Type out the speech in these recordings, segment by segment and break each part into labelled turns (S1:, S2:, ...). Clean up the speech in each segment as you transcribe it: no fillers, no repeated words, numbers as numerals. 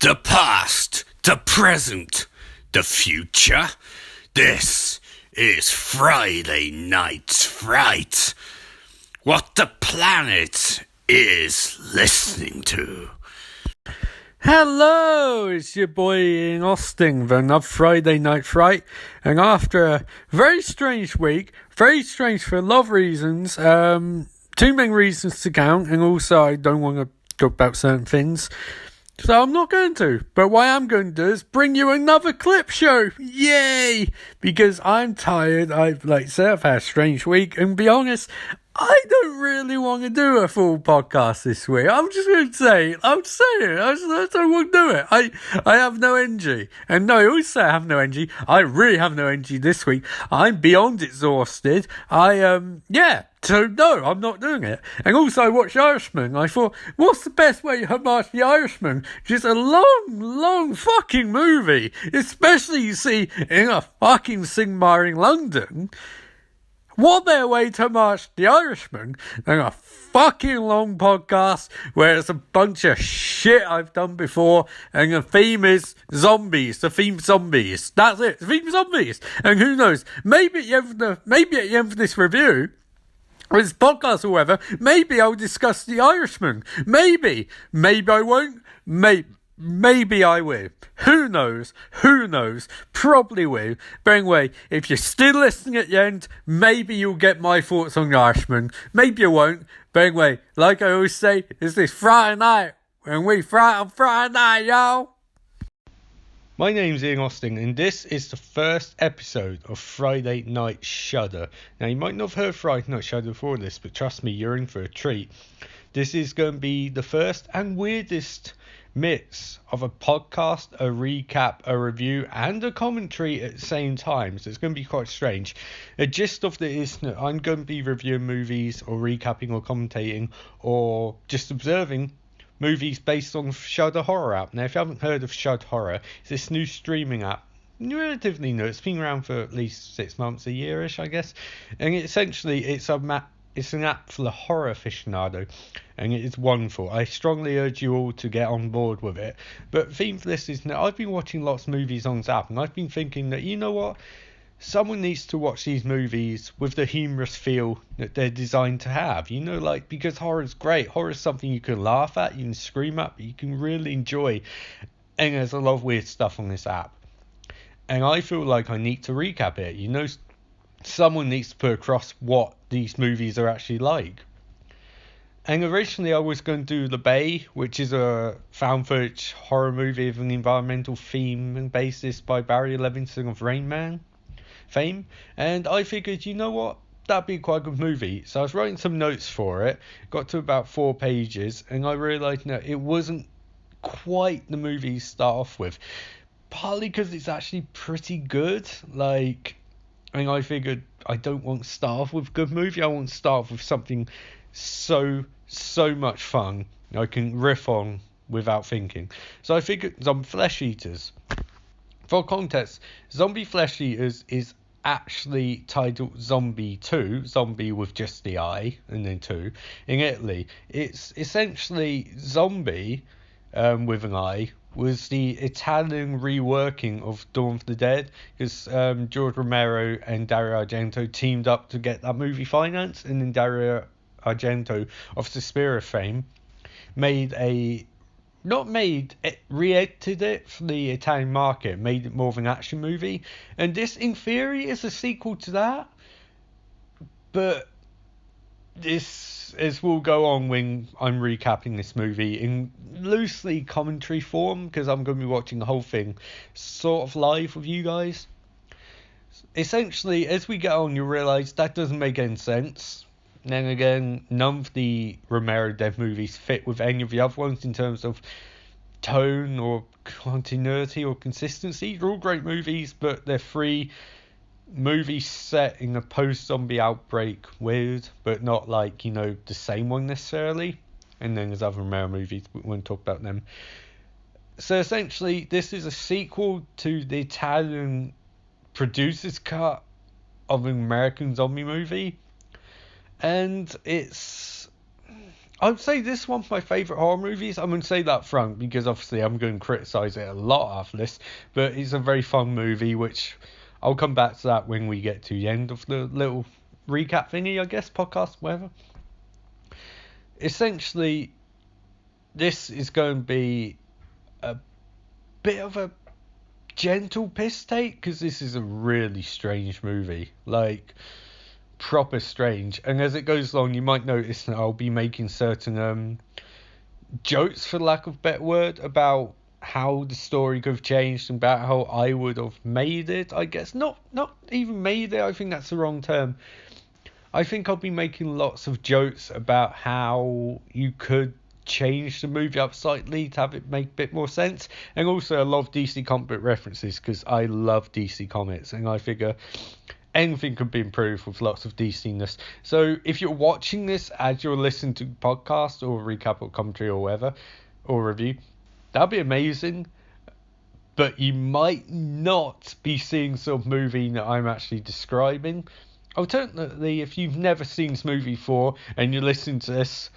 S1: The past, the present, the future. This is Friday Night's Fright. What the planet is listening to.
S2: Hello, it's your boy Ian Austin of Friday Night Fright, and after a very strange week, very strange for a lot of reasons, too many reasons to count, and also I don't want to talk about certain things, so I'm not going to. But what I am going to do is bring you another clip show. Yay! Because I'm tired. I've had a strange week, and to be honest, I don't really want to do a full podcast this week. I'm just going to say it. I'm saying it. I don't want to do it. I have no energy. And no, I always say I have no energy. I really have no energy this week. I'm beyond exhausted. So no, I'm not doing it. And also I watched Irishman. I thought, what's the best way to homage The Irishman? Just a long fucking movie. Especially, you see, in a fucking Sigmaring London. What better way to homage The Irishman than a fucking long podcast where it's a bunch of shit I've done before, and the theme is zombies. The theme zombies. That's it. The theme zombies. And who knows? Maybe at the end of this review, or this podcast or whatever, maybe I'll discuss The Irishman. Maybe I won't. Maybe I will. Who knows? Probably will. But anyway, if you're still listening at the end, maybe you'll get my thoughts on The Irishman. Maybe you won't. But anyway, like I always say, it's this Friday night, and we fright on Friday night, y'all. My name's Ian Austin, and this is the first episode of Friday Night Shudder. Now, you might not have heard Friday Night Shudder before this, but trust me, you're in for a treat. This is going to be the first and weirdest mix of a podcast, a recap, a review, and a commentary at the same time. So it's going to be quite strange. The gist of it is that I'm going to be reviewing movies, or recapping, or commentating, or just observing movies based on Shudder Horror app. Now, if you haven't heard of Shudder Horror, it's this new streaming app. Relatively new. It's been around for at least 6 months, a yearish, I guess. And it's an app for the horror aficionado, and it is wonderful. I strongly urge you all to get on board with it. But the theme for this is that I've been watching lots of movies on this app, and I've been thinking that, you know what? Someone needs to watch these movies with the humorous feel that they're designed to have. You know, because horror is great. Horror is something you can laugh at, you can scream at, but you can really enjoy. And there's a lot of weird stuff on this app. And I feel like I need to recap it. You know, someone needs to put across what these movies are actually like. And originally I was going to do The Bay, which is a found footage horror movie with an environmental theme and basis by Barry Levinson of Rain Man fame. And I figured, you know what, that'd be quite a good movie. So I was writing some notes for it, got to about 4 pages, and I realised that it wasn't quite the movie to start off with. Partly because it's actually pretty good. And I figured I don't want to start off with a good movie. I want to start off with something so much fun I can riff on without thinking. So I figured Zombie Flesh Eaters. For context, Zombie Flesh Eaters is actually titled Zombie 2, Zombie with just the I and then 2, in Italy. It's essentially Zombie with an I was the Italian reworking of Dawn of the Dead, because George Romero and Dario Argento teamed up to get that movie financed, and then Dario Argento of Suspiria fame re-edited it for the Italian market, made it more of an action movie, and this in theory is a sequel to that, but this, as will go on when I'm recapping this movie in loosely commentary form, because I'm going to be watching the whole thing sort of live with you guys. Essentially, as we get on, you'll realise that doesn't make any sense. Then again, none of the Romero Dead movies fit with any of the other ones in terms of tone or continuity or consistency. They're all great movies, but they're 3 movies set in a post-zombie outbreak weird, but not the same one necessarily. And then there's other Romero movies, we won't talk about them. So essentially, this is a sequel to the Italian producer's cut of an American zombie movie. And I'd say this is one of my favourite horror movies. I'm going to say that up front because obviously I'm going to criticise it a lot after this, but it's a very fun movie, which I'll come back to that when we get to the end of the little recap thingy, I guess, podcast, whatever. Essentially, this is going to be a bit of a gentle piss take because this is a really strange movie. Like, proper strange. And as it goes along, you might notice that I'll be making certain jokes, for lack of a better word, about how the story could have changed and about how I would have made it, I guess. Not even made it, I think that's the wrong term. I think I'll be making lots of jokes about how you could change the movie up slightly to have it make a bit more sense. And also a lot of DC comic book references because I love DC comics and I figure anything could be improved with lots of DC-ness. So if you're watching this as you're listening to podcast or recap or commentary or whatever, or review, that'd be amazing. But you might not be seeing some movie that I'm actually describing. Alternatively, if you've never seen this movie before and you're listening to this,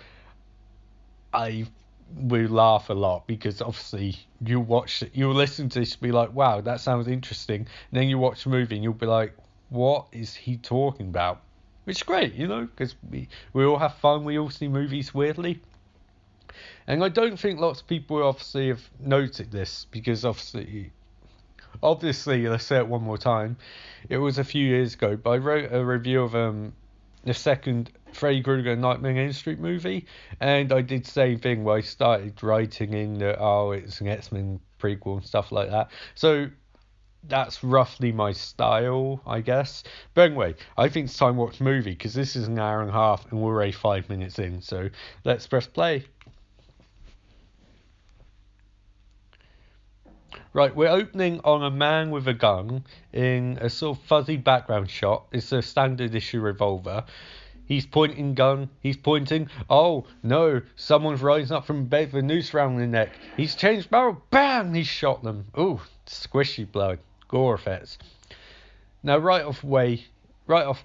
S2: I will laugh a lot because obviously you'll listen to this and be like, wow, that sounds interesting. And then you watch the movie and you'll be like, what is he talking about? Which is great, because we all have fun. We all see movies weirdly. And I don't think lots of people obviously have noted this because obviously, let's say it one more time. It was a few years ago, but I wrote a review of the second Freddy Krueger Nightmare on Elm Street movie, and I did the same thing where I started writing in that, it's an X-Men prequel and stuff like that. So that's roughly my style, I guess. But anyway, I think it's time to watch the movie because this is an hour and a half and we're already 5 minutes in. So let's press play. Right, we're opening on a man with a gun in a sort of fuzzy background shot. It's a standard issue revolver. He's pointing. Oh, no, someone's rising up from bed with a noose around their neck. He's changed barrel. Bam! He's shot them. Ooh, squishy blood. Gore effects. Now, right off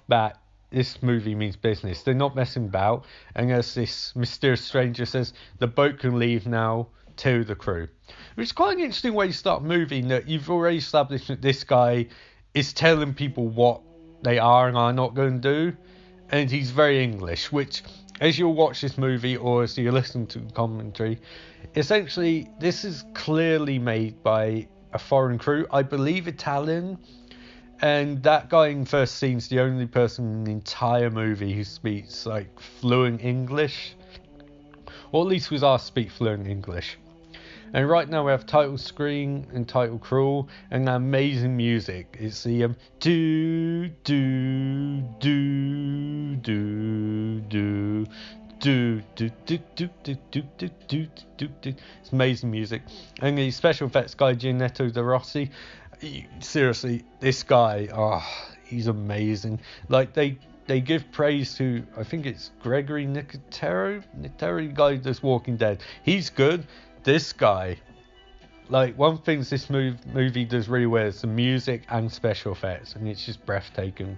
S2: bat, this movie means business. They're not messing about. And as this mysterious stranger says, the boat can leave now to the crew. Which is quite an interesting way to start a movie, that you've already established that this guy is telling people what they are and are not going to do. And he's very English, which, as you'll watch this movie or as you listen to commentary, essentially, this is clearly made by a foreign crew, I believe Italian. And that guy in first scene's the only person in the entire movie who speaks, like, fluent English. Or at least was asked to speak fluent English. And right now we have title screen and title crawl and amazing music. It's the do do do do do do do do do do do do do do. It's amazing music. And the special effects guy Gianetto De Rossi. Seriously, this guy, he's amazing. Like they give praise to, I think it's Gregory Nicotero, the guy that's Walking Dead. He's good. This guy, like, one thing this movie does really well is the music and special effects, and it's just breathtaking.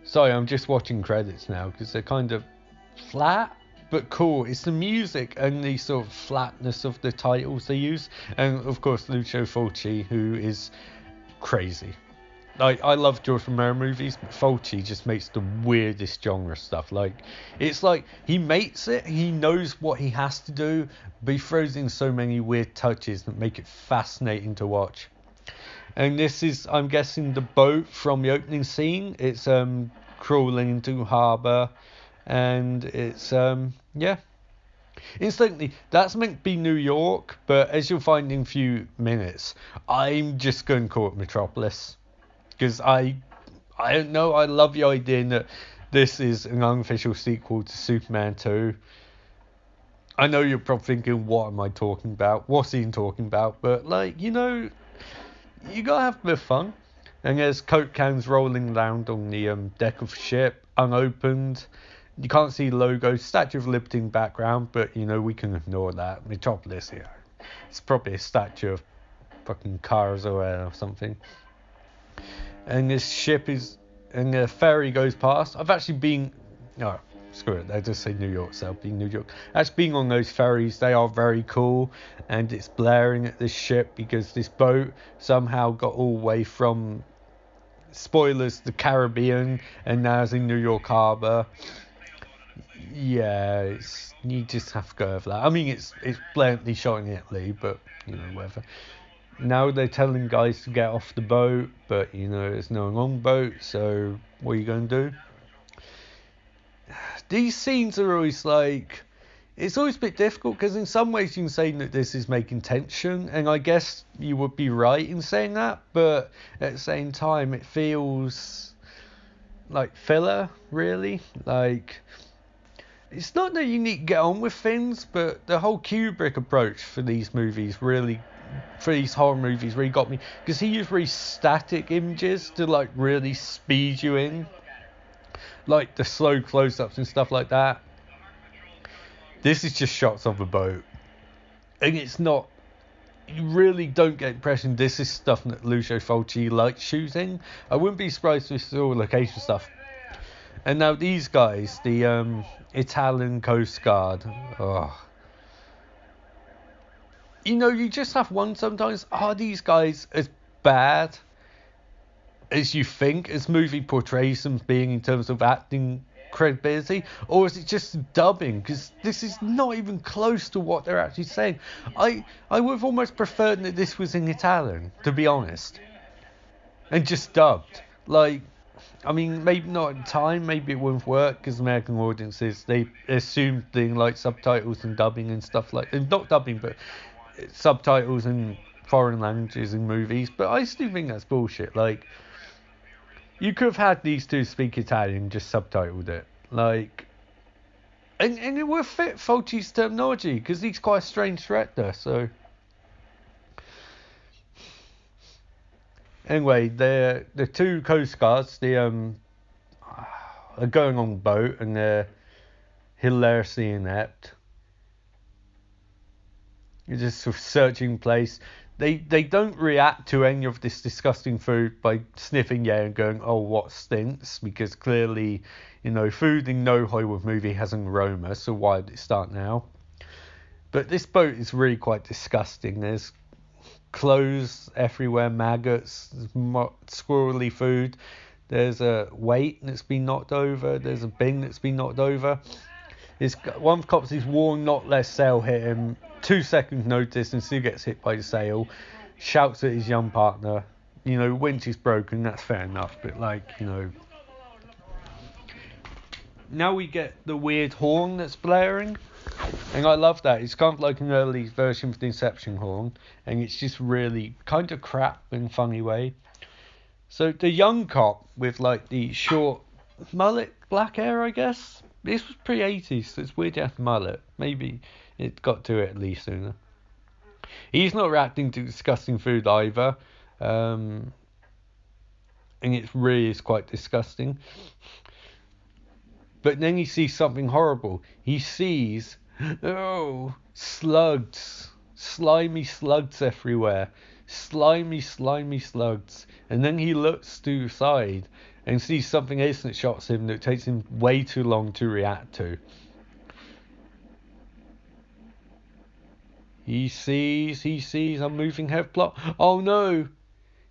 S2: Sorry, I'm just watching credits now because they're kind of flat but cool. It's the music and the sort of flatness of the titles they use, and of course Lucio Fulci, who is crazy. Like, I love George Romero movies, but Fulci just makes the weirdest genre stuff. Like, it's like he makes it, he knows what he has to do, but he throws in so many weird touches that make it fascinating to watch. And this is, I'm guessing, the boat from the opening scene. It's crawling into harbour, and it's Instantly, that's meant to be New York, but as you'll find in a few minutes, I'm just going to call it Metropolis. Because I don't know, I love the idea that this is an unofficial sequel to Superman 2. I know you're probably thinking, what am I talking about? What's Ian talking about? But, like, you gotta have a bit of fun. And there's Coke cans rolling around on the deck of the ship, unopened. You can't see the logo, Statue of Liberty in the background, but, we can ignore that. Metropolis here. It's probably a statue of fucking cars or something. And this ship and the ferry goes past. I've actually been Oh, screw it. They just say New York, so it'll be New York. As being on those ferries, they are very cool, and it's blaring at this ship because this boat somehow got all the way from, spoilers, the Caribbean, and now is in New York Harbor. Yeah, you just have to go over that. I mean, it's blatantly shot in Italy, but whatever. Now they're telling guys to get off the boat, but there's no one on the boat, so what are you going to do? These scenes are always like, it's always a bit difficult because in some ways you can say that this is making tension, and I guess you would be right in saying that, but at the same time it feels like filler, really. Like, it's not that you need to get on with things, but the whole Kubrick approach for these movies really, for these horror movies, really got me, because he used really static images to like really speed you in, like the slow close-ups and stuff like that. This is just shots of a boat, and it's not, you really don't get the impression this is stuff that Lucio Fulci likes shooting. I wouldn't be surprised if it's all location stuff. And now these guys, the Italian Coast Guard, you just have one sometimes, are these guys as bad as you think, as movie portrays them being in terms of acting credibility, or is it just dubbing? Because this is not even close to what they're actually saying. I would have almost preferred that this was in Italian, to be honest, and just dubbed. Like, I mean, maybe not at the time, maybe it wouldn't work because American audiences, they assume things like subtitles and dubbing and stuff like, not dubbing, but subtitles in foreign languages in movies. But I still think that's bullshit. Like, you could have had these two speak Italian, just subtitled it. Like, and it would fit Fulci's terminology because he's quite a strange director, so. Anyway, the two Coast Guards, are going on the boat and they're hilariously inept. You're just sort of searching place. They don't react to any of this disgusting food by sniffing and going, oh, what stinks? Because clearly, food in no Hollywood movie has an aroma, so why did it start now? But this boat is really quite disgusting. There's clothes everywhere, maggots, squirrely food. There's a weight that's been knocked over. There's a bin that's been knocked over. One of the cops is warned not let sail hit him. 2 seconds notice and still gets hit by the sail. Shouts at his young partner. Winch is broken, that's fair enough. But now we get the weird horn that's blaring. And I love that. It's kind of like an early version of the Inception horn. And it's just really kind of crap in a funny way. So the young cop with like the short mullet, black hair, I guess. This was pre-80s, so it's weird to have mullet. Maybe it got to it at least sooner. He's not reacting to disgusting food either. And it really is quite disgusting. But then he sees something horrible. He sees, slugs. Slimy slugs everywhere. Slimy slugs. And then he looks to the side and sees something else that shots him that takes him way too long to react to. He sees a moving head plot. Oh no!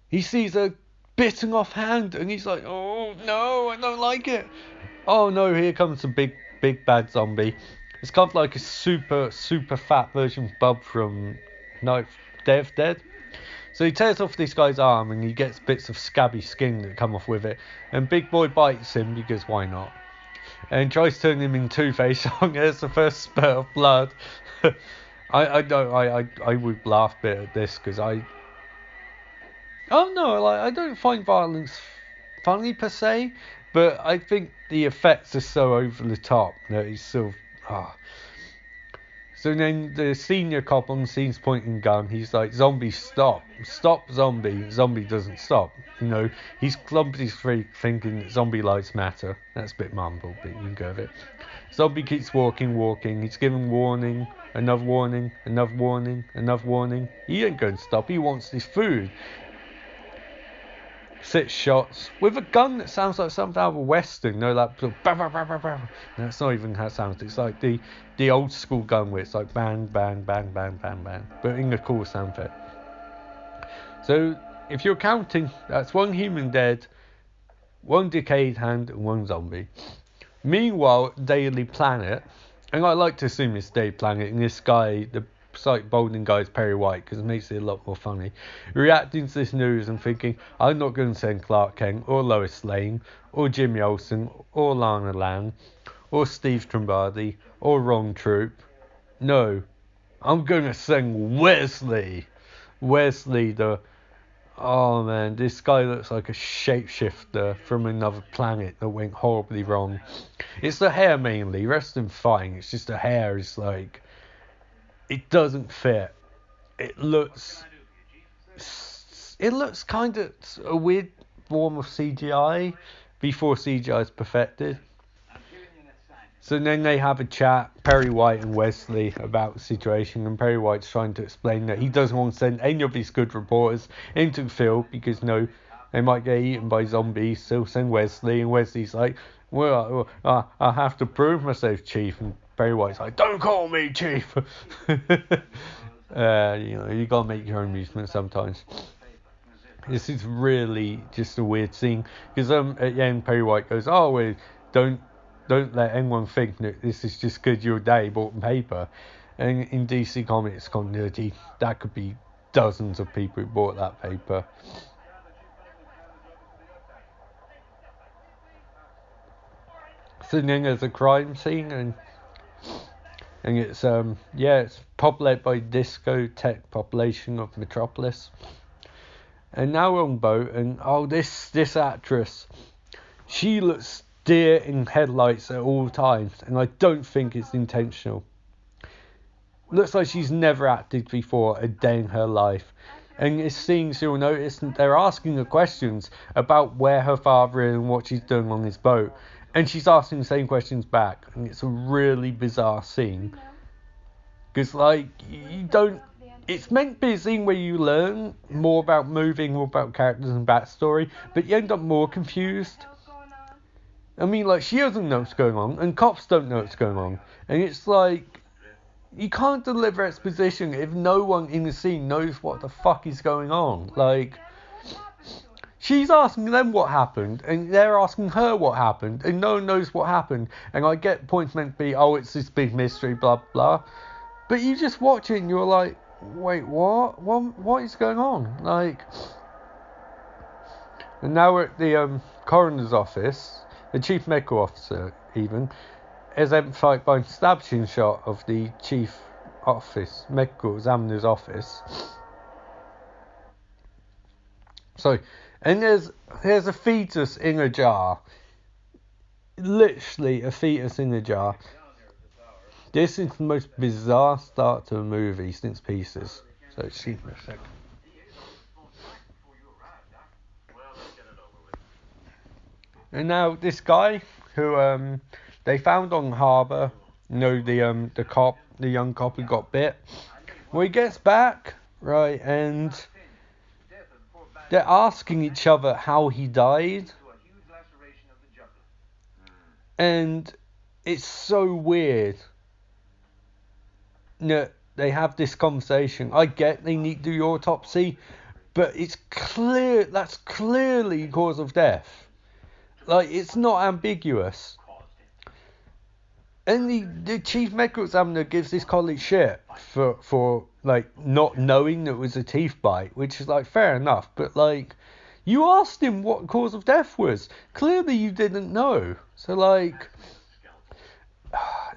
S2: He sees a bitten off hand and he's like, oh no, I don't like it. Oh no, here comes a big bad zombie. It's kind of like a super fat version of Bub from Dead. So he tears off this guy's arm and he gets bits of scabby skin that come off with it. And Big Boy bites him because why not? And tries to turn him into Two-Face. There's the first spurt of blood. I would laugh a bit at this because I don't find violence funny per se, but I think the effects are so over the top that it's sort of So then the senior cop on the scene's pointing gun. He's like, zombie, stop zombie. Zombie doesn't stop. He's clumsy thinking that zombie lives matter. That's a bit mumbled, but you can go with it. Zombie keeps walking. He's giving warning, another warning. He ain't going to stop. He wants his food. six shots with a gun that sounds like something out of a western. You know, like sort of bang, bang, bang, bang, bang. No, it's not even how it sounds. It's like the old school gun where it's like bang, bang, bang, bang, bang, bang, but in a cool sound effect. So if you're counting, that's one human dead, one decayed hand, and one zombie. Meanwhile, Daily Planet, and I like to assume it's Daily Planet, and this guy, the slight balding guy, is Perry White, because it makes it a lot more funny, reacting to this news and thinking, I'm not going to send Clark Kent, or Lois Lane, or Jimmy Olsen, or Lana Lang, or Steve Trombardi, or Ron Troop. No, I'm going to send Wesley. Wesley, oh man, this guy looks like a shapeshifter from another planet that went horribly wrong. It's the hair mainly, rest of them fine. It's just the hair is like, it doesn't fit. It looks kind of a weird form of CGI before CGI is perfected. So then they have a chat, Perry White and Wesley, about the situation, and Perry White's trying to explain that he doesn't want to send any of these good reporters into the field because, no, they might get eaten by zombies, so send Wesley, and Wesley's like, well, I have to prove myself, Chief, and Perry White's like, don't call me Chief! You gotta make your own amusement sometimes. This is really just a weird scene, because at the end Perry White goes, oh, well, don't let anyone think that this is just because your day bought paper. And in DC Comics continuity, that could be dozens of people who bought that paper. So then there's a crime scene, and it's it's populated by discotheque population of Metropolis. And now we're on boat, and this actress, she looks deer in headlights at all times, and I don't think it's intentional. Looks like she's never acted before a day in her life. And it's scenes you'll notice they're asking her questions about where her father is and what she's doing on this boat, and she's asking the same questions back, and it's a really bizarre scene. Because it's meant to be a scene where you learn more about moving, more about characters and backstory, but you end up more confused. I mean, like, she doesn't know what's going on, and cops don't know what's going on. And it's like, you can't deliver exposition if no one in the scene knows what the fuck is going on. Like, she's asking them what happened, and they're asking her what happened, and no one knows what happened. And I get points meant to be, oh, it's this big mystery, blah, blah. But you just watch it, and you're like, wait, what? What is going on? Like, and now we're at the coroner's office. The chief medical officer, even, is emphasised by an establishing shot of the chief medical examiner's office. So, and there's a fetus in a jar. Literally a fetus in a jar. This is the most bizarre start to a movie since Pieces. So, excuse me a second. And now this guy who they found on harbour, the young cop who got bit. Well, he gets back, right, and they're asking each other how he died. And it's so weird that they have this conversation. I get they need to do the autopsy, but it's clear that's clearly cause of death. Like, it's not ambiguous. And the chief medical examiner gives this colleague shit for like not knowing that it was a teeth bite, which is like fair enough, but like, you asked him what cause of death was. Clearly you didn't know. So like,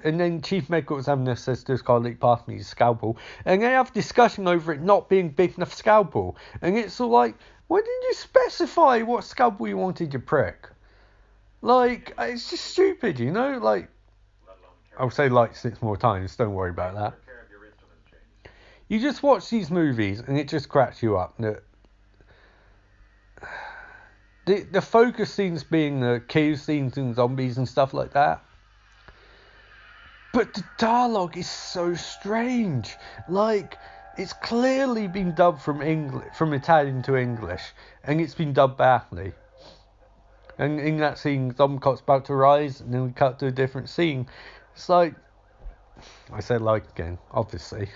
S2: and then chief medical examiner says to his colleague, pass me his scalpel, and they have discussion over it not being big enough scalpel, and it's all like, why didn't you specify what scalpel you wanted, you prick? Like, it's just stupid, you know? Like, I'll say like 6 more times, don't worry about that. You just watch these movies and it just cracks you up. The focus scenes being the kill scenes and zombies and stuff like that. But the dialogue is so strange. Like, it's clearly been dubbed from Italian to English, and it's been dubbed badly. And in that scene, Zombiecott's about to rise, and then we cut to a different scene. It's like, I said like again, obviously.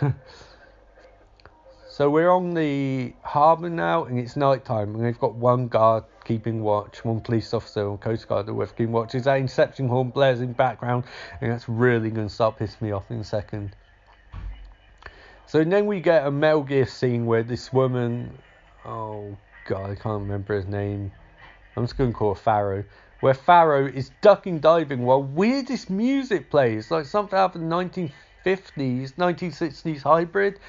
S2: So we're on the harbour now, and it's night time, and they've got one guard keeping watch, one police officer on Coast Guard with keeping watch. There's that Inception horn blares in the background, and that's really going to start pissing me off in a second. So then we get a Metal Gear scene where this woman, oh god, I can't remember his name. I'm just going to call her Pharaoh. Where Pharaoh is ducking diving while weirdest music plays, like something out of the 1950s, 1960s hybrid.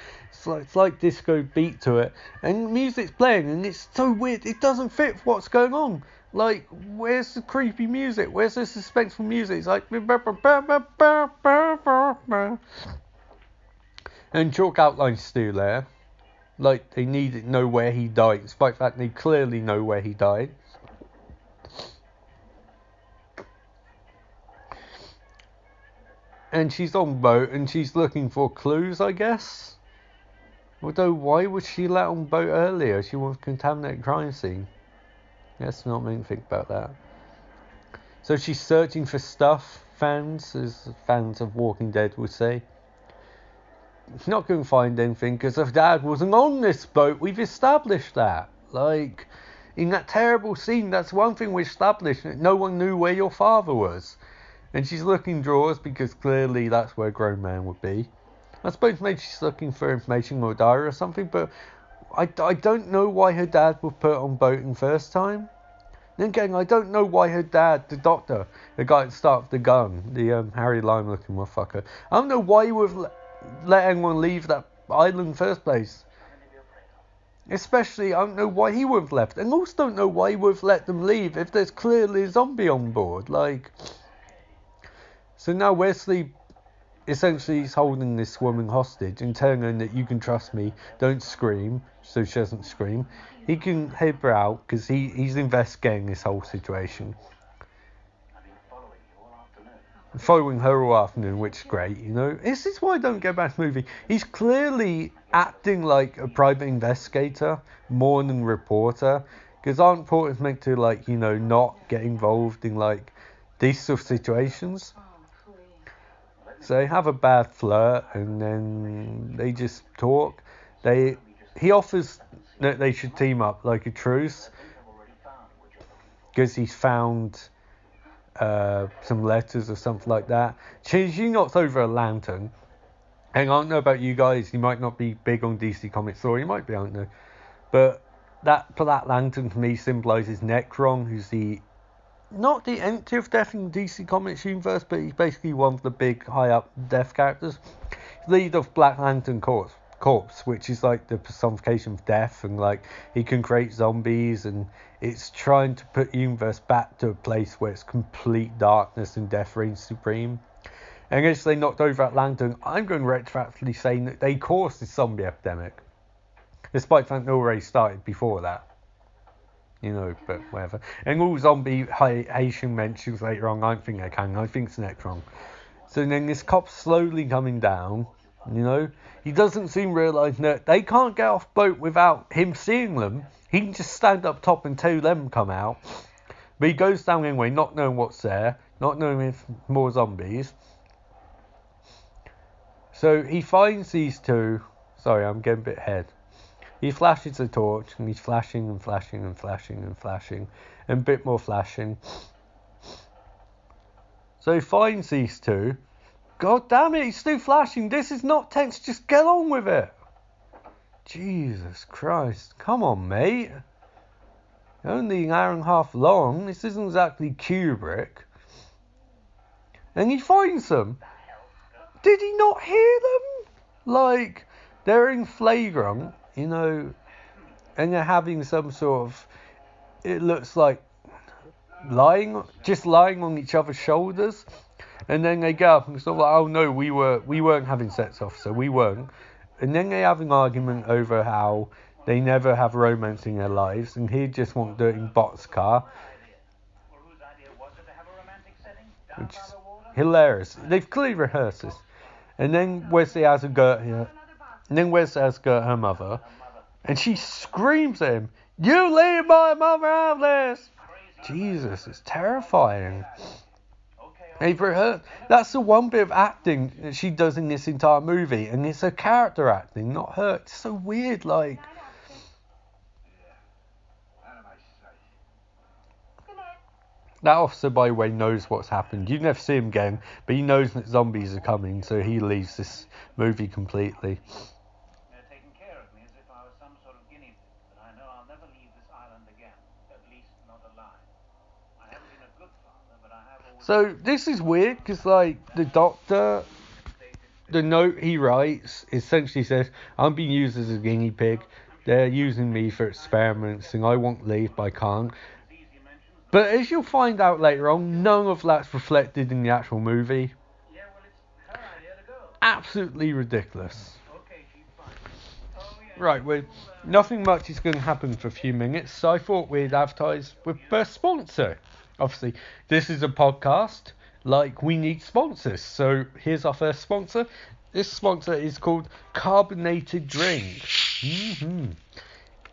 S2: It's like disco beat to it, and music's playing, and it's so weird. It doesn't fit what's going on. Like, where's the creepy music? Where's the suspenseful music? It's like, and chalk outlines still there. Like, they need to know where he died, despite the fact they clearly know where he died. And she's on a boat, and she's looking for clues, I guess. Although, why was she let on boat earlier? She wants to contaminate a crime scene. Let's not make me think about that. So she's searching for stuff, fans, as fans of Walking Dead would say. She's not going to find anything, because her dad wasn't on this boat. We've established that. Like, in that terrible scene, that's one thing we established, that no one knew where your father was. And she's looking in drawers, because clearly that's where a grown man would be. I suppose maybe she's looking for information or a diary or something, but I don't know why her dad was put on boat in first time. Then again, I don't know why her dad, the doctor, the guy that started the gun, the Harry Lime looking motherfucker, I don't know why he would let anyone leave that island in the first place. Especially, I don't know why he would have left. And also don't know why he would have let them leave if there's clearly a zombie on board. Like, so now Wesley essentially is holding this woman hostage and telling her that you can trust me, don't scream, so she doesn't scream. He can help her out because he's investigating this whole situation. Following her all afternoon, which is great, you know. This is why I don't get back to the movie. He's clearly acting like a private investigator more than a reporter, because aren't reporters meant to, like, you know, not get involved in, like, these sort of situations? So they have a bad flirt, and then they just talk. He offers that they should team up, like a truce, because he's found some letters or something like that. She knocks over a lantern. And I don't know about you guys, you might not be big on DC Comics, or you might be, I don't know. But that lantern to me symbolises Necron, who's not the entity of death in the DC Comics universe, but he's basically one of the big high-up death characters. Lead of Black Lantern Corps, which is like the personification of death, and like he can create zombies, and it's trying to put the universe back to a place where it's complete darkness and death reigns supreme. And as they knocked over that lantern, I'm going to retroactively say that they caused this zombie epidemic, despite the fact it already started before that. You know, but whatever. And all zombie Haitian mentions later on, I don't think they can. I think it's Necron. So then this cop's slowly coming down, you know. He doesn't seem realising that they can't get off boat without him seeing them. He can just stand up top and tell them come out. But he goes down anyway, not knowing what's there, not knowing if more zombies. So he finds these two. Sorry, I'm getting a bit ahead. He flashes the torch, and he's flashing and flashing and flashing and flashing, and a bit more flashing. So he finds these two. God damn it, he's still flashing. This is not tense, just get on with it. Jesus Christ, come on, mate. Only an hour and a half long. This isn't exactly Kubrick. And he finds them. Did he not hear them? Like, they're in flagrant, you know, and they're having some sort of, it looks like lying on each other's shoulders, and then they get up and sort of like, oh no, we weren't having sex, officer, we weren't. And then they have an argument over how they never have romance in their lives, and he just wants to do it in boxcar, which is hilarious. They've clearly rehearsed this. And then Wesley has a go here. And then where's Eska, her mother? And she screams at him, "You leave my mother out of this!" Jesus, it's terrifying. That's the one bit of acting that she does in this entire movie, and it's her character acting, not her. It's so weird, like. That officer, by the way, knows what's happened. You never see him again, but he knows that zombies are coming, so he leaves this movie completely.
S3: They're taking care of me as if I was some sort of guinea pig, but I know I'll never leave this island again, at least not alive. I haven't been a good father, but I have always...
S2: So this is weird, because like the doctor, the note he writes essentially says, "I'm being used as a guinea pig. They're using me for experiments, and I won't leave, but I can't." But as you'll find out later on, none of that's reflected in the actual movie.
S3: Yeah, well, it's her idea to go.
S2: Absolutely ridiculous.
S3: Okay, she's fine. Oh, yeah.
S2: Right, well, nothing much is going to happen for a few minutes, so I thought we'd advertise with a sponsor. Obviously, this is a podcast, like we need sponsors. So here's our first sponsor. This sponsor is called Carbonated Drink.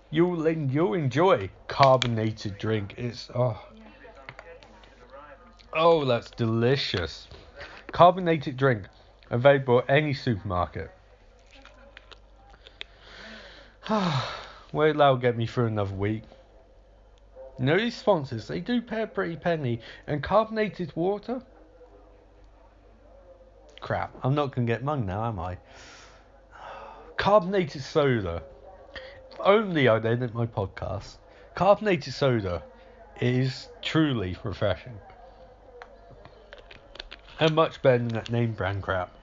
S2: You'll enjoy carbonated drink. It's that's delicious. Carbonated drink, available at any supermarket. Well, that'll get me through another week. You know, these sponsors, they do pay a pretty penny. And carbonated water? Crap, I'm not going to get mine now, am I? Carbonated soda. If only I'd edit my podcast. Carbonated soda is truly refreshing. And much better than that name brand crap.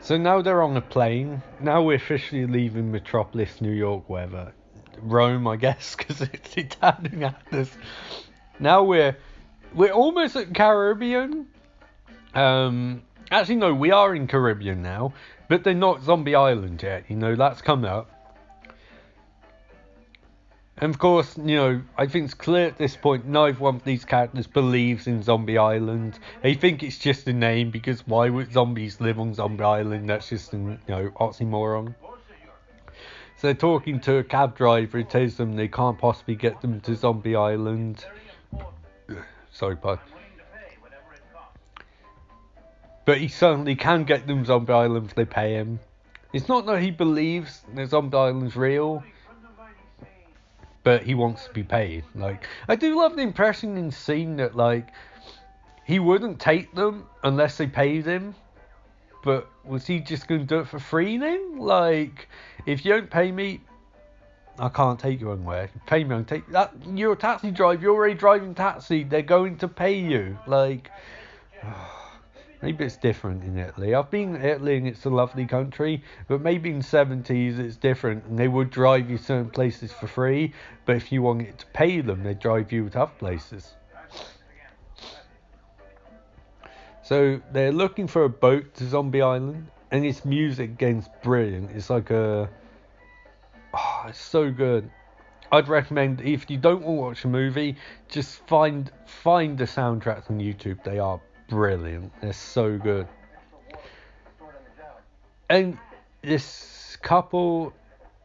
S2: So now they're on a plane. Now we're officially leaving Metropolis, New York, wherever. Rome, I guess, because it's Italian actors. Now we're almost at Caribbean. Actually, no, we are in Caribbean now, but they're not Zombie Island yet. You know, that's coming up. And of course, you know, I think it's clear at this point, neither one of these characters believes in Zombie Island. They think it's just a name, because why would zombies live on Zombie Island? That's just an, oxymoron. So they're talking to a cab driver who tells them they can't possibly get them to Zombie Island. Sorry, bud. But he certainly can get them Zombie Island if they pay him. It's not that he believes that Zombie Island's real, but he wants to be paid. Like, I do love the impression in the scene that, like, he wouldn't take them unless they paid him. But was he just going to do it for free then? Like, if you don't pay me, I can't take you anywhere. Pay me, I'll take that. You're a taxi driver. You're already driving taxi. They're going to pay you. Like, maybe it's different in Italy. I've been to Italy and it's a lovely country, but maybe in the 70s it's different, and they would drive you certain places for free, but if you wanted to pay them, they'd drive you to other places. So they're looking for a boat to Zombie Island, and its music again's brilliant. It's like it's so good. I'd recommend, if you don't want to watch a movie, just find the soundtracks on YouTube. They are brilliant. They're so good. And this couple,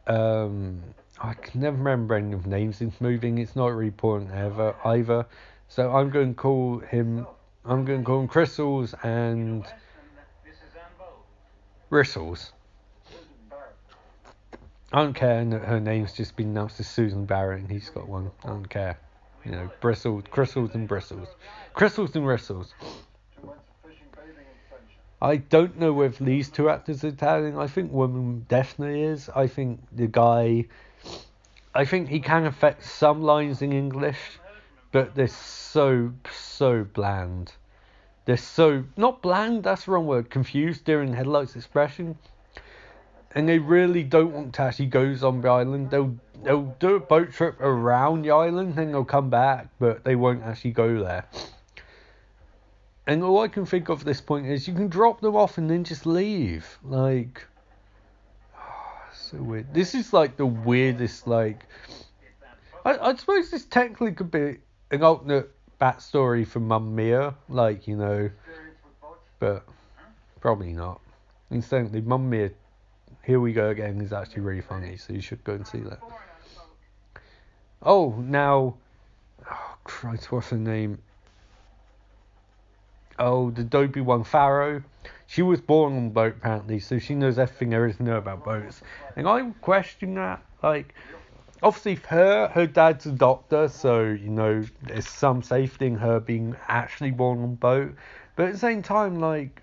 S2: I can never remember any of the names in this movie. It's not really important either. So I'm going to call him Crystals and Bristles. I don't care that her name's just been announced as Susan Barrett and he's got one. I don't care. You know, Crystals and Bristles. Crystals and Bristles. I don't know whether these two actors are Italian. I think woman definitely is. I think the guy, he can affect some lines in English, but they're so bland. They're so, not bland, that's the wrong word, confused during Headlights expression. And they really don't want to actually go to Zombie Island. They'll do a boat trip around the island, then they'll come back, but they won't actually go there. And all I can think of at this point is you can drop them off and then just leave. Like, so weird. This is like the weirdest, like, I suppose this technically could be an alternate backstory for Mamma Mia, like, you know, but probably not. Incidentally, Mamma Mia, Here We Go Again is actually really funny, so you should go and see that. Oh, now, oh Christ, what's her name? Oh, the dopey one, Farrow. She was born on a boat apparently, so she knows everything there is to know about boats. And I question that. Like, obviously, her dad's a doctor, so you know there's some safety in her being actually born on a boat. But at the same time, like,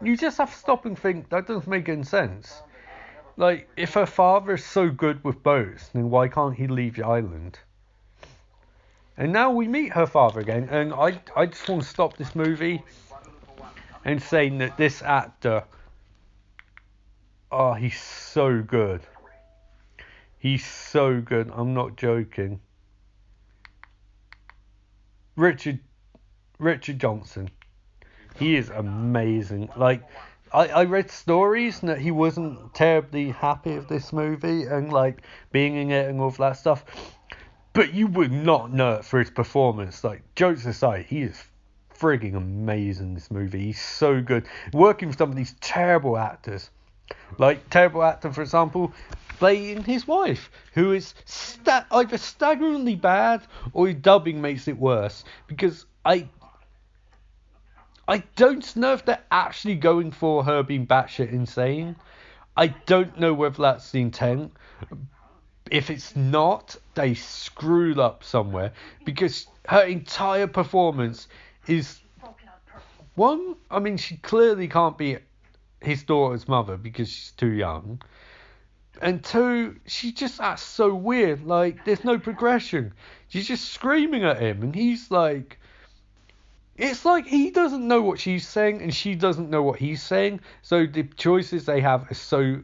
S2: you just have to stop and think, that doesn't make any sense. Like, if her father is so good with boats, then why can't he leave the island? And now we meet her father again, and I just want to stop this movie and saying that this actor, oh, he's so good. He's so good, I'm not joking. Richard Johnson. He is amazing. Like, I read stories that he wasn't terribly happy with this movie and like being in it and all of that stuff. But you would not know it for his performance. Like, jokes aside, he is frigging amazing in this movie. He's so good. Working with some of these terrible actors. Like, terrible actor, for example, playing his wife, who is either staggeringly bad or his dubbing makes it worse. Because I don't know if they're actually going for her being batshit insane. I don't know whether that's the intent. If it's not, they screwed up somewhere. Because her entire performance is... One, I mean, she clearly can't be his daughter's mother because she's too young. And two, she just acts so weird. Like, there's no progression. She's just screaming at him. And he's like... It's like he doesn't know what she's saying and she doesn't know what he's saying. So the choices they have are so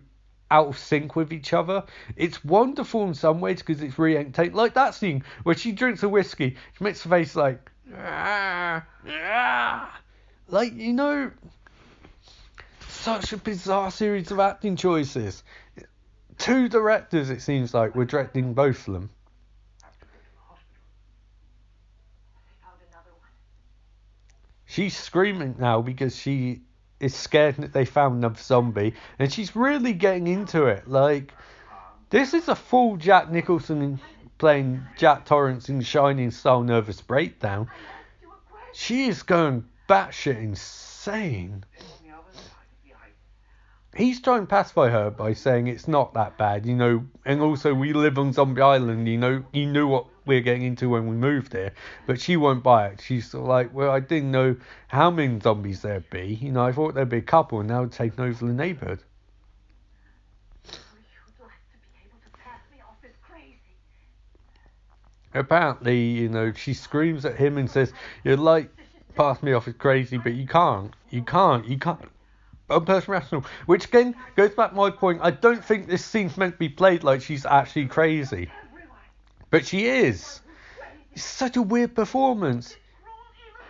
S2: out of sync with each other. It's wonderful in some ways because it's really entertaining. Like that scene where she drinks a whiskey, she makes her face like, ah, ah. Like, you know, such a bizarre series of acting choices. Two directors, it seems like, were directing both of them. She's screaming now because she is scared that they found another zombie, and she's really getting into it. Like, this is a full Jack Nicholson playing Jack Torrance in Shining style nervous breakdown. She is going batshit insane. He's trying to pacify her by saying it's not that bad, you know, and also we live on Zombie Island, you know, you knew what we're getting into when we moved here, but she won't buy it. She's sort of like, well, I didn't know how many zombies there'd be, you know, I thought there'd be a couple and now they're taking over the neighbourhood. Apparently, you know, she screams at him and says, you'd like pass me off as crazy, but you can't. Unrational. Which again goes back to my point. I don't think this scene's meant to be played like she's actually crazy, but she is. It's such a weird performance.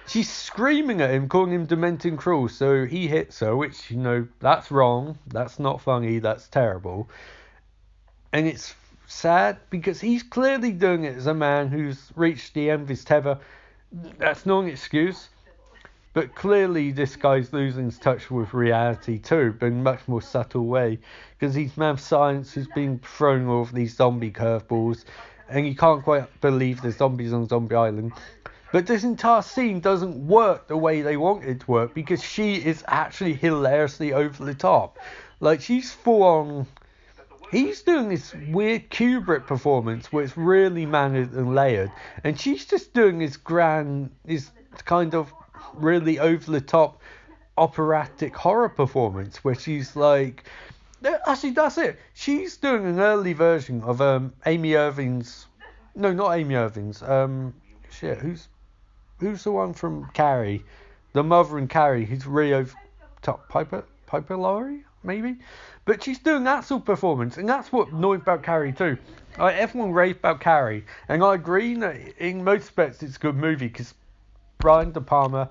S2: She's screaming at him, calling him demented and cruel, so he hits her, which, you know, that's wrong. That's not funny. That's terrible. And it's sad because he's clearly doing it as a man who's reached the end of his tether. That's not an excuse. But clearly this guy's losing his touch with reality too, but in a much more subtle way. Because he's mad science is being thrown all of these zombie curveballs, and you can't quite believe there's zombies on Zombie Island. But this entire scene doesn't work the way they want it to work, because she is actually hilariously over the top. Like, she's full on... He's doing this weird Kubrick performance where it's really mannered and layered, and she's just doing this grand, this kind of really over the top operatic horror performance where she's like, actually that's it, she's doing an early version of Amy Irving's, no, not Amy Irving's, who's the one from Carrie, the mother in Carrie, who's really over top, Piper Laurie maybe, but she's doing that sort of performance, and that's what annoyed about Carrie too. Like, everyone raved about Carrie, and I agree that in most respects it's a good movie because Brian De Palma,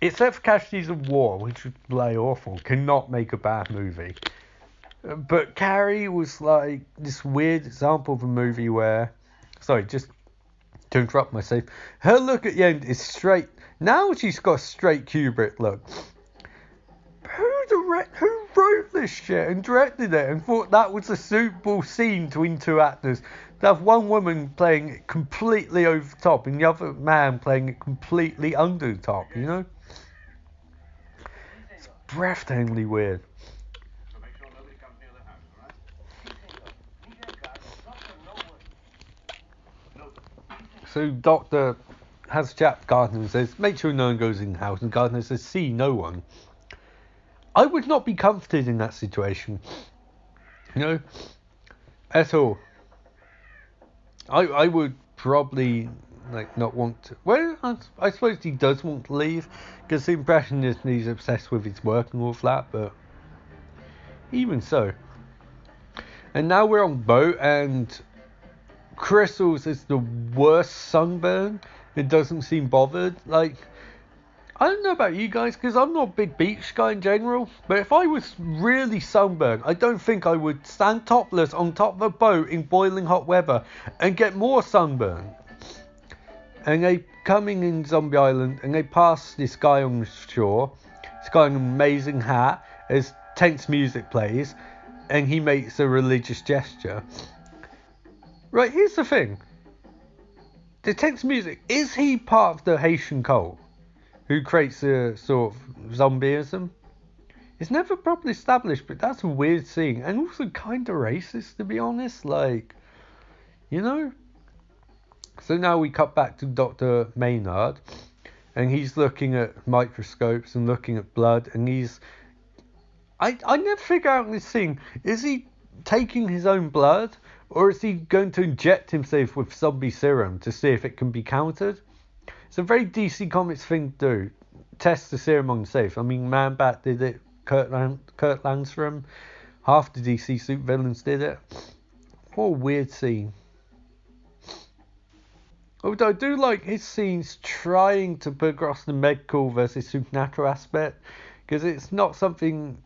S2: except for Casualties of War, which was bloody awful, cannot make a bad movie. But Carrie was like this weird example of a movie where, sorry, just to interrupt myself, her look at the end is straight. Now she's got a straight Kubrick look. who wrote this shit and directed it and thought that was a suitable scene between two actors? To have one woman playing it completely over the top and the other man playing it completely under the top, you know? It's breathtakingly weird.
S3: So make sure nobody comes near the house, all right?
S2: So Doctor has a chat with Gardner and says, make sure no one goes in the house. And Gardner says, see no one. I would not be comforted in that situation. You know? At all. I would probably not want to. Well, I suppose he does want to leave, because the impression is he's obsessed with his work and all of that, but even so. And now we're on boat, and Crystals is the worst sunburn. It doesn't seem bothered. I don't know about you guys, because I'm not a big beach guy in general, but if I was really sunburned, I don't think I would stand topless on top of a boat in boiling hot weather and get more sunburn. And they coming in Zombie Island, and they pass this guy on the shore. He's got an amazing hat, as tense music plays, and he makes a religious gesture. Right, here's the thing. The tense music, is he part of the Haitian cult who creates a sort of zombieism? It's never properly established, but that's a weird scene, and also kind of racist, to be honest, you know? So now we cut back to Dr. Maynard, and he's looking at microscopes and looking at blood, and I never figure out in this scene, is he taking his own blood, or is he going to inject himself with zombie serum to see if it can be countered? It's a very DC Comics thing to do. Test the serum on safe. I mean, Man-Bat did it. Kurt Langstrom. Half the DC supervillains did it. What a weird scene. Although I do like his scenes trying to put across the medical versus supernatural aspect. Because it's not something,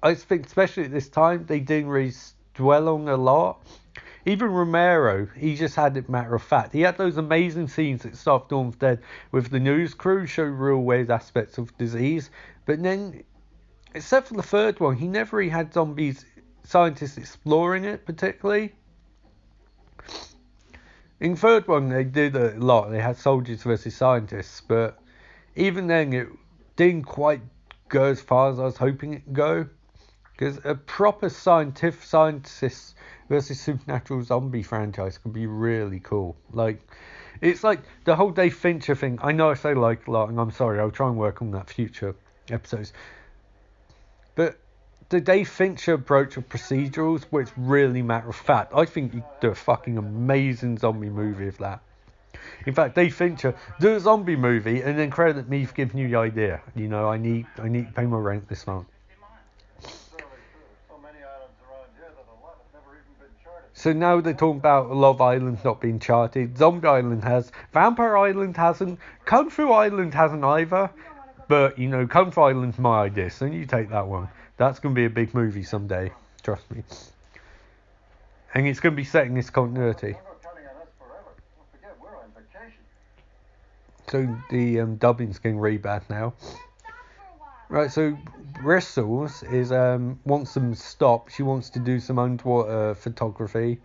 S2: I think, especially at this time, they didn't really dwell on a lot. Even Romero, he just had it matter of fact. He had those amazing scenes at Start of Dawn of the Dead with the news crew, show real weird aspects of disease. But then, except for the third one, he never really had scientists exploring it particularly. In the third one, they did a lot. They had soldiers versus scientists. But even then, it didn't quite go as far as I was hoping it would go. Because a proper scientist versus supernatural zombie franchise could be really cool. It's like the whole Dave Fincher thing. I know I say a lot, and I'm sorry, I'll try and work on that future episodes. But the Dave Fincher approach of procedurals, where it's really matter of fact, I think you could do a fucking amazing zombie movie of that. In fact, Dave Fincher, do a zombie movie and then credit me for giving you the idea. You know, I need to pay my rent this month. So now they're talking about Love Island not being charted. Zombie Island has. Vampire Island hasn't. Kung Fu Island hasn't either. But, you know, Kung Fu Island's my idea, so you take that one. That's going to be a big movie someday. Trust me. And it's going to be set in this continuity. So the dubbing's getting really bad now. Right, so Bristles is wants them to stop. She wants to do some underwater photography.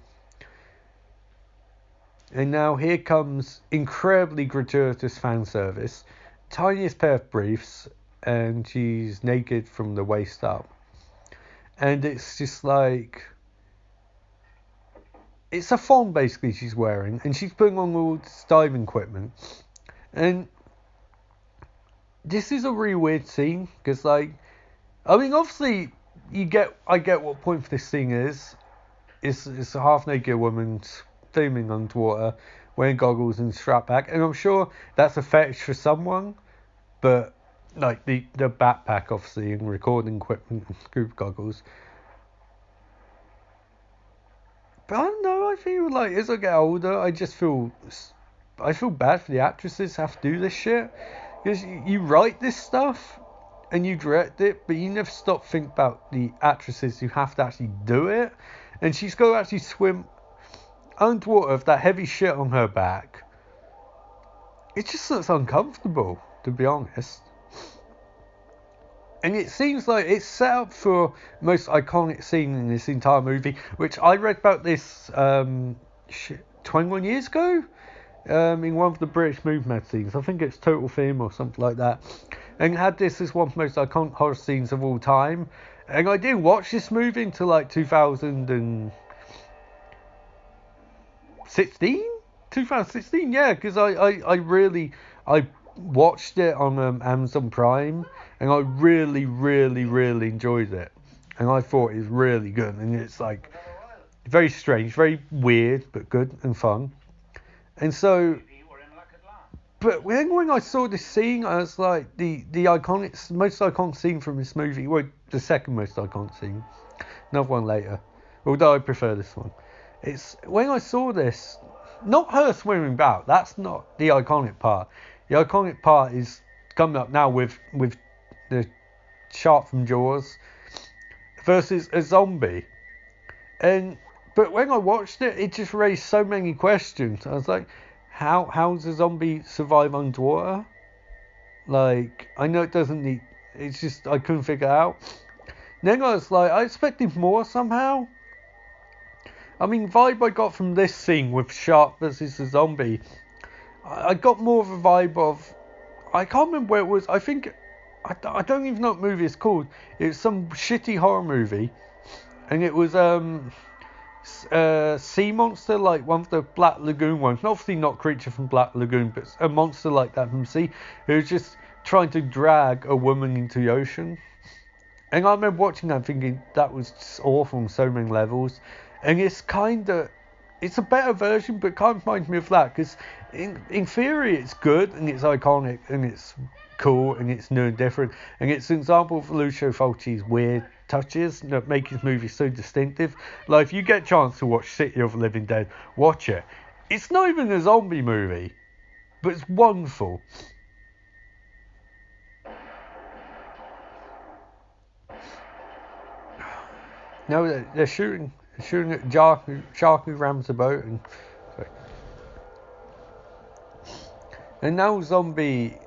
S2: And now here comes incredibly gratuitous fan service. Tiniest pair of briefs, and she's naked from the waist up. And it's just it's a phone basically she's wearing, and she's putting on all this diving equipment. And this is a really weird scene, because obviously I get what point for this scene is. It's a half naked woman filming underwater, wearing goggles and strap back, and I'm sure that's a fetish for someone, but the backpack obviously and recording equipment and scuba goggles. But I don't know, I feel as I get older, I feel bad for the actresses who have to do this shit. Because you write this stuff and you direct it, but you never stop to think about the actresses who have to actually do it. And she's got to actually swim underwater with that heavy shit on her back. It just looks uncomfortable, to be honest. And it seems like it's set up for most iconic scene in this entire movie, which I read about this 21 years ago in one of the British movie magazines. I think it's Total Film or something like that. And had this as one of the most iconic horror scenes of all time. And I didn't watch this movie until like 2016, yeah, because I watched it on Amazon Prime, and I really, really, really enjoyed it, and I thought it was really good, and it's like very strange, very weird, but good and fun, and so. But when I saw this scene, I was like, the most iconic scene from this movie, well, the second most iconic scene, another one later, although I prefer this one. It's when I saw this, not her swimming back, that's not the iconic part. The iconic part is coming up now with the shark from Jaws versus a zombie. But when I watched it, it just raised so many questions. I was like, how does a zombie survive underwater? Like, I know it doesn't need, it's just, I couldn't figure it out. Then I was like, I expected more somehow. I mean, vibe I got from this scene with shark versus a zombie, I got more of a vibe of, I can't remember where it was. I think, I don't even know what movie it's called. It's some shitty horror movie, and it was sea monster, like one of the Black Lagoon ones. Obviously not Creature from Black Lagoon, but a monster like that from sea, who was just trying to drag a woman into the ocean. And I remember watching that thinking that was just awful on so many levels. And it's a better version, but kind of reminds me of that, because in theory it's good, and it's iconic, and it's cool, and it's new and different, and it's an example of Lucio Fulci's weird touches that make his movie so distinctive. Like, if you get a chance to watch City of the Living Dead, watch it. It's not even a zombie movie, but it's wonderful. No, they're shooting at shark who rams the boat, and now zombie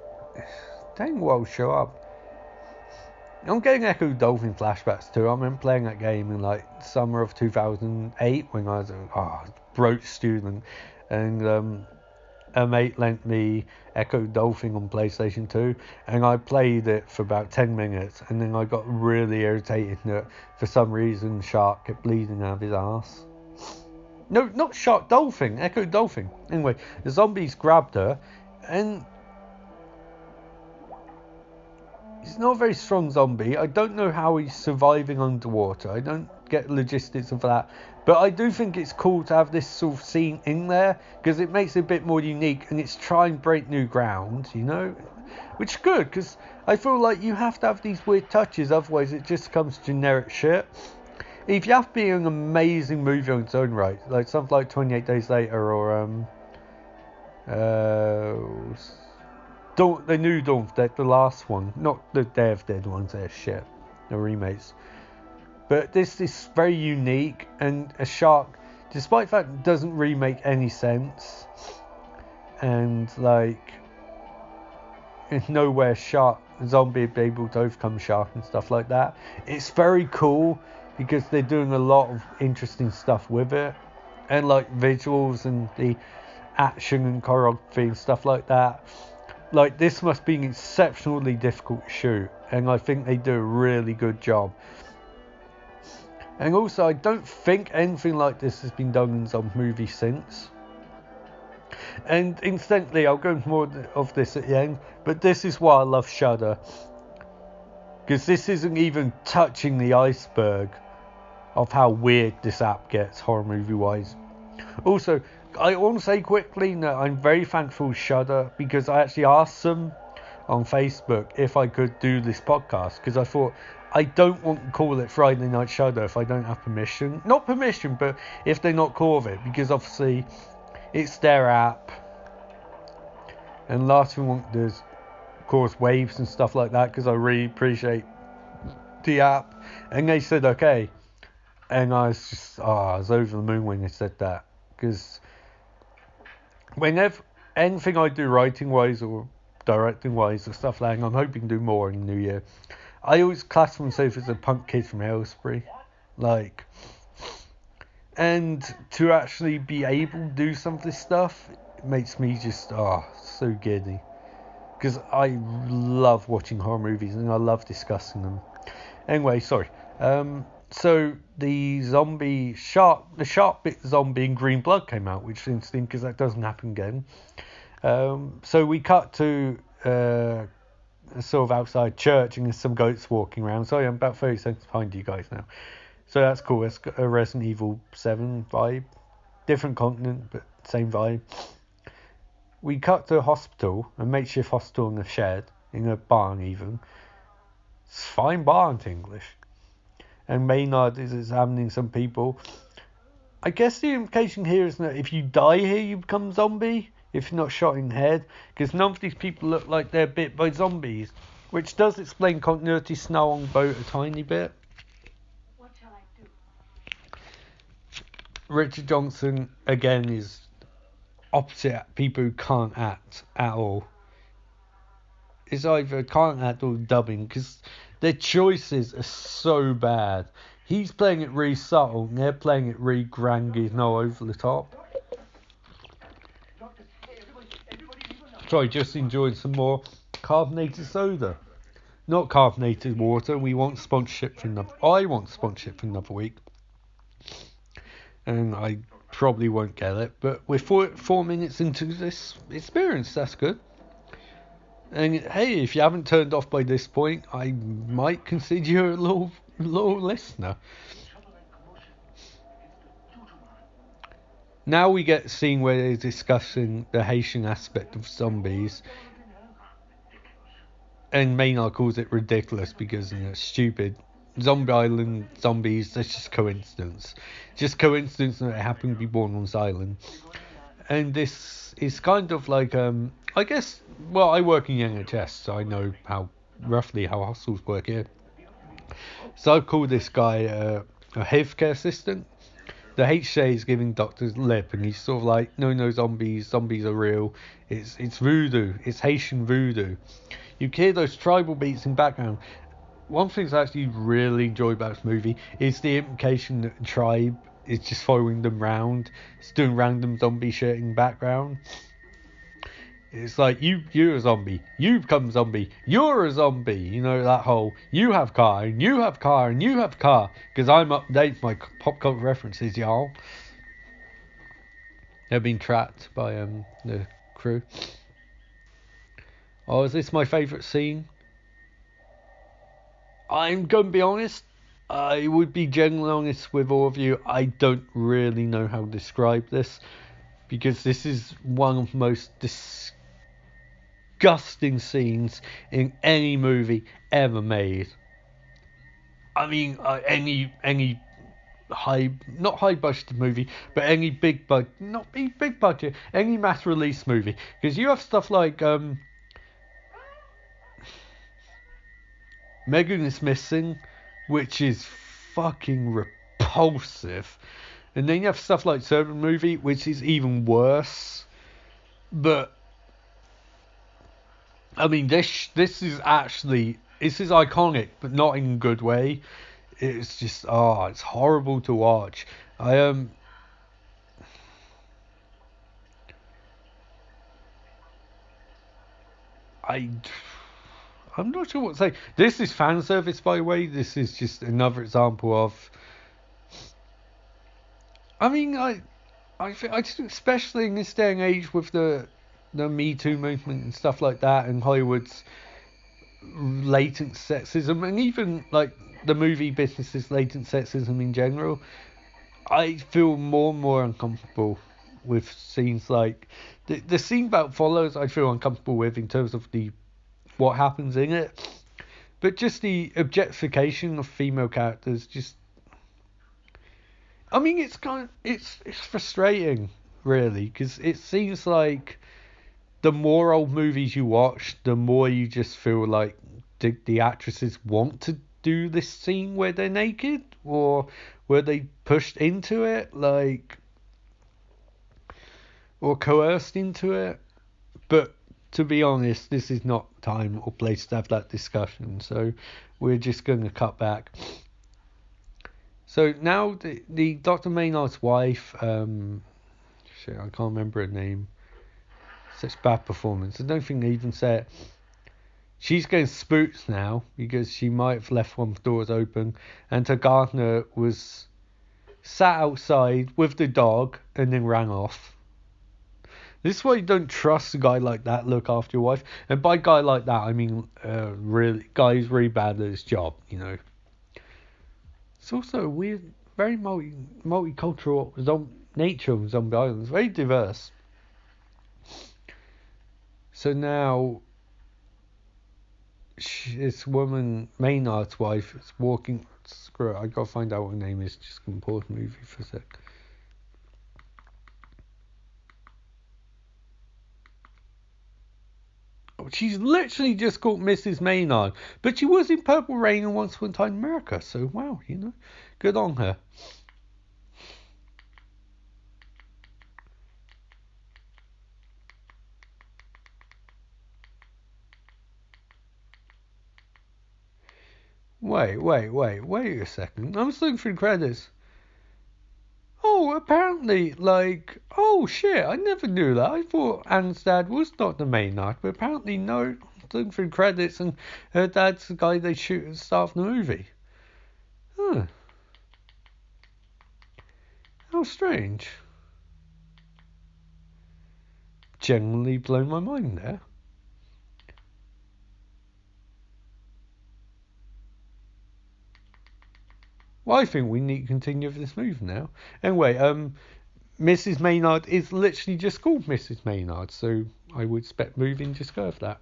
S2: dang well show up. I'm getting Echo Dolphin flashbacks too. I remember playing that game in like summer of 2008 when I was a broke student, and a mate lent me Echo Dolphin on PlayStation 2, and I played it for about 10 minutes, and then I got really irritated that for some reason Shark kept bleeding out of his ass. No, not Shark, Dolphin, Echo Dolphin. Anyway, the zombies grabbed her, and he's not a very strong zombie. I don't know how he's surviving underwater. I don't get logistics of that. But I do think it's cool to have this sort of scene in there, because it makes it a bit more unique, and it's trying to break new ground, you know? Which is good, because I feel like you have to have these weird touches, otherwise it just becomes generic shit. If you have to be an amazing movie on its own right, like something like 28 Days Later, or the new Dawn of the Dead, the last one, not the Day of Dead ones, they're shit, the remakes. But this is very unique, and a shark, despite the fact it doesn't really make any sense, and like, there's nowhere zombie would be able to overcome shark and stuff like that. It's very cool, because they're doing a lot of interesting stuff with it, and like visuals and the action and choreography and stuff like that. Like, this must be exceptionally difficult to shoot, and I think they do a really good job. And also, I don't think anything like this has been done in some movie since. And incidentally, I'll go into more of this at the end, but this is why I love Shudder, because this isn't even touching the iceberg of how weird this app gets horror movie wise. Also, I want to say quickly that I'm very thankful to Shudder, because I actually asked them on Facebook if I could do this podcast, because I thought, I don't want to call it Friday Night Shudder if I don't have permission. Not permission, but if they're not cool with it, because obviously it's their app, and last thing I want to do is cause waves and stuff like that, because I really appreciate the app. And they said okay, and I was over the moon when they said that, because whenever anything I do writing wise or directing wise or stuff like that, I'm hoping to do more in the new year, I always class myself as a punk kid from Aylesbury, like, and to actually be able to do some of this stuff makes me just so giddy, because I love watching horror movies and I love discussing them. Anyway, sorry. So the sharp bit zombie in Green Blood came out, which is interesting because that doesn't happen again. So we cut to a sort of outside church and there's some goats walking around. Sorry, I'm about 30 seconds behind you guys now. So that's cool. It's got a Resident Evil 7 vibe. Different continent, but same vibe. We cut to a hospital, a makeshift hospital in a shed, in a barn even. It's fine barn to English. And Maynard is examining some people. I guess the implication here is that if you die here, you become zombie. If you're not shot in the head. Because none of these people look like they're bit by zombies. Which does explain continuity snow on boat a tiny bit.
S4: What shall I do?
S2: Richard Johnson, again, is opposite people who can't act at all. It's either can't act or dubbing. Because their choices are so bad. He's playing it really subtle, and they're playing it really grand, no over the top. Sorry, just enjoying some more carbonated soda. Not carbonated water. We want sponsorship for another. I want sponsorship for another week, and I probably won't get it. But we're 4 minutes into this experience. That's good. And hey, if you haven't turned off by this point, I might consider you a loyal listener. Now we get a scene where they're discussing the Haitian aspect of zombies. And Maynard calls it ridiculous because, stupid. Zombie Island zombies, that's just coincidence. Just coincidence that it happened to be born on this island. And this is kind of like, I guess, well, I work in the NHS, so I know roughly how hospitals work here. So I call this guy a healthcare assistant. The HCA is giving doctors lip, and he's sort of like, no, zombies are real. It's voodoo. It's Haitian voodoo. You hear those tribal beats in background. One thing I actually really enjoy about this movie is the implication that the tribe is just following them round. It's doing random zombie shit in the background. It's like, you're a zombie, you become zombie, you're a zombie, that whole, you have car, and you have car, and you have car, because I'm up to date with my pop culture references, y'all. They've been trapped by the crew. Oh, is this my favourite scene? I'm going to be honest, I would be genuinely honest with all of you, I don't really know how to describe this, because this is one of the most disgusting scenes in any movie ever made. I mean, any not high budget movie, but any big budget, any mass release movie, because you have stuff like Megan is Missing, which is fucking repulsive, and then you have stuff like Servant Movie, which is even worse. But I mean, this is iconic, but not in a good way. It's just, it's horrible to watch. I'm not sure what to say. This is fan service, by the way. This is just another example of. I mean, I just, especially in this day and age with the Me Too movement and stuff like that, and Hollywood's latent sexism, and even like the movie business's latent sexism in general, I feel more and more uncomfortable with scenes like the scene about Follows. I feel uncomfortable with in terms of what happens in it, but just the objectification of female characters. Just, I mean, it's frustrating, really, because it seems like the more old movies you watch, the more you just feel like the actresses want to do this scene where they're naked, or where they pushed into it, like, or coerced into it. But to be honest, this is not time or place to have that discussion. So we're just going to cut back. So now the Dr. Maynard's wife, shit, I can't remember her name. Such bad performance. I don't think they even say it. She's getting spooked now because she might have left one of the doors open, and her gardener was sat outside with the dog and then ran off. This is why you don't trust a guy like that look after your wife. And by guy like that, I mean really guy who's really bad at his job, you know. It's also a weird, very multicultural nature of Zombie Island. It's very diverse. So now, this woman, Maynard's wife, is walking. Screw it, I gotta find out what her name is. Just gonna pause the movie for a sec. She's literally just called Mrs. Maynard, but she was in Purple Rain and Once Upon a Time in America, so wow, you know, good on her. Wait a second. I'm just looking through the credits. Oh, apparently, like, oh shit, I never knew that. I thought Anne's dad was Dr. Maynard, but apparently no. Looking through credits, and her dad's the guy they shoot at the start of the movie. Huh. How strange. Genuinely blown my mind there. Well, I think we need to continue with this movie now. Anyway, Mrs. Maynard is literally just called Mrs. Maynard, so I would expect moving just go with that.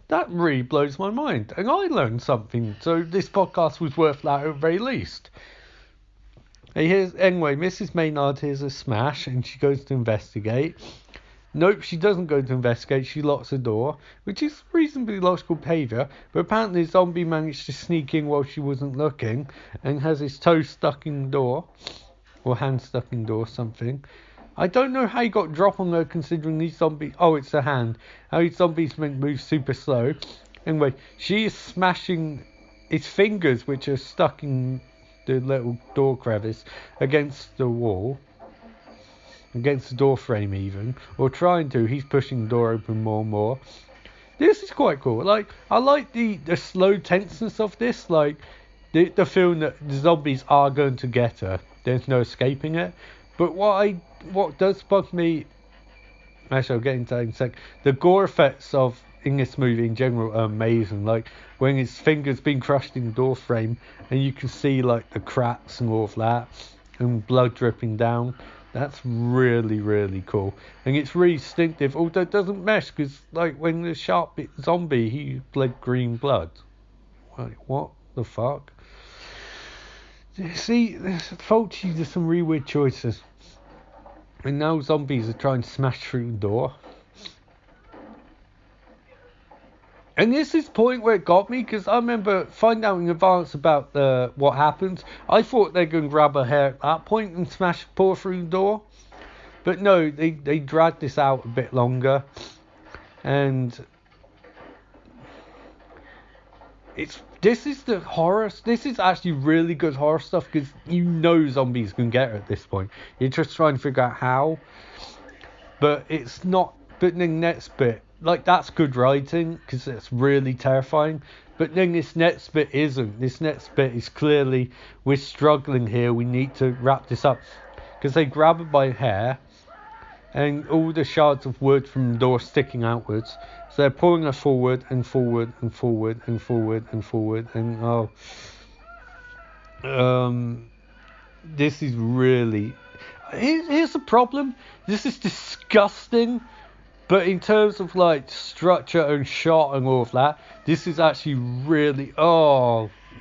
S2: That really blows my mind, and I learned something, so this podcast was worth that at the very least. Anyway, Mrs. Maynard hears a smash, and she goes to investigate. Nope, she doesn't go to investigate, she locks the door, which is reasonably logical behaviour, but apparently the zombie managed to sneak in while she wasn't looking, and has his toe stuck in the door, or hand stuck in the door, something. I don't know how he got drop on her considering these zombies, oh it's a hand, how these zombies meant to move super slow. Anyway, she is smashing his fingers, which are stuck in the little door crevice, against the wall. Against the door frame even, or trying to. He's pushing the door open more and more. This is quite cool. Like, I like the slow tenseness of this, like the feeling that the zombies are going to get her. There's no escaping it. But what does bug me, actually I'll get into that in a sec, the gore effects in this movie in general are amazing. Like when his fingers being crushed in the door frame and you can see like the cracks and all of that and blood dripping down. That's really, really cool. And it's really distinctive, although it doesn't mesh, because like when the shark bit zombie, he bled green blood. Like, what the fuck? See, Fulci does some really weird choices. And now zombies are trying to smash through the door. And this is the point where it got me, because I remember finding out in advance about what happens. I thought they're going to grab her hair at that point and pour through the door. But no, they dragged this out a bit longer. And this is the horror. This is actually really good horror stuff, because you know zombies can get her at this point. You're just trying to figure out how. But it's not. But the next bit, like, that's good writing, because it's really terrifying. But then this next bit isn't. This next bit is clearly, we're struggling here, we need to wrap this up. Because they grab her by hair, and all the shards of wood from the door sticking outwards. So they're pulling her forward, and forward, and forward, and forward, and forward, and this is really... Here's the problem. This is disgusting. But in terms of like structure and shot and all of that, this is actually really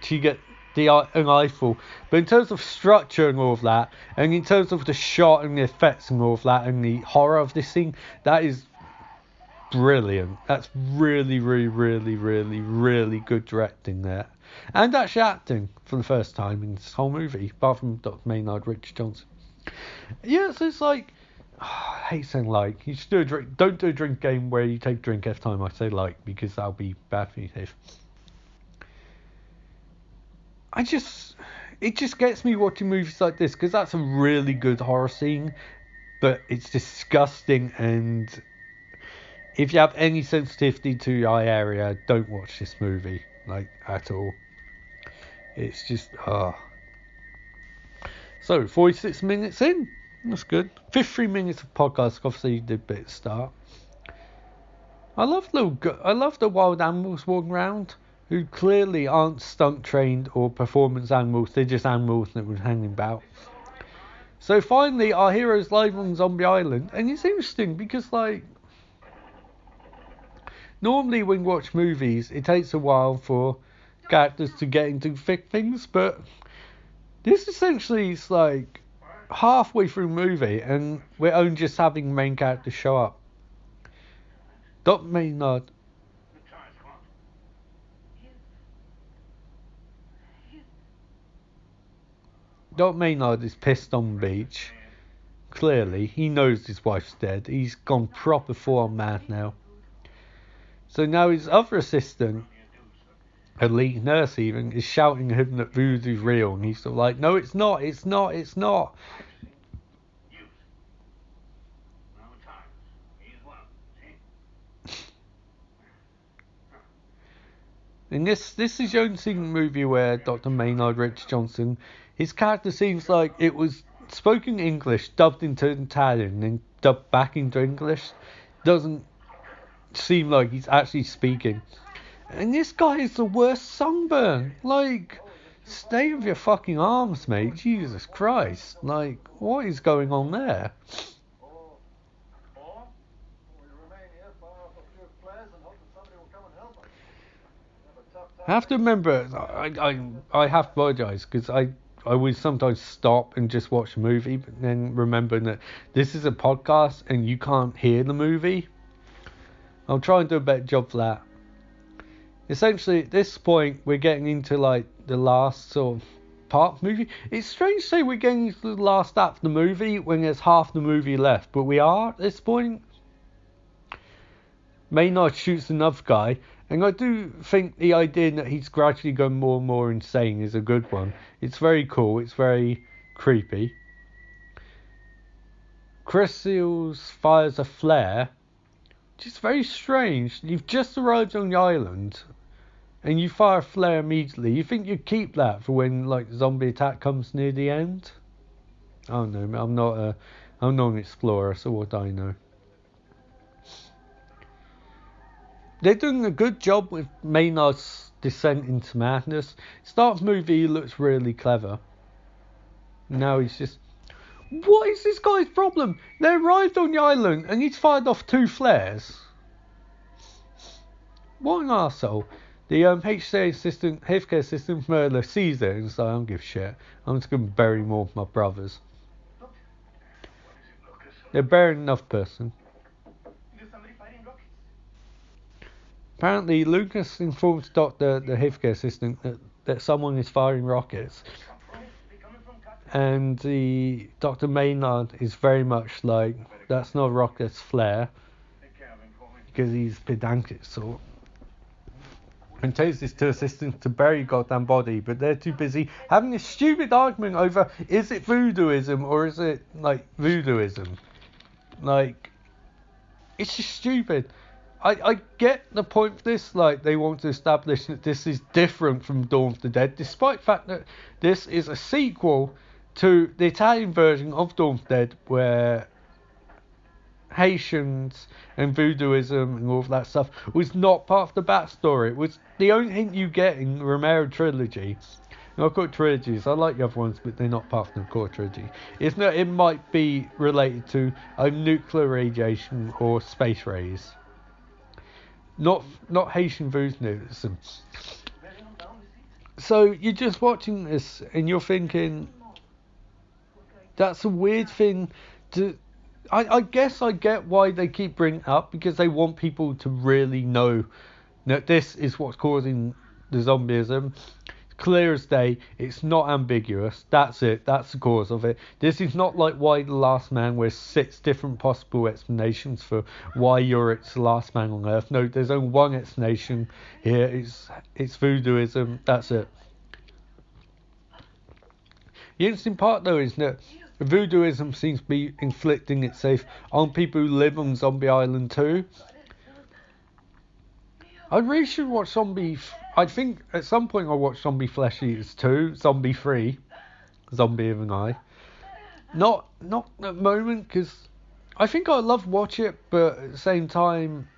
S2: she get an eyeful. But in terms of structure and all of that, and in terms of the shot and the effects and all of that, and the horror of this scene, that is brilliant. That's really, really, really, really, really good directing there, and actually acting for the first time in this whole movie, apart from Dr. Maynard, Richard Johnson. Yeah, so it's like. I hate saying like. You should do a drink. Don't do a drink game where you take a drink every time I say like, because that'll be bad for you, Dave. it just gets me watching movies like this, because that's a really good horror scene, but it's disgusting, and if you have any sensitivity to your eye area, don't watch this movie, like, at all. It's just, So, 46 minutes in. That's good. 53 minutes of podcast. Obviously, you did a bit start. I love the wild animals walking around, who clearly aren't stunt trained or performance animals. They're just animals that were hanging about. So finally, our hero's live on Zombie Island, and it's interesting because, like, normally when you watch movies, it takes a while for characters to get into thick things, but this essentially is like halfway through the movie, and we're only just having the main character show up. Dr. Maynard. Dr. Maynard is pissed on the beach. Clearly, he knows his wife's dead. He's gone proper full-on mad now. So now his other assistant, a lead nurse even, is shouting at him that voodoo's real, and he's sort of like, no, it's not, it's not, it's not. And this is the only single movie where Dr. Maynard Richard Johnson, his character seems like it was spoken English, dubbed into Italian, and dubbed back into English. Doesn't seem like he's actually speaking. And this guy is the worst sunburn. Like, stay with your fucking arms, mate. Jesus Christ. Like, what is going on there? I have to remember, I have to apologise, because I would sometimes stop and just watch a movie, but then remember that this is a podcast and you can't hear the movie. I'll try and do a better job for that. Essentially, at this point, we're getting into, like, the last sort of part of the movie. It's strange to say we're getting into the last act of the movie when there's half the movie left, but we are at this point. Maynard shoots another guy, and I do think the idea that he's gradually going more and more insane is a good one. It's very cool, it's very creepy. Chris Seals fires a flare, which is very strange. You've just arrived on the island, and you fire a flare immediately. You think you'd keep that for when, like, the zombie attack comes near the end? I don't know, I'm not an explorer, so what do I know? They're doing a good job with Maynard's descent into madness. Start of the movie, he looks really clever. Now he's just... What is this guy's problem? They arrived on the island and he's fired off 2 flares. What an arsehole. The healthcare assistant murderer sees it and is like, I don't give a shit. I'm just going to bury more of my brothers. They're burying another person. Apparently, Lucas informs the healthcare assistant, that someone is firing rockets. And the Dr. Maynard is very much like, that's not a rocket, that's flare. Because he's pedantic sort. And tells this to assistants to bury goddamn body, but they're too busy having a stupid argument over, is it voodooism or is it, like, voodooism? Like, it's just stupid. I get the point of this, like, they want to establish that this is different from Dawn of the Dead, despite the fact that this is a sequel to the Italian version of Dawn of the Dead, where Haitians and voodooism and all of that stuff was not part of the backstory. It was the only hint you get in Romero trilogy. And I call it trilogies, I like the other ones, but they're not part of the core trilogy. It might be related to nuclear radiation or space rays. Not Haitian voodooism. So you're just watching this and you're thinking, that's a weird thing to... I guess I get why they keep bringing it up, because they want people to really know that this is what's causing the zombieism. Clear as day, it's not ambiguous. That's it, that's the cause of it. This is not like Why the Last Man, where 6 different possible explanations for why Urich's the last man on Earth. No, there's only one explanation here. It's voodooism, that's it. The interesting part though is that voodooism seems to be inflicting itself on people who live on Zombie Island too. I really should watch I think at some point I'll watch Zombie Flesh Eaters 2, Zombie 3, Zombie of an Eye. Not at the moment, because I think I'd love to watch it, but at the same time,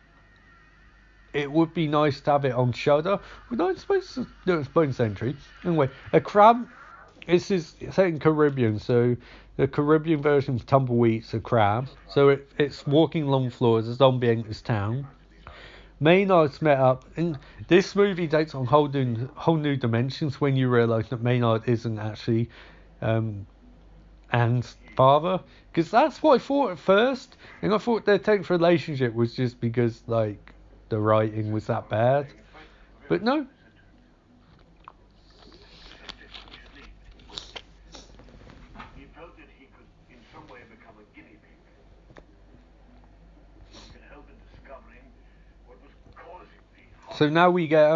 S2: it would be nice to have it on Shudder. We're not supposed to do it Bone Century. Anyway, a crab. This is set in Caribbean, so the Caribbean version of Tumbleweed's a crab. So it's walking along floors as a zombie enters town. Maynard's met up, and this movie takes on whole new dimensions when you realise that Maynard isn't actually Anne's father, because that's what I thought at first, and I thought their tense relationship was just because like the writing was that bad, but no.
S3: He felt that he could in some way become a guinea pig. He could help in discovering what was causing the
S2: So now we get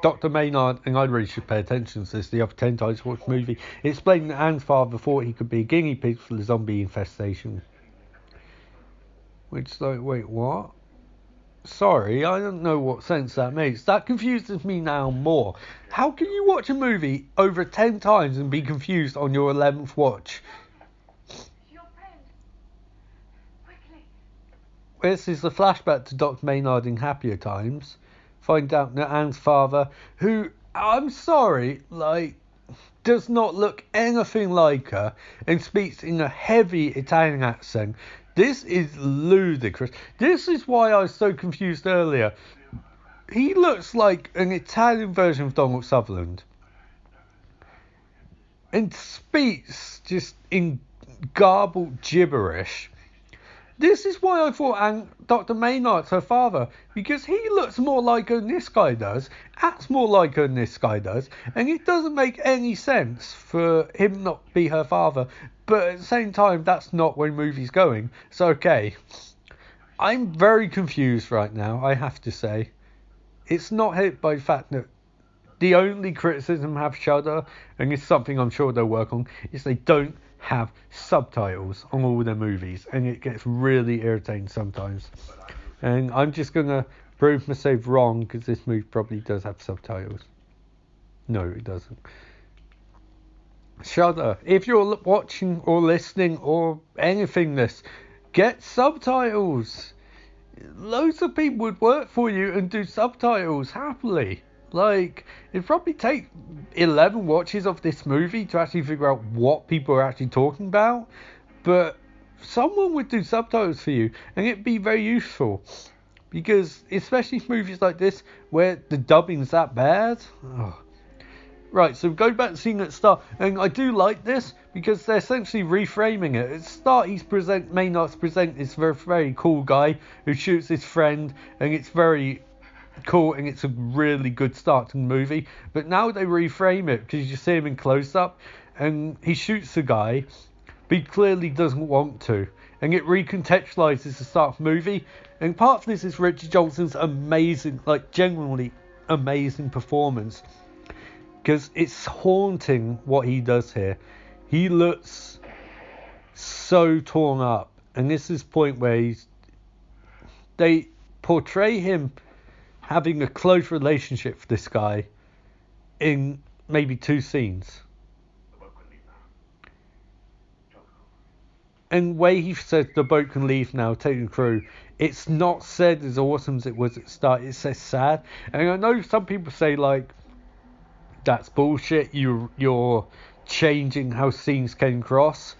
S2: Dr. Maynard, and I really should pay attention to this the other 10 times I watched the movie, explaining that Anne's father thought he could be a guinea pig for the zombie infestation. Which, like, wait, what? Sorry, I don't know what sense that makes. That confuses me now more. How can you watch a movie over 10 times and be confused on your 11th watch?
S4: Your friend. Quickly.
S2: This is the flashback to Dr. Maynard in happier times. Find out that Anne's father, who, I'm sorry, like, does not look anything like her and speaks in a heavy Italian accent. This is ludicrous. This is why I was so confused earlier. He looks like an Italian version of Donald Sutherland. And speaks just in garbled gibberish. This is why I thought Dr. Maynard's her father, because he looks more like her than this guy does, acts more like her than this guy does, and it doesn't make any sense for him not to be her father, but at the same time, that's not where the movie's going, so okay. I'm very confused right now, I have to say. It's not hit by the fact that the only criticism I have Shudder, and it's something I'm sure they'll work on, is they don't have subtitles on all their movies, and it gets really irritating sometimes. And I'm just gonna prove myself wrong, because this movie probably does have subtitles. No, it doesn't. Shudder, if you're watching or listening or anything this, get subtitles. Loads of people would work for you and do subtitles happily. Like, it'd probably take 11 watches of this movie to actually figure out what people are actually talking about. But someone would do subtitles for you, and it'd be very useful. Because, especially movies like this, where the dubbing's that bad. Oh. Right, so go back to seeing at the start. And I do like this, because they're essentially reframing it. At the start, Maynard's present this very, very cool guy who shoots his friend, and it's very cool, and it's a really good start to the movie. But now they reframe it because you see him in close up and he shoots the guy, but he clearly doesn't want to, and it recontextualizes the start of the movie. And part of this is Richard Johnson's amazing, like genuinely amazing performance, because it's haunting what he does here. He looks so torn up, and this is the point where they portray him having a close relationship with this guy in maybe 2 scenes. And way he said the boat can leave now, take the crew, it's not said as awesome as it was at the start. It says sad. And I know some people say like, that's bullshit, you're changing how scenes came across.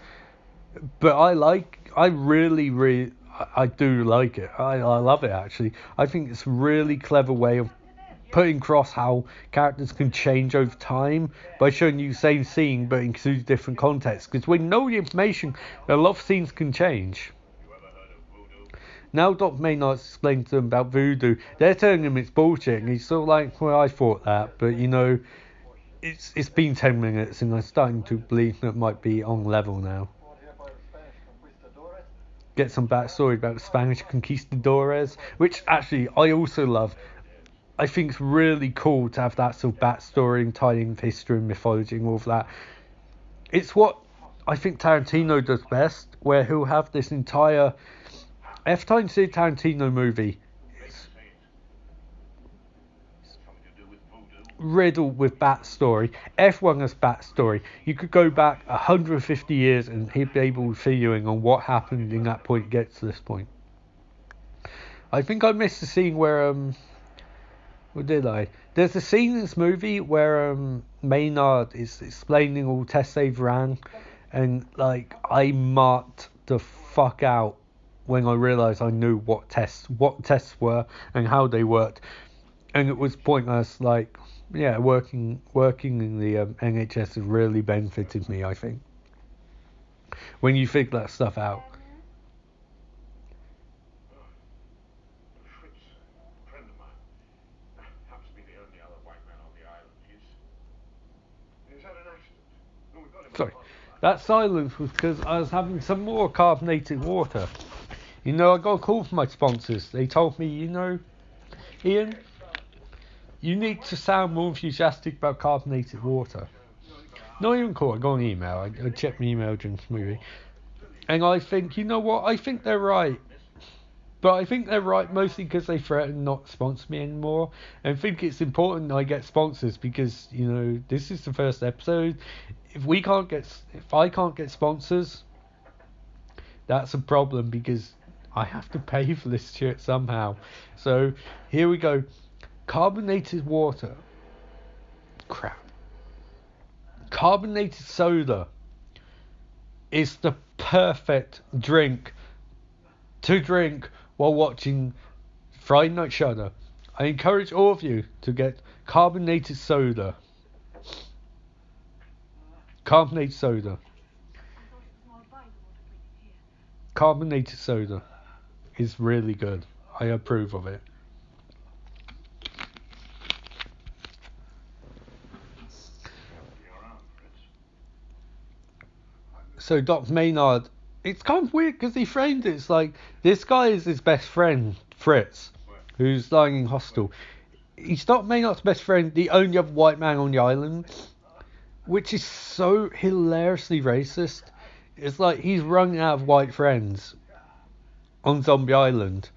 S2: But I really I do like it. I love it, actually. I think it's a really clever way of putting across how characters can change over time by showing you the same scene but in 2 different contexts. Because when you know the information, a lot of scenes can change. Now Dr. Maynard's explained to them about voodoo. They're telling him it's bullshit, and he's sort of like, well, I thought that, but you know, it's been 10 minutes, and I'm starting to believe that it might be on level now. Get some backstory about the Spanish conquistadores, which actually I also love. I think it's really cool to have that sort of backstory and tying with history and mythology and all of that. it's what I think Tarantino does best, where he'll have this entire. Every time you see a Tarantino movie, it's riddled with backstory. Everyone has backstory. You could go back 150 years and he'd be able to fill you in on what happened in that point to get to this point. I think I missed the scene where what did I? There's a scene in this movie where Maynard is explaining all tests they've ran, and like I marked the fuck out when I realised I knew what tests were and how they worked, and it was pointless. Like, yeah, working in the NHS has really benefited me, I think, when you figure that stuff out.
S5: Fritz, a friend of mine, happens to be the only other white man on the island. He's had an accident. No, we got him.
S2: Sorry, that silence was because I was having some more carbonated water. You know, I got a call from my sponsors. They told me, you know, Ian, you need to sound more enthusiastic about carbonated water. Not even call, I got an email. I checked my email during this movie. And I think, you know what, I think they're right. But I think they're right mostly because they threaten not to sponsor me anymore. And I think it's important I get sponsors because, you know, this is the first episode. If I can't get sponsors, that's a problem because I have to pay for this shit somehow. So here we go. Carbonated water. Crap. Carbonated soda is the perfect drink to drink while watching Friday Night Shudder. I encourage all of you to get carbonated soda. Carbonated soda. Carbonated soda is really good. I approve of it. So Doc Maynard, it's kind of weird because he framed it. It's like this guy is his best friend, Fritz, who's lying in hospital. He's Doc Maynard's best friend, the only other white man on the island, which is so hilariously racist. It's like he's running out of white friends on Zombie Island.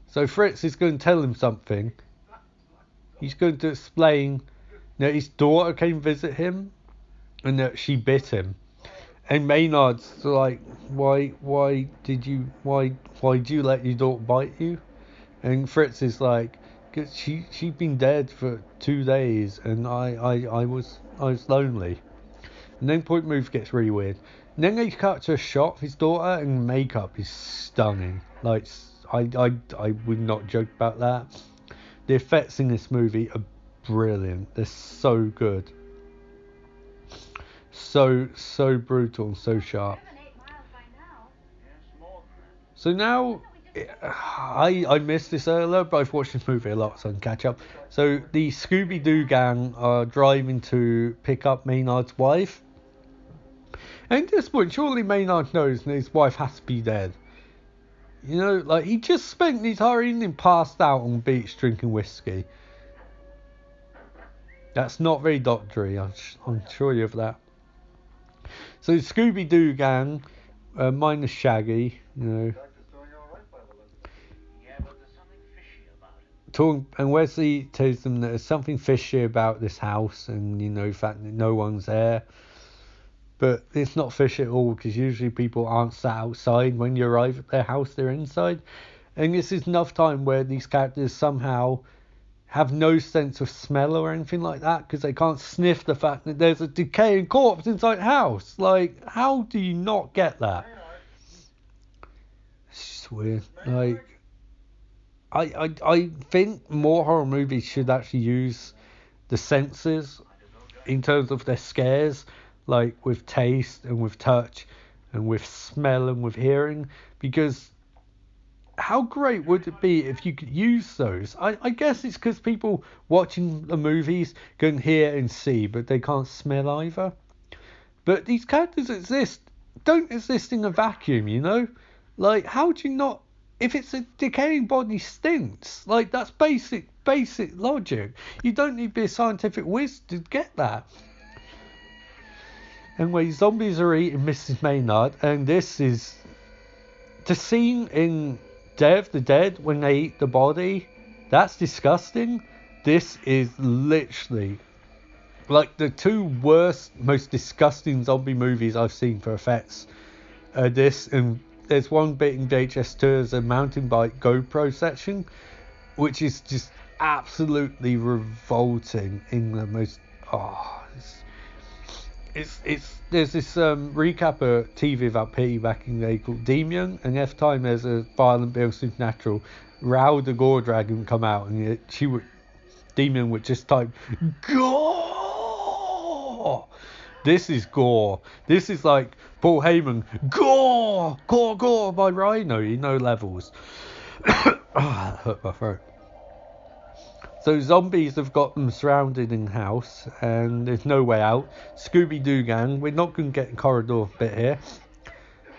S2: So Fritz is going to tell him something. He's going to explain that his daughter came visit him and that she bit him. And Maynard's like, why did you let your daughter bite you? And Fritz is like, cause she'd been dead for 2 days and I was lonely. And then point move gets really weird. And then they cut to a shot of his daughter and makeup is stunning. Like I would not joke about that. The effects in this movie are brilliant. They're so good. So brutal and so sharp. So now I missed this earlier, but I've watched this movie a lot, so I can catch up. So the Scooby-Doo gang are driving to pick up Maynard's wife. And at this point, surely Maynard knows that his wife has to be dead. You know, like he just spent the entire evening passed out on the beach drinking whiskey. That's not very doctory, I'm sure you of that. So the Scooby-Doo gang, minus Shaggy, you know.
S3: Yeah, but there's something fishy about it.
S2: And Wesley tells them that there's something fishy about this house, and you know, the fact that no one's there. But it's not fishy at all because usually people aren't sat outside when you arrive at their house; they're inside. And this is enough time where these characters somehow have no sense of smell or anything like that because they can't sniff the fact that there's a decaying corpse inside the house. Like, how do you not get that? It's just weird. Like, I think more horror movies should actually use the senses in terms of their scares, like with taste and with touch and with smell and with hearing, because how great would it be if you could use those? I guess it's because people watching the movies can hear and see, but they can't smell either. But these characters don't exist in a vacuum, you know? Like, how do you not... If it's a decaying body stinks, like, that's basic logic. You don't need to be a scientific whiz to get that. Anyway, zombies are eating Mrs. Maynard, and this is the scene in Day of the Dead when they eat the body. That's disgusting. This is literally like the two worst, most disgusting zombie movies I've seen for effects. This, and there's one bit in VHS2 as a mountain bike GoPro section, which is just absolutely revolting in the most. It's there's this recap of TV about Pity back in the day called Demon, and every time there's a violent bit of supernatural, Rao the Gore Dragon would come out, and Demon would just type gore. This is gore. This is like Paul Heyman, gore by Rhino, levels. That hurt my throat. So zombies have got them surrounded in the house, and there's no way out. Scooby-Doo gang, we're not going to get a corridor bit here.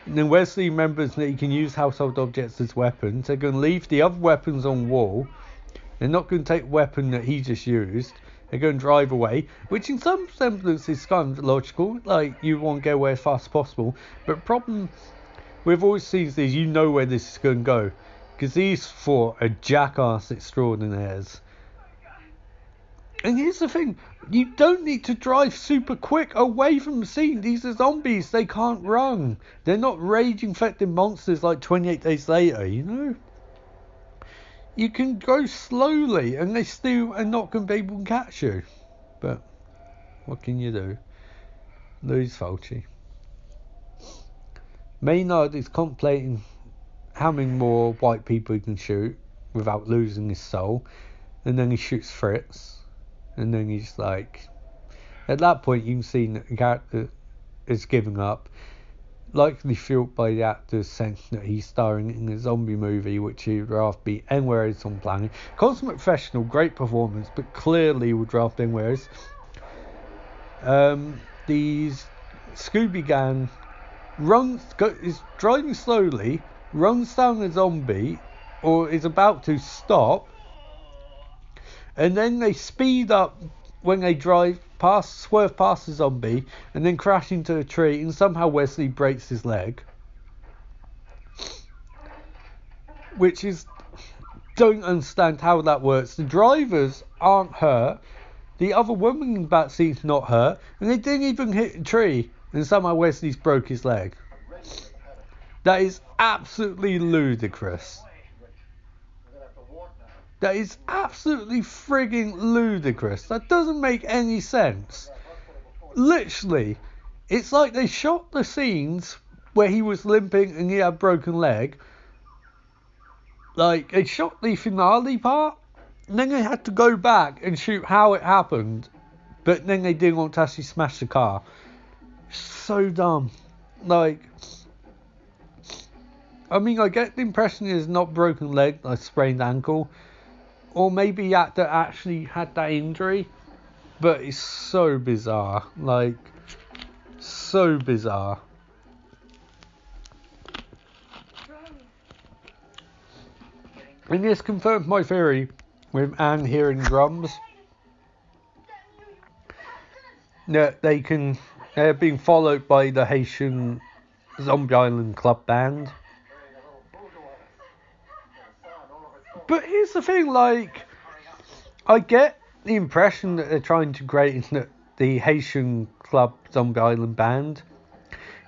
S2: And then Wesley remembers that he can use household objects as weapons. They're going to leave the other weapons on wall. They're not going to take the weapon that he just used. They're going to drive away, which in some semblance is kind of logical. Like, you want to get away as fast as possible. But the problem with all these things is you know where this is going to go. Because these four are jackass extraordinaires. And here's the thing, you don't need to drive super quick away from the scene. These are zombies, they can't run. They're not rage infected monsters like 28 Days Later, You can go slowly and they still are not going to be able to catch you. But what can you do? Lose Fulci. Maynard is contemplating how many more white people he can shoot without losing his soul. And then he shoots Fritz. And then he's like, at that point you can see that the character is giving up, likely fueled by the actor's sense that he's starring in a zombie movie which he would rather be anywhere else on planet. Consummate professional, great performance, but clearly would rather anywhere else. These Scooby gang is driving slowly, runs down a zombie, or is about to stop. And then they speed up when they swerve past the zombie, and then crash into a tree, and somehow Wesley breaks his leg. Which is, don't understand how that works. The drivers aren't hurt, the other woman in the back seat's not hurt, and they didn't even hit a tree, and somehow Wesley's broke his leg. That is absolutely ludicrous. That is absolutely frigging ludicrous. That doesn't make any sense. Literally, it's like they shot the scenes where he was limping and he had a broken leg. Like, they shot the finale part, and then they had to go back and shoot how it happened. But then they didn't want to actually smash the car. So dumb. Like, I mean, I get the impression it's not broken leg, like sprained ankle. Or maybe the actor actually had that injury. But it's so bizarre. Like, so bizarre. And this confirms my theory with Anne hearing drums. That they're being followed by the Haitian Zombie Island Club Band. But here's the thing, like, I get the impression that they're trying to create that the Haitian Club Zombie Island Band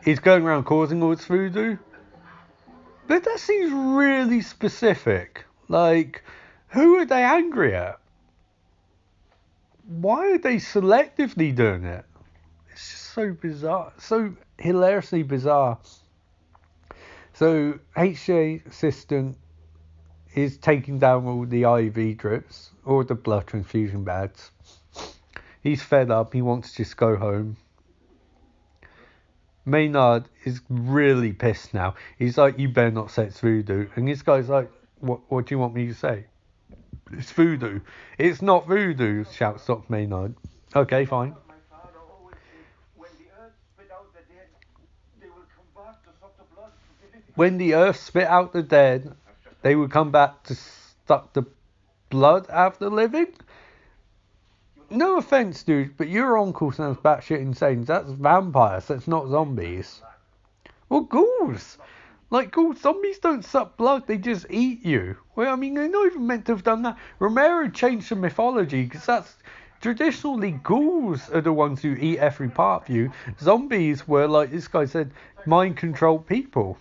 S2: is going around causing all this voodoo. But that seems really specific. Like, who are they angry at? Why are they selectively doing it? It's just so bizarre. So hilariously bizarre. So, HJ assistant is taking down all the IV drips, or the blood transfusion bags. He's fed up, he wants to just go home. Maynard is really pissed now. He's like, you better not say it's voodoo. And this guy's like, what do you want me to say? It's voodoo. It's not voodoo, shouts Dr. Maynard. Okay, fine. When the earth spit out the dead, they would come back to suck the blood out of the living? no offense, dude, but your uncle sounds batshit insane. That's vampires. That's not zombies. Well, ghouls. Like, ghouls, zombies don't suck blood, they just eat you. Well, I mean, they're not even meant to have done that. Romero changed the mythology, because that's... Traditionally, ghouls are the ones who eat every part of you. Zombies were, like this guy said, mind-controlled people.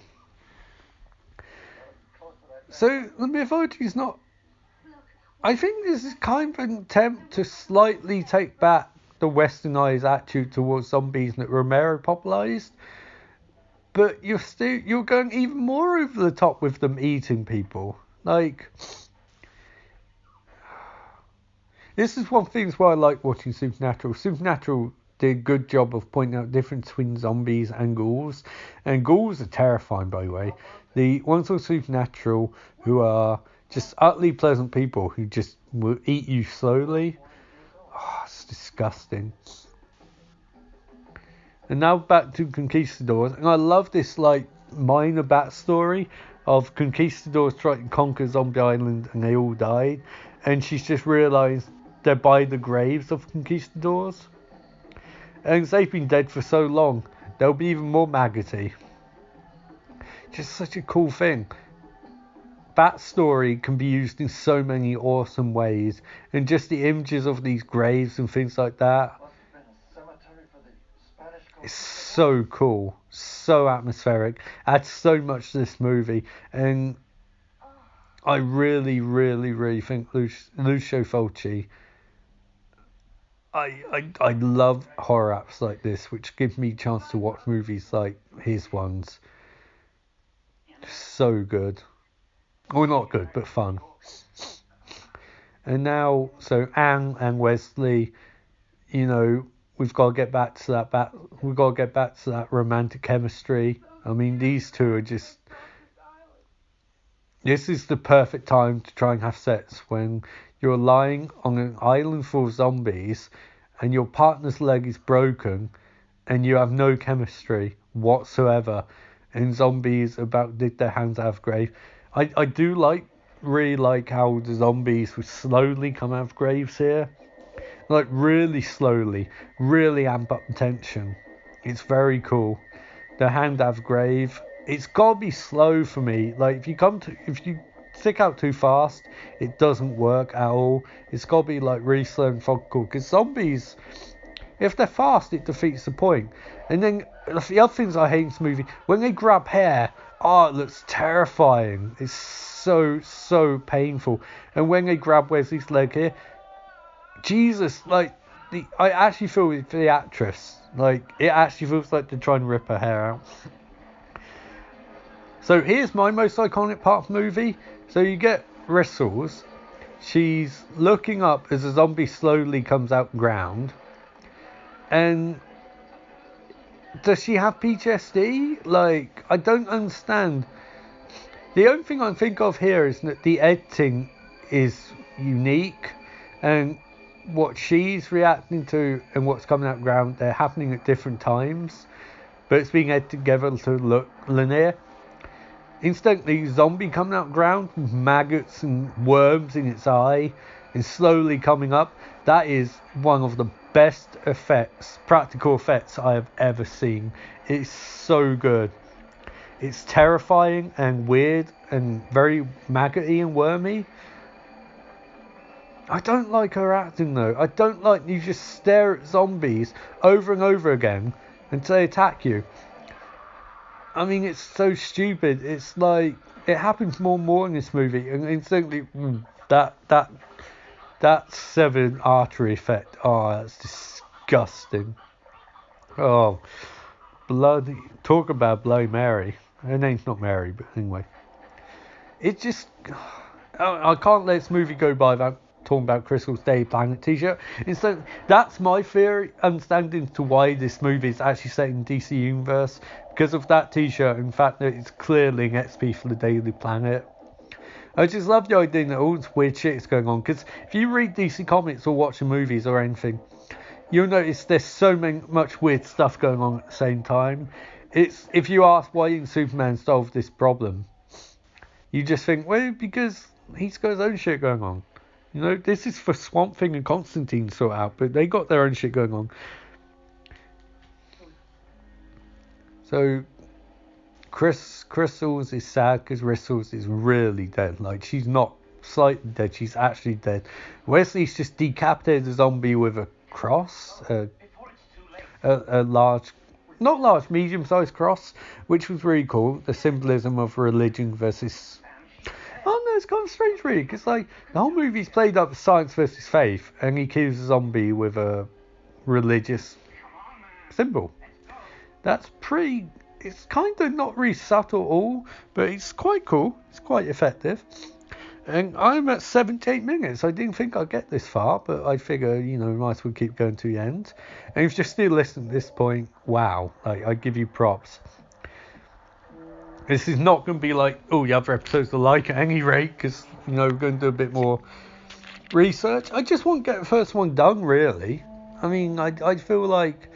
S2: So, the mythology is not... I think this is kind of an attempt to slightly take back the westernized attitude towards zombies that Romero popularized. But you're going even more over the top with them eating people. Like, this is one of the things why I like watching Supernatural. Supernatural did a good job of pointing out the difference between zombies and ghouls. And ghouls are terrifying, by the way. The ones on Supernatural who are just utterly pleasant people who just will eat you slowly. Oh, it's disgusting. And now back to Conquistadors, and I love this like minor backstory of Conquistadors trying to conquer Zombie Island and they all died, and she's just realised they're by the graves of Conquistadors, and they've been dead for so long, they'll be even more maggoty. Just such a cool thing. Backstory can be used in so many awesome ways, and just the images of these graves and things like that. It's so cool, so atmospheric, adds so much to this movie, and I really, really, really think Lucio Fulci. I love horror apps like this, which give me a chance to watch movies like his ones. So good. Well, not good, but fun. And now, so Anne and Wesley, you know, we've got to get back to that. We've got to get back to that romantic chemistry. I mean, these two are just. This is the perfect time to try and have sex when you're lying on an island full of zombies, and your partner's leg is broken, and you have no chemistry whatsoever, and zombies are about to dig their hands out of grave. I do really like how the zombies would slowly come out of graves here. Like, really slowly, really amp up the tension. It's very cool. The hand have grave. It's gotta be slow for me. Like, if you stick out too fast, it doesn't work at all. It's gotta be like really slow and methodical. Because zombies, if they're fast, it defeats the point. And then the other things I hate in this movie, when they grab hair, oh, it looks terrifying. It's so painful. And when they grab Wesley's leg here, Jesus, like, I actually feel for the actress. Like, it actually feels like they're trying to rip her hair out. So here's my most iconic part of the movie. So you get Rissles. She's looking up as a zombie slowly comes out ground. And does she have PTSD? Like, I don't understand. The only thing I think of here is that the editing is unique. And what she's reacting to and what's coming out ground, they're happening at different times, but it's being edited together to look linear. Instantly, zombie coming out ground, maggots and worms in its eye, and slowly coming up. That is one of the best effects, practical effects I have ever seen. It's so good. It's terrifying and weird and very maggoty and wormy. I don't like her acting though. I don't like you just stare at zombies over and over again until they attack you. I mean, it's so stupid. It's like, it happens more and more in this movie, and instantly, that severed artery effect. Oh, that's disgusting. Oh, bloody, talk about Bloody Mary. Her name's not Mary, but anyway. It just, I can't let this movie go by without talking about Crystal's Day Planet t-shirt. And so that's my theory, understanding to why this movie is actually set in DC Universe, because of that t-shirt and the fact that it's clearly an XP for the Daily Planet. I just love the idea that all this weird shit is going on, because if you read DC Comics or watch the movies or anything, you'll notice there's so much weird stuff going on at the same time. It's, if you ask why didn't Superman solve this problem, you just think, well, because he's got his own shit going on. You know, this is for Swamp Thing and Constantine to sort out, but they got their own shit going on. So Crystals is sad because Crystals is really dead. Like, she's not slightly dead, she's actually dead. Wesley's just decapitated a zombie with a cross, a large, not large, medium-sized cross, which was really cool. The symbolism of religion versus... Oh no, it's kind of strange really, because like, the whole movie's played up science versus faith, and he kills a zombie with a religious symbol. That's pretty... It's kind of not really subtle at all, but it's quite cool. It's quite effective. And I'm at 78 minutes. I didn't think I'd get this far, but I figure, you know, might as well keep going to the end. And if you're still listening at this point, wow, like, I give you props. This is not going to be like, oh, the other episodes are like at any rate, because, you know, we're going to do a bit more research. I just want to get the first one done, really. I mean, I feel like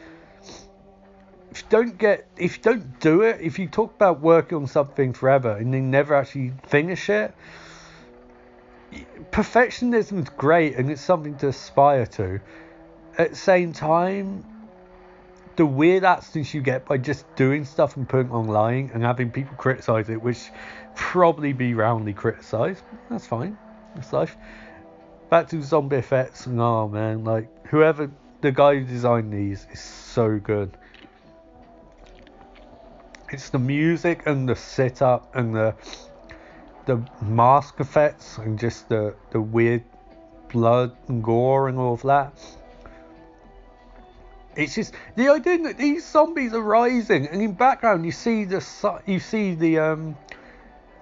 S2: if you don't do it, if you talk about working on something forever and then never actually finish it, perfectionism is great and it's something to aspire to. At the same time, the weird accidents you get by just doing stuff and putting it online and having people criticise it, which probably be roundly criticised, that's fine, that's life. Back to zombie effects, and oh man, like, whoever, the guy who designed these is so good. It's the music and the sit-up and the mask effects and just the weird blood and gore and all of that. It's just the idea that these zombies are rising, and in background you see the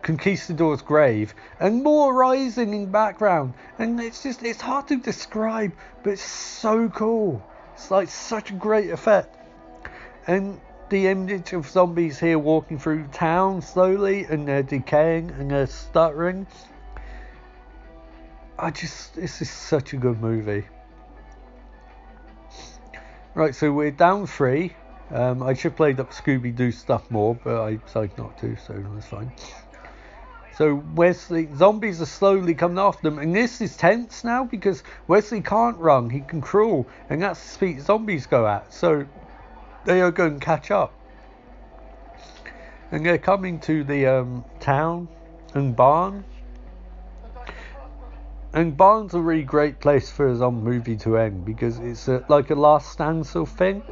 S2: conquistador's grave and more rising in background, and it's hard to describe, but it's so cool. It's like such a great effect. And the image of zombies here walking through town slowly, and they're decaying and they're stuttering. This is such a good movie. Right, so we're down 3. I should have played up Scooby-Doo stuff more, but I decided not to, so that's fine. So Wesley, zombies are slowly coming after them, and this is tense now because Wesley can't run, he can crawl, and that's the speed zombies go at. So they are going to catch up. And they're coming to the town and barn. And barn's a really great place for a zombie movie to end, because it's like a last stand sort of thing.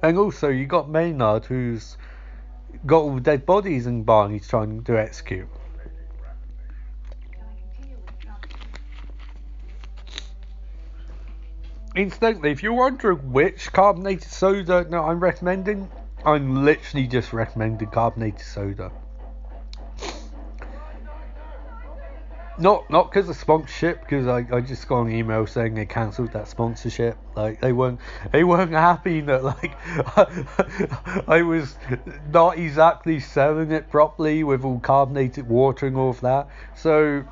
S2: And also you got Maynard, who's got all the dead bodies in barn he's trying to execute. Incidentally, if you're wondering which carbonated soda I'm recommending, I'm literally just recommending carbonated soda. Not because of sponsorship, because I just got an email saying they cancelled that sponsorship. Like, they weren't happy that, like, I was not exactly selling it properly with all carbonated water and all of that. So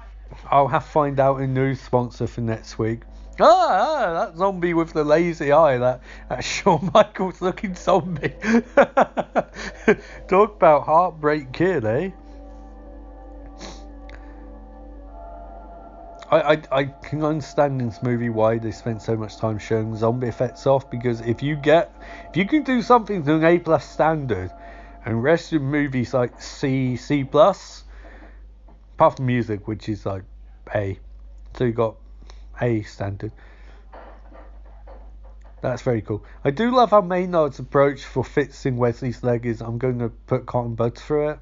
S2: I'll have to find out a new sponsor for next week. That zombie with the lazy eye, that Shawn Michaels looking zombie. Talk about heartbreak kid, eh? I can understand in this movie why they spent so much time showing zombie effects off, because if you can do something to an A+ standard, and rest of the movies like C+, apart from music, which is like A, so you got A standard. That's very cool. I do love how Maynard's approach for fixing Wesley's leg is, I'm going to put cotton buds through it.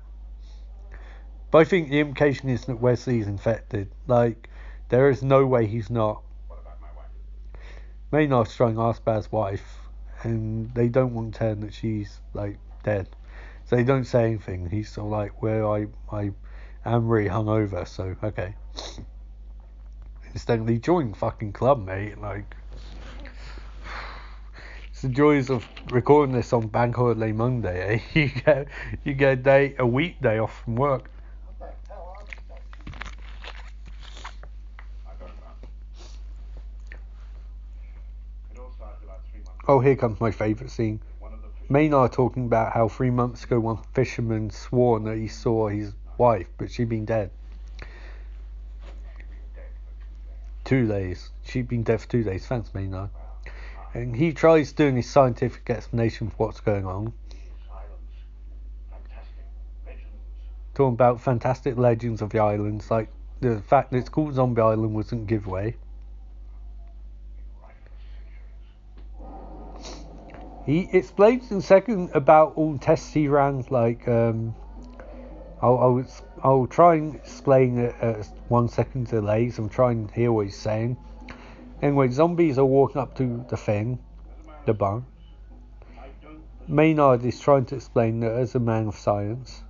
S2: But I think the implication is that Wesley's infected. Like, there is no way he's not.
S5: What about my wife?
S2: Maynard's trying to ask about his wife, and they don't want to tell him that she's, like, dead. So they don't say anything. He's sort of like, well, I am really hungover, so okay. Instead, join the fucking club, mate. Like, it's the joys of recording this on Bank Holiday Monday, eh? You get a weekday off from work. Oh, here comes my favourite scene. Maynard talking about how 3 months ago one fisherman swore that he saw his wife, but she'd been dead. 2 days. She'd been dead for 2 days. Thanks, Maynard. And he tries doing his scientific explanation of what's going on. Talking about fantastic legends of the islands, like the fact that it's called Zombie Island wasn't giveaway. He explains in a second about all tests he ran, like I'll try and explain it at 1 second delay, so I'm trying to hear what he's saying. Anyway, zombies are walking up to the barn. Maynard is trying to explain that as a man of science,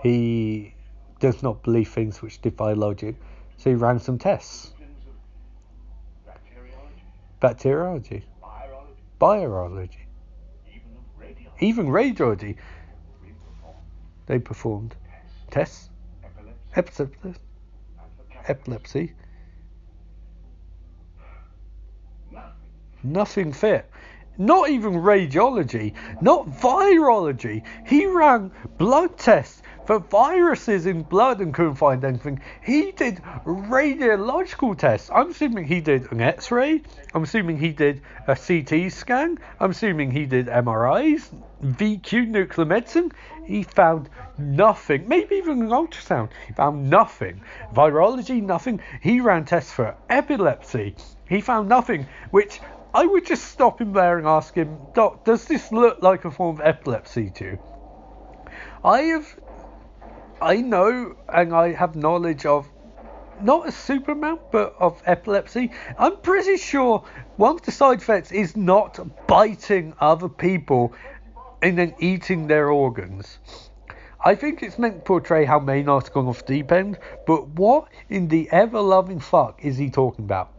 S2: he does not believe things which defy logic, so he ran some tests. Bacteriology. Biology. Even radiology. They performed tests. Epilepsy. Nothing fit. Not even radiology. Not virology. He ran blood tests for viruses in blood and couldn't find anything. He did radiological tests. I'm assuming he did an X-ray. I'm assuming he did a CT scan. I'm assuming he did MRIs, VQ, nuclear medicine. He found nothing. Maybe even an ultrasound. He found nothing. Virology, nothing. He ran tests for epilepsy. He found nothing, which I would just stop him there and ask him, Doc, does this look like a form of epilepsy to you? I know and I have knowledge of, not a super amount, but of epilepsy. I'm pretty sure one of the side effects is not biting other people and then eating their organs. I think it's meant to portray how Maynard's gone off the deep end, but what in the ever-loving fuck is he talking about?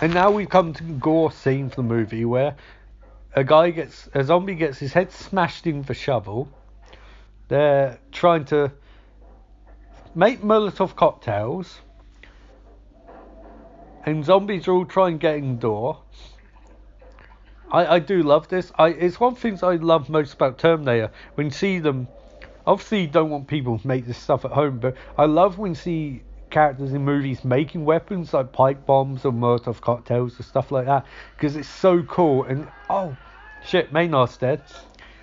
S2: And now we come to the gore scene for the movie where a zombie gets his head smashed in with a shovel. They're trying to make Molotov cocktails, and zombies are all trying to get in the door. I do love this. It's one of the things I love most about Terminator. When you see them, obviously you don't want people to make this stuff at home, but I love when you see characters in movies making weapons like pipe bombs or Molotov cocktails or stuff like that, because it's so cool. And oh shit, Maynard's dead.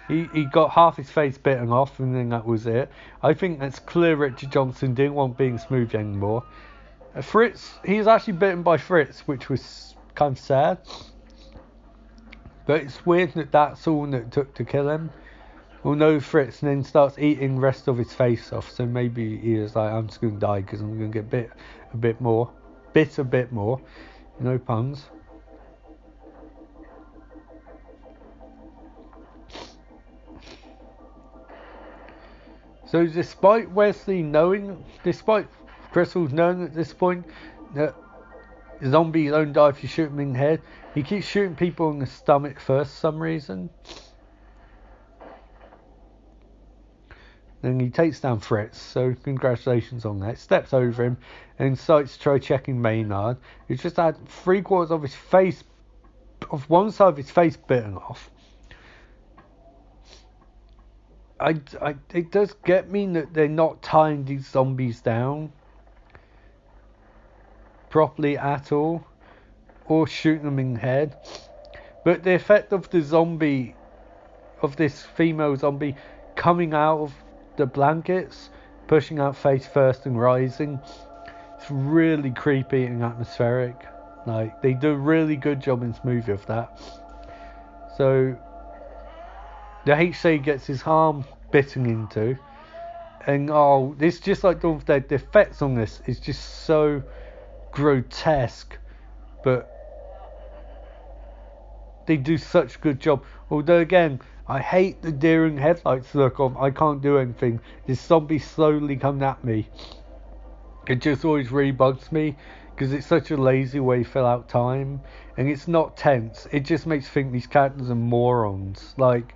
S2: He got half his face bitten off, and then that was it. I think that's clear Richard Johnson didn't want being smooth anymore. Fritz, he was actually bitten by Fritz, which was kind of sad. But it's weird that that's all that it took to kill him. Well, no, Fritz, and then starts eating the rest of his face off. So maybe he was like, I'm just going to die because I'm going to get bit a bit more. No puns. So despite Crystal knowing at this point that zombies don't die if you shoot them in the head, he keeps shooting people in the stomach first for some reason. Then he takes down Fritz, so congratulations on that. Steps over him and starts to try checking Maynard, who just had 3/4 of his face, of one side of his face bitten off. It does get me that they're not tying these zombies down properly at all, or shooting them in the head. But the effect of the zombie, of this female zombie coming out of the blankets, pushing out face first and rising, it's really creepy and atmospheric. Like, they do a really good job in this movie of that. So the HC gets his arm bitten into, and this just like Dawn of the Dead, the effects on this is just so grotesque, but they do such a good job. Although again, I hate the deer in headlights look of, I can't do anything, this zombie slowly coming at me. It just always really bugs me, because it's such a lazy way to fill out time, and it's not tense. It just makes me think these characters are morons. Like,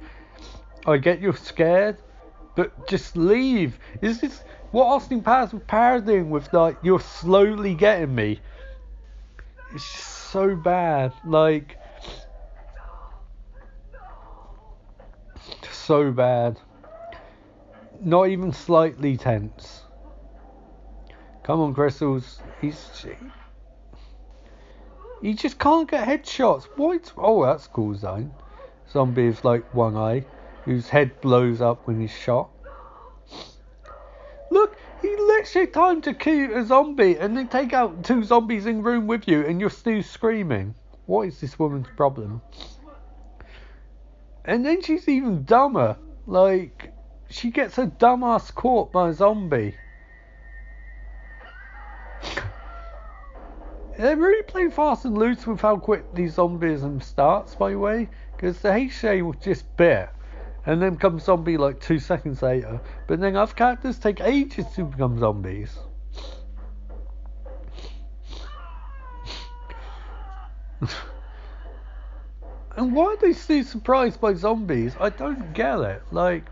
S2: I get you're scared, but just leave. Is this what Austin Powers was parodying with, like, you're slowly getting me? It's just so bad. Like, so bad. Not even slightly tense. Come on, Crystals. He just can't get headshots. What? Oh, that's cool design. Zombie with like one eye, whose head blows up when he's shot. Look, he literally time to kill a zombie and then take out 2 zombies in the room with you and you're still screaming. What is this woman's problem? And then she's even dumber. Like, she gets her dumbass caught by a zombie. They're really playing fast and loose with how quick these zombism starts, by the way. Because the HA was just bit. And then comes zombie like 2 seconds later. But then other characters take ages to become zombies. And why are they still surprised by zombies? I don't get it. Like,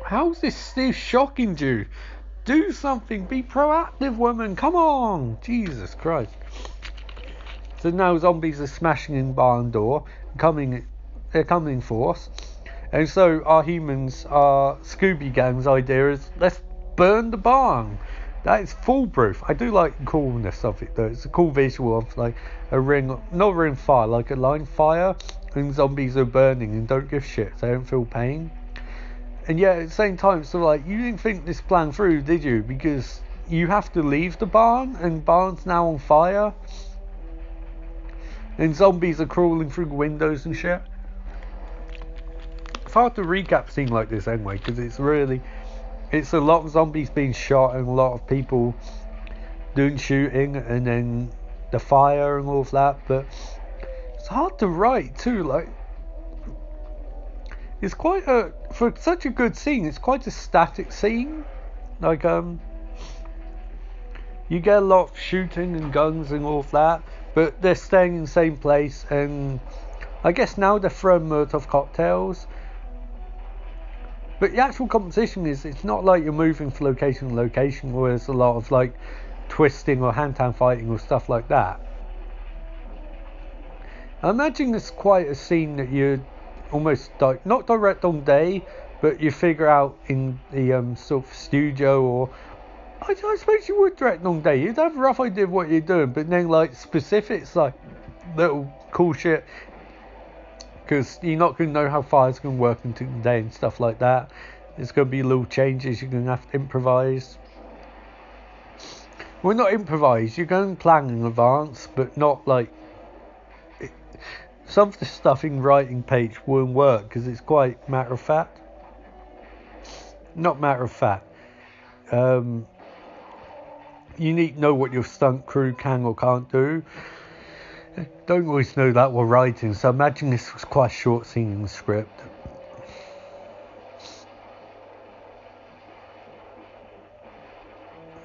S2: how's this still shocking you? Do something. Be proactive, woman. Come on. Jesus Christ. So now zombies are smashing in barn door. They're coming in force. And so our Scooby Gang's idea is, let's burn the barn. That is foolproof. I do like the coolness of it though. It's a cool visual of like a ring, not a ring of fire, like a line of fire, and zombies are burning and don't give shit. They don't feel pain. And yet at the same time, so like, you didn't think this plan through, did you? Because you have to leave the barn, and barn's now on fire. And zombies are crawling through the windows and shit. It's hard to recap a scene like this anyway, because it's a lot of zombies being shot and a lot of people doing shooting and then the fire and all of that. But it's hard to write too. Like, it's quite for such a good scene, it's quite a static scene. Like, you get a lot of shooting and guns and all of that, but they're staying in the same place, and I guess now they're throwing Molotov cocktails. But the actual competition it's not like you're moving from location to location where there's a lot of like twisting or hand-to-hand fighting or stuff like that. I imagine this is quite a scene that you'd almost like, not direct on day, but you figure out in the sort of studio, or I suppose you would direct on day. You'd have a rough idea of what you're doing, but then like specifics, like little cool shit, because you're not going to know how fire's going to work into the day and stuff like that. There's going to be little changes you're going to have to improvise. Well, not improvise, you're going to plan in advance, but not like some of the stuff in writing page won't work because it's quite matter of fact. Not matter of fact. You need to know what your stunt crew can or can't do. Don't always know that while writing, so imagine this was quite a short scene in the script.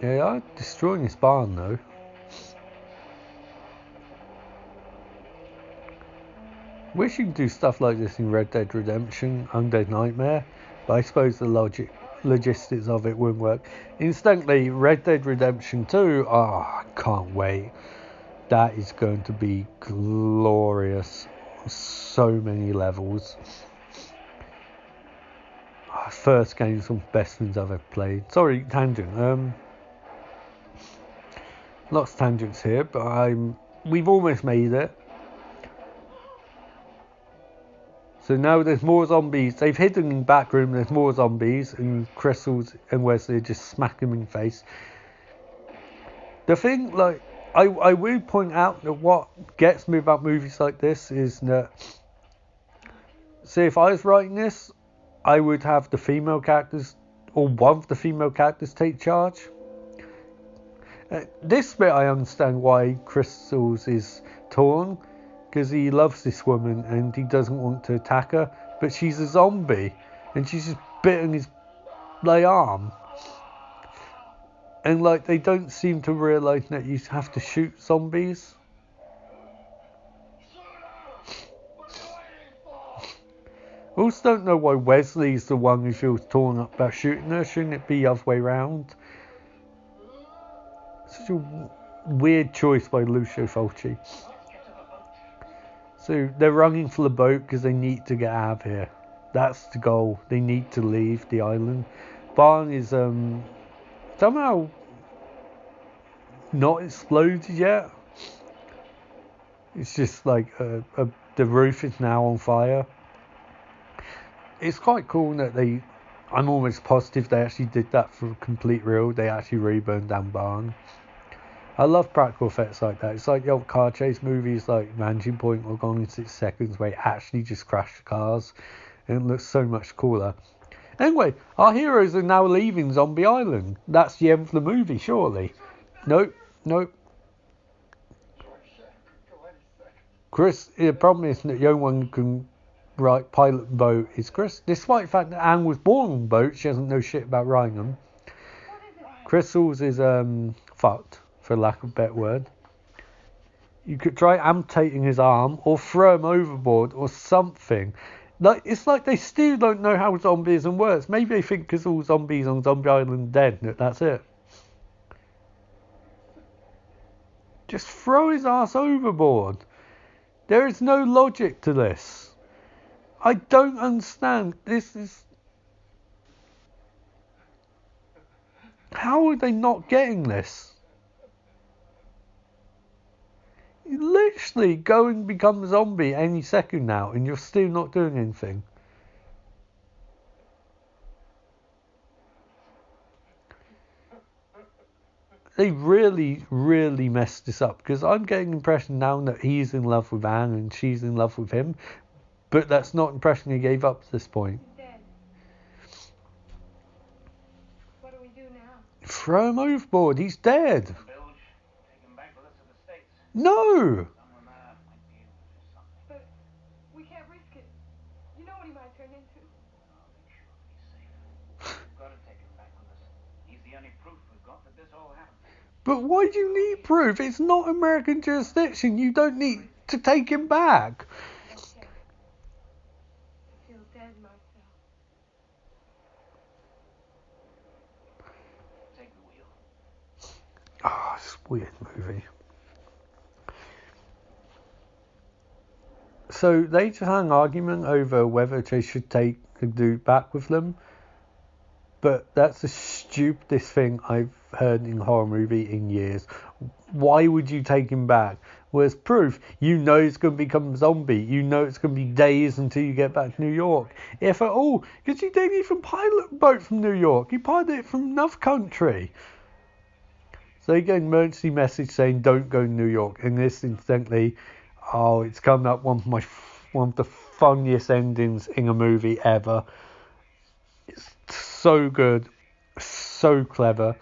S2: Yeah, I'm destroying this barn though. Wish you could do stuff like this in Red Dead Redemption, Undead Nightmare, but I suppose the logistics of it wouldn't work. Incidentally, Red Dead Redemption 2, I can't wait. That is going to be glorious on so many levels. First game's one of the best things I've ever played. Sorry, tangent. Lots of tangents here, but we've almost made it. So now there's more zombies. They've hidden in the back room. There's more zombies, and Crystals and Wesley just smack them in the face. The thing, like, I will point out that what gets me about movies like this is that, say if I was writing this, I would have the female characters, or one of the female characters, take charge. This bit I understand why Crystals is torn, because he loves this woman and he doesn't want to attack her, but she's a zombie and she's just bitten his arm. And like, they don't seem to realise that you have to shoot zombies. I also don't know why Wesley's the one who feels torn up about shooting her. Shouldn't it be the other way around? Such a weird choice by Lucio Fulci. So they're running for the boat because they need to get out of here. That's the goal. They need to leave the island. Barn is somehow not exploded yet. It's just like the roof is now on fire. It's quite cool that I'm almost positive they actually did that for complete real. They actually reburned down barn. I love practical effects like that. It's like the old car chase movies like Vanishing Point or Gone in 6 Seconds where it actually just crashed the cars. And it looks so much cooler. Anyway, our heroes are now leaving Zombie Island. That's the end of the movie, surely. Nope. Chris, the problem is that the only one who can pilot a boat is Chris. Despite the fact that Anne was born on boats, she doesn't know shit about riding them. Crystals is fucked, for lack of a better word. You could try amputating his arm or throw him overboard or something. It's like they still don't know how zombieism works. Maybe they think because all zombies on Zombie Island are dead, that's it. Just throw his ass overboard. There is no logic to this. I don't understand. This is... How are they not getting this? You literally go and become a zombie any second now and you're still not doing anything. They really, really messed this up because I'm getting the impression now that he's in love with Anne and she's in love with him, but that's not the impression he gave up at this point.
S4: He's dead. What do we do now?
S2: Throw him overboard. He's dead.
S3: Bilge, take him back with us to the States.
S2: No.
S3: Someone there might be able to do something.
S4: But we can't risk it. You know what he might turn into.
S3: I'll make sure he's safe. We've got to take him back with us. He's the only proof we've got that this all happened.
S2: But why do you need proof? It's not American jurisdiction. You don't need to take him back.
S4: Okay. I feel dead myself.
S3: Take the wheel.
S2: Oh, it's a weird movie. So they just had an argument over whether they should take the dude back with them. But that's the stupidest thing I've heard in a horror movie in years. Why would you take him back? Whereas proof, you know he's going to become a zombie. You know it's going to be days until you get back to New York. If at all. Because you didn't even pilot a boat from New York. You piloted it from another country. So they get an emergency message saying don't go to New York. And this incidentally, it's coming up one of the funniest endings in a movie ever. It's so good, so clever,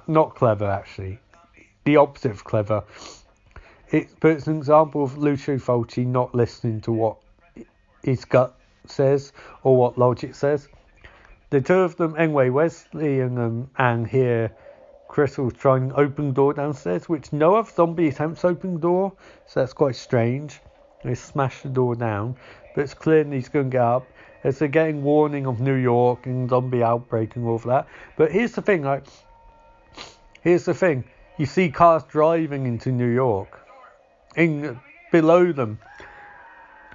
S2: not clever actually, the opposite of clever. But it's an example of Lucio Fulci not listening to what his gut says or what logic says. The two of them, anyway, Wesley and Anne hear Crystal trying to open the door downstairs, which no other zombie attempts to open the door, so that's quite strange. They smash the door down, but it's clear that he's going to get up. As they're getting warning of New York and zombie outbreak and all of that. But here's the thing, you see cars driving into New York, below them,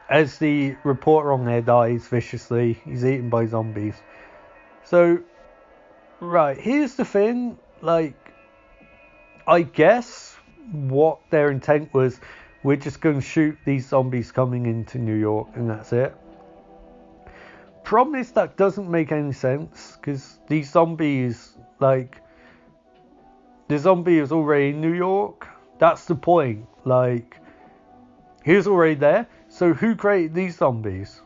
S2: as the reporter on there dies viciously. He's eaten by zombies. So, right, here's the thing, I guess what their intent was, we're just going to shoot these zombies coming into New York and that's it. Problem is that doesn't make any sense because these zombies, the zombie is already in New York. That's the point. He was already there. So who created these zombies?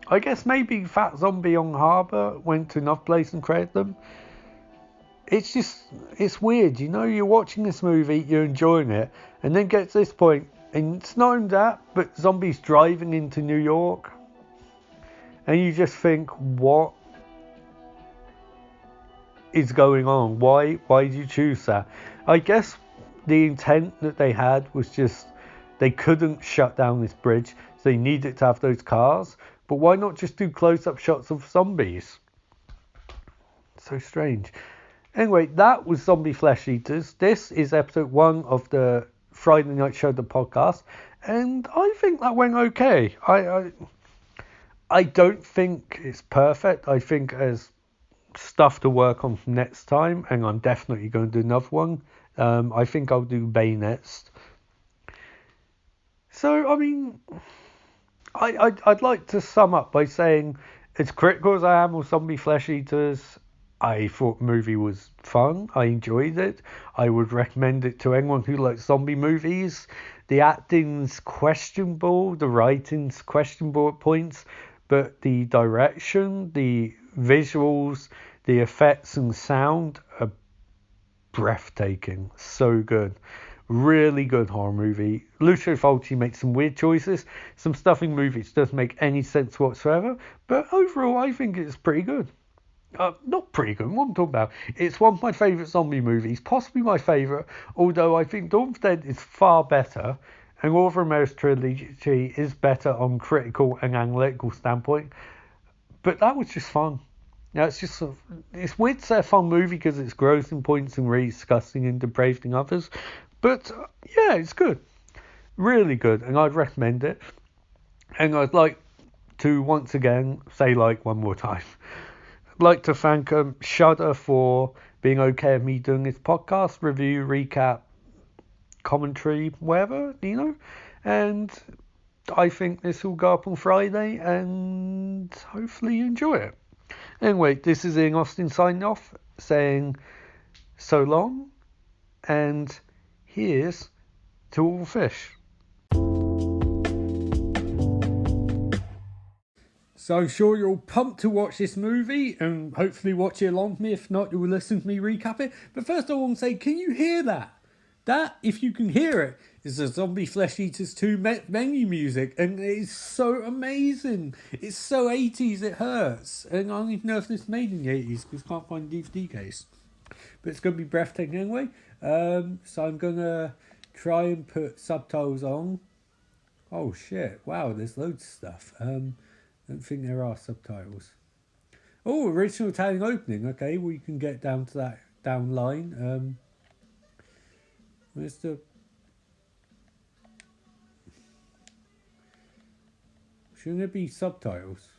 S2: I guess maybe Fat Zombie on Harbour went to another place and created them. It's weird. You're watching this movie, you're enjoying it, and then get to this point. And it's not only that, but zombies driving into New York. And you just think, what is going on? Why did you choose that? I guess the intent that they had was just, they couldn't shut down this bridge, so they needed to have those cars. But why not just do close-up shots of zombies? So strange. Anyway, that was Zombie Flesh Eaters. This is episode 1 of the Friday Night Show, the podcast, and I think that went okay. I don't think it's perfect. I think as stuff to work on for next time, and I'm definitely going to do another one. I think I'll do Bay next. So, I mean, I'd like to sum up by saying, as critical as I am of Zombie Flesh Eaters, I thought the movie was fun. I enjoyed it. I would recommend it to anyone who likes zombie movies. The acting's questionable, the writing's questionable at points, but the direction, the visuals, the effects and sound are breathtaking. So good. Really good horror movie. Lucio Fulci makes some weird choices. Some stuff in movies doesn't make any sense whatsoever, but overall I think it's pretty good. Not pretty good, what I'm talking about. It's one of my favourite zombie movies, possibly my favourite, although I think Dawn of the Dead is far better, and All of Romero's trilogy is better on critical and analytical standpoint, but that was just fun. Now, it's weird to say a fun movie because it's gross in points and really disgusting and depraved in others, but yeah, it's good. Really good, and I'd recommend it. And I'd like to once again say one more time. I'd like to thank Shudder for being okay with me doing this podcast, review, recap, commentary, whatever, and I think this will go up on Friday, and hopefully you enjoy it. Anyway, this is Ian Austin signing off, saying so long, and here's to all fish. So I'm sure you're all pumped to watch this movie and hopefully watch it along with me. If not, you'll listen to me recap it. But first I want to say, can you hear that? That, if you can hear it, is the Zombie Flesh Eaters 2 menu music. And it is so amazing. It's so 80s it hurts. And I don't even know if this made in the 80s because I can't find a DVD case. But it's going to be breathtaking anyway. So I'm going to try and put subtitles on. Oh shit, wow, there's loads of stuff. I don't think there are subtitles. Oh, original Italian opening. Okay, well you can get down to that down line. Where's the... Shouldn't there be subtitles?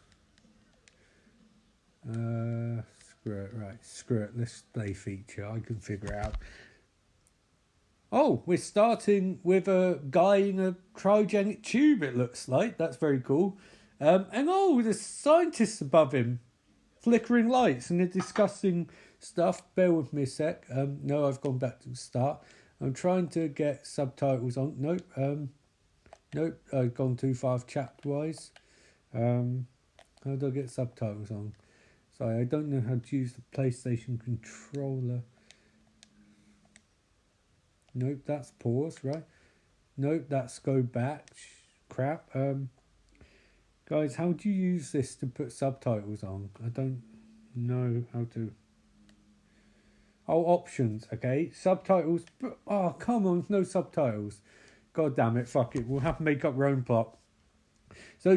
S2: Screw it, right. Screw it. Let's play feature. I can figure it out. Oh, we're starting with a guy in a cryogenic tube, it looks like. That's very cool. And there's scientists above him, flickering lights, and they're discussing stuff. Bear with me a sec. No, I've gone back to the start. I'm trying to get subtitles on. Nope, I've gone too far chapter-wise. How do I get subtitles on? Sorry, I don't know how to use the PlayStation controller. Nope, that's pause, right? Nope, that's go back. Crap. Guys, how do you use this to put subtitles on? I don't know how to. Oh, options, okay. Subtitles. Oh, come on, no subtitles. God damn it, fuck it. We'll have to make up our own plot. So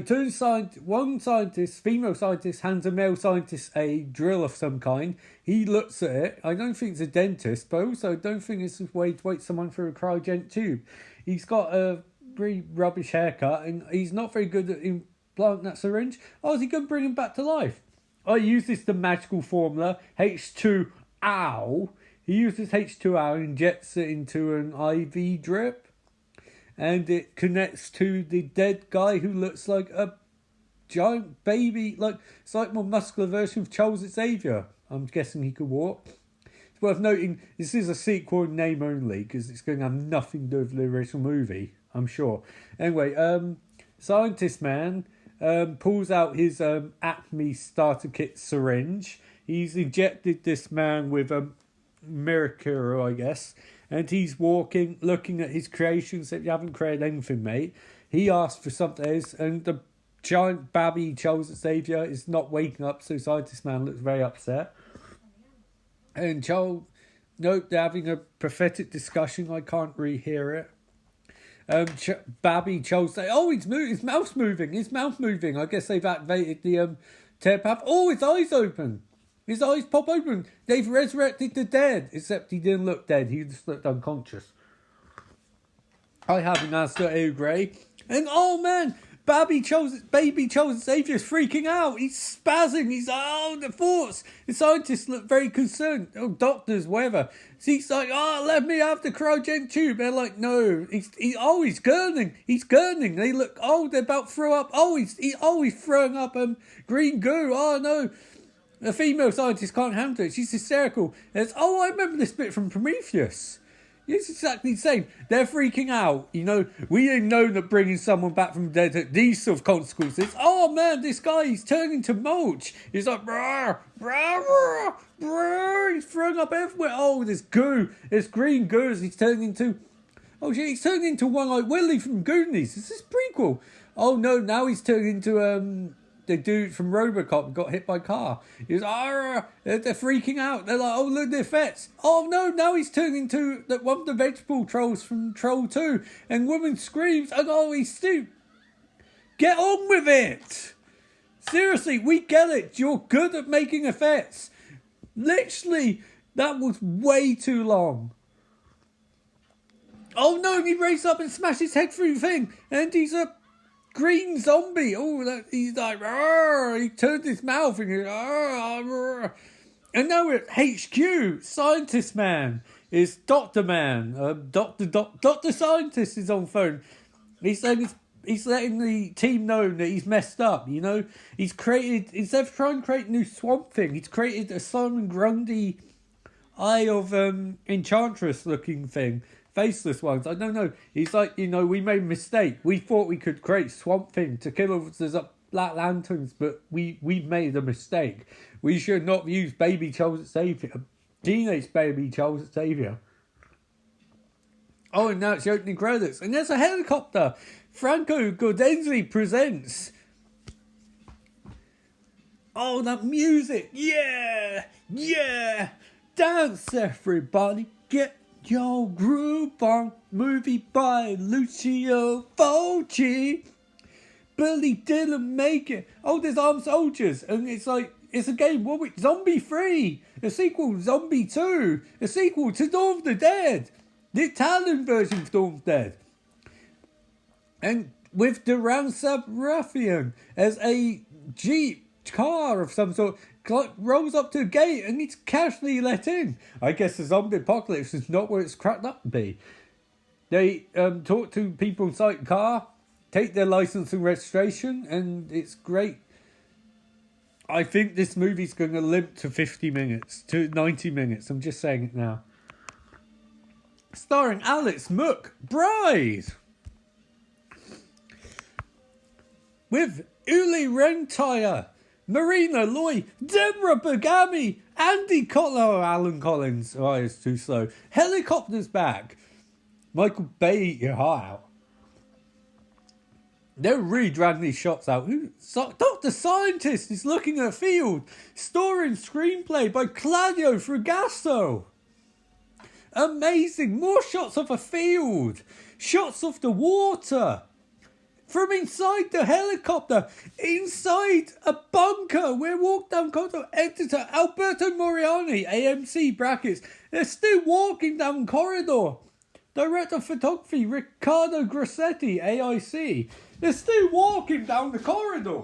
S2: one scientist, female scientist, hands a male scientist a drill of some kind. He looks at it. I don't think it's a dentist, but also don't think it's a way to wait someone through a cryogenic tube. He's got a pretty rubbish haircut, and he's not very good at implanting that syringe. Oh, is he going to bring him back to life? I uses the magical formula, H2O. He uses H2O and injects it into an IV drip. And it connects to the dead guy who looks like a giant baby. It's like more muscular version of Charles Xavier. I'm guessing he could walk. It's worth noting, this is a sequel in name only, because it's going to have nothing to do with the original movie, I'm sure. Anyway, Scientist Man pulls out his Acme starter kit syringe. He's injected this man with a miracle, I guess. And he's walking, looking at his creations. Said, "You haven't created anything, mate." He asked for something, and the giant babby Charles Xavier is not waking up, so Scientist Man looks very upset. And Charles, nope, they're having a prophetic discussion. I can't really hear it. Babby Charles say, "Oh, his mouth's moving. I guess they've activated the telepath. Oh, his eyes open. His eyes pop open. They've resurrected the dead." Except he didn't look dead. He just looked unconscious. I have an Astor Eau Grey. And oh man, baby Charles Xavier's freaking out. He's spazzing. He's like, oh, the thoughts. The scientists look very concerned. Oh, doctors, whatever. So he's like, oh, let me have the cryogenic tube. They're like, no. He's gurning. He's gurning. They look, oh, they're about to throw up. Oh, he's throwing up green goo. Oh, no. The female scientist can't handle it. She's hysterical. There's, oh, I remember this bit from Prometheus. It's exactly the same. They're freaking out. You know, we didn't know that bringing someone back from the dead had these sort of consequences. Oh, man, this guy, he's turning to mulch. He's like, brr, brr, brr, brr. He's throwing up everywhere. Oh, there's goo. There's green goo as he's turning into... Oh, shit, he's turning into One-Eyed Willie from Goonies. Is this prequel? Oh, no, now he's turning into... the dude from RoboCop got hit by a car. He was, they're freaking out. They're like, oh, look, the effects. Oh, no, now he's turning into one of the vegetable trolls from Troll 2. And woman screams, and oh, he's stooped. Get on with it. Seriously, we get it. You're good at making effects. Literally, that was way too long. Oh, no, he raised up and smashed his head through the thing. And he's a... green zombie. Oh, he's like, argh. He turned his mouth and he's argh. And now we're at HQ. Scientist Man is Doctor Man. Doctor Scientist is on phone. He's saying he's letting the team know that he's messed up. You know, he's created, instead of trying to create a new Swamp Thing, he's created a Simon Grundy Eye of Enchantress looking thing. Faceless ones. I don't know. He's like, you know, we made a mistake. We thought we could create Swamp Thing to kill all the Black Lanterns, but we made a mistake. We should not use baby Charles Xavier. Teenage baby Charles Xavier. Oh, and now it's the opening credits. And there's a helicopter. Franco Gordenzi presents. Oh, that music. Yeah. Yeah. Dance, everybody. Get your groove on. Movie by Lucio Fulci. Billy Dillon make it. Oh, there's armed soldiers. And it's like, it's a game. What? Zombie 3. A sequel, Zombie 2. A sequel to Dawn of the Dead. The Italian version of Dawn of the Dead. And with Duran Ruffian as a Jeep car of some sort, rolls up to a gate and it's casually let in. I guess the zombie apocalypse is not where it's cracked up to be. They talk to people inside the car, take their license and registration, and it's great. I think this movie's going to limp to 50 minutes, to 90 minutes. I'm just saying it now. Starring Alex Mook, Bride. With Uli Rentire, Marina Loy, Deborah Bergami, Andy Cotler, Alan Collins. Oh, it's too slow. Helicopter's back. Michael Bay, eat your heart out. They're really dragging these shots out. Dr. Scientist is looking at a field. Story and screenplay by Claudio Fragasso. Amazing. More shots of a field. Shots of the water. From inside the helicopter. Inside a bunker. We're walked down corridor. Editor Alberto Moriani. AMC brackets. They're still walking down corridor. Director of photography Riccardo Grassetti. AIC. They're still walking down the corridor.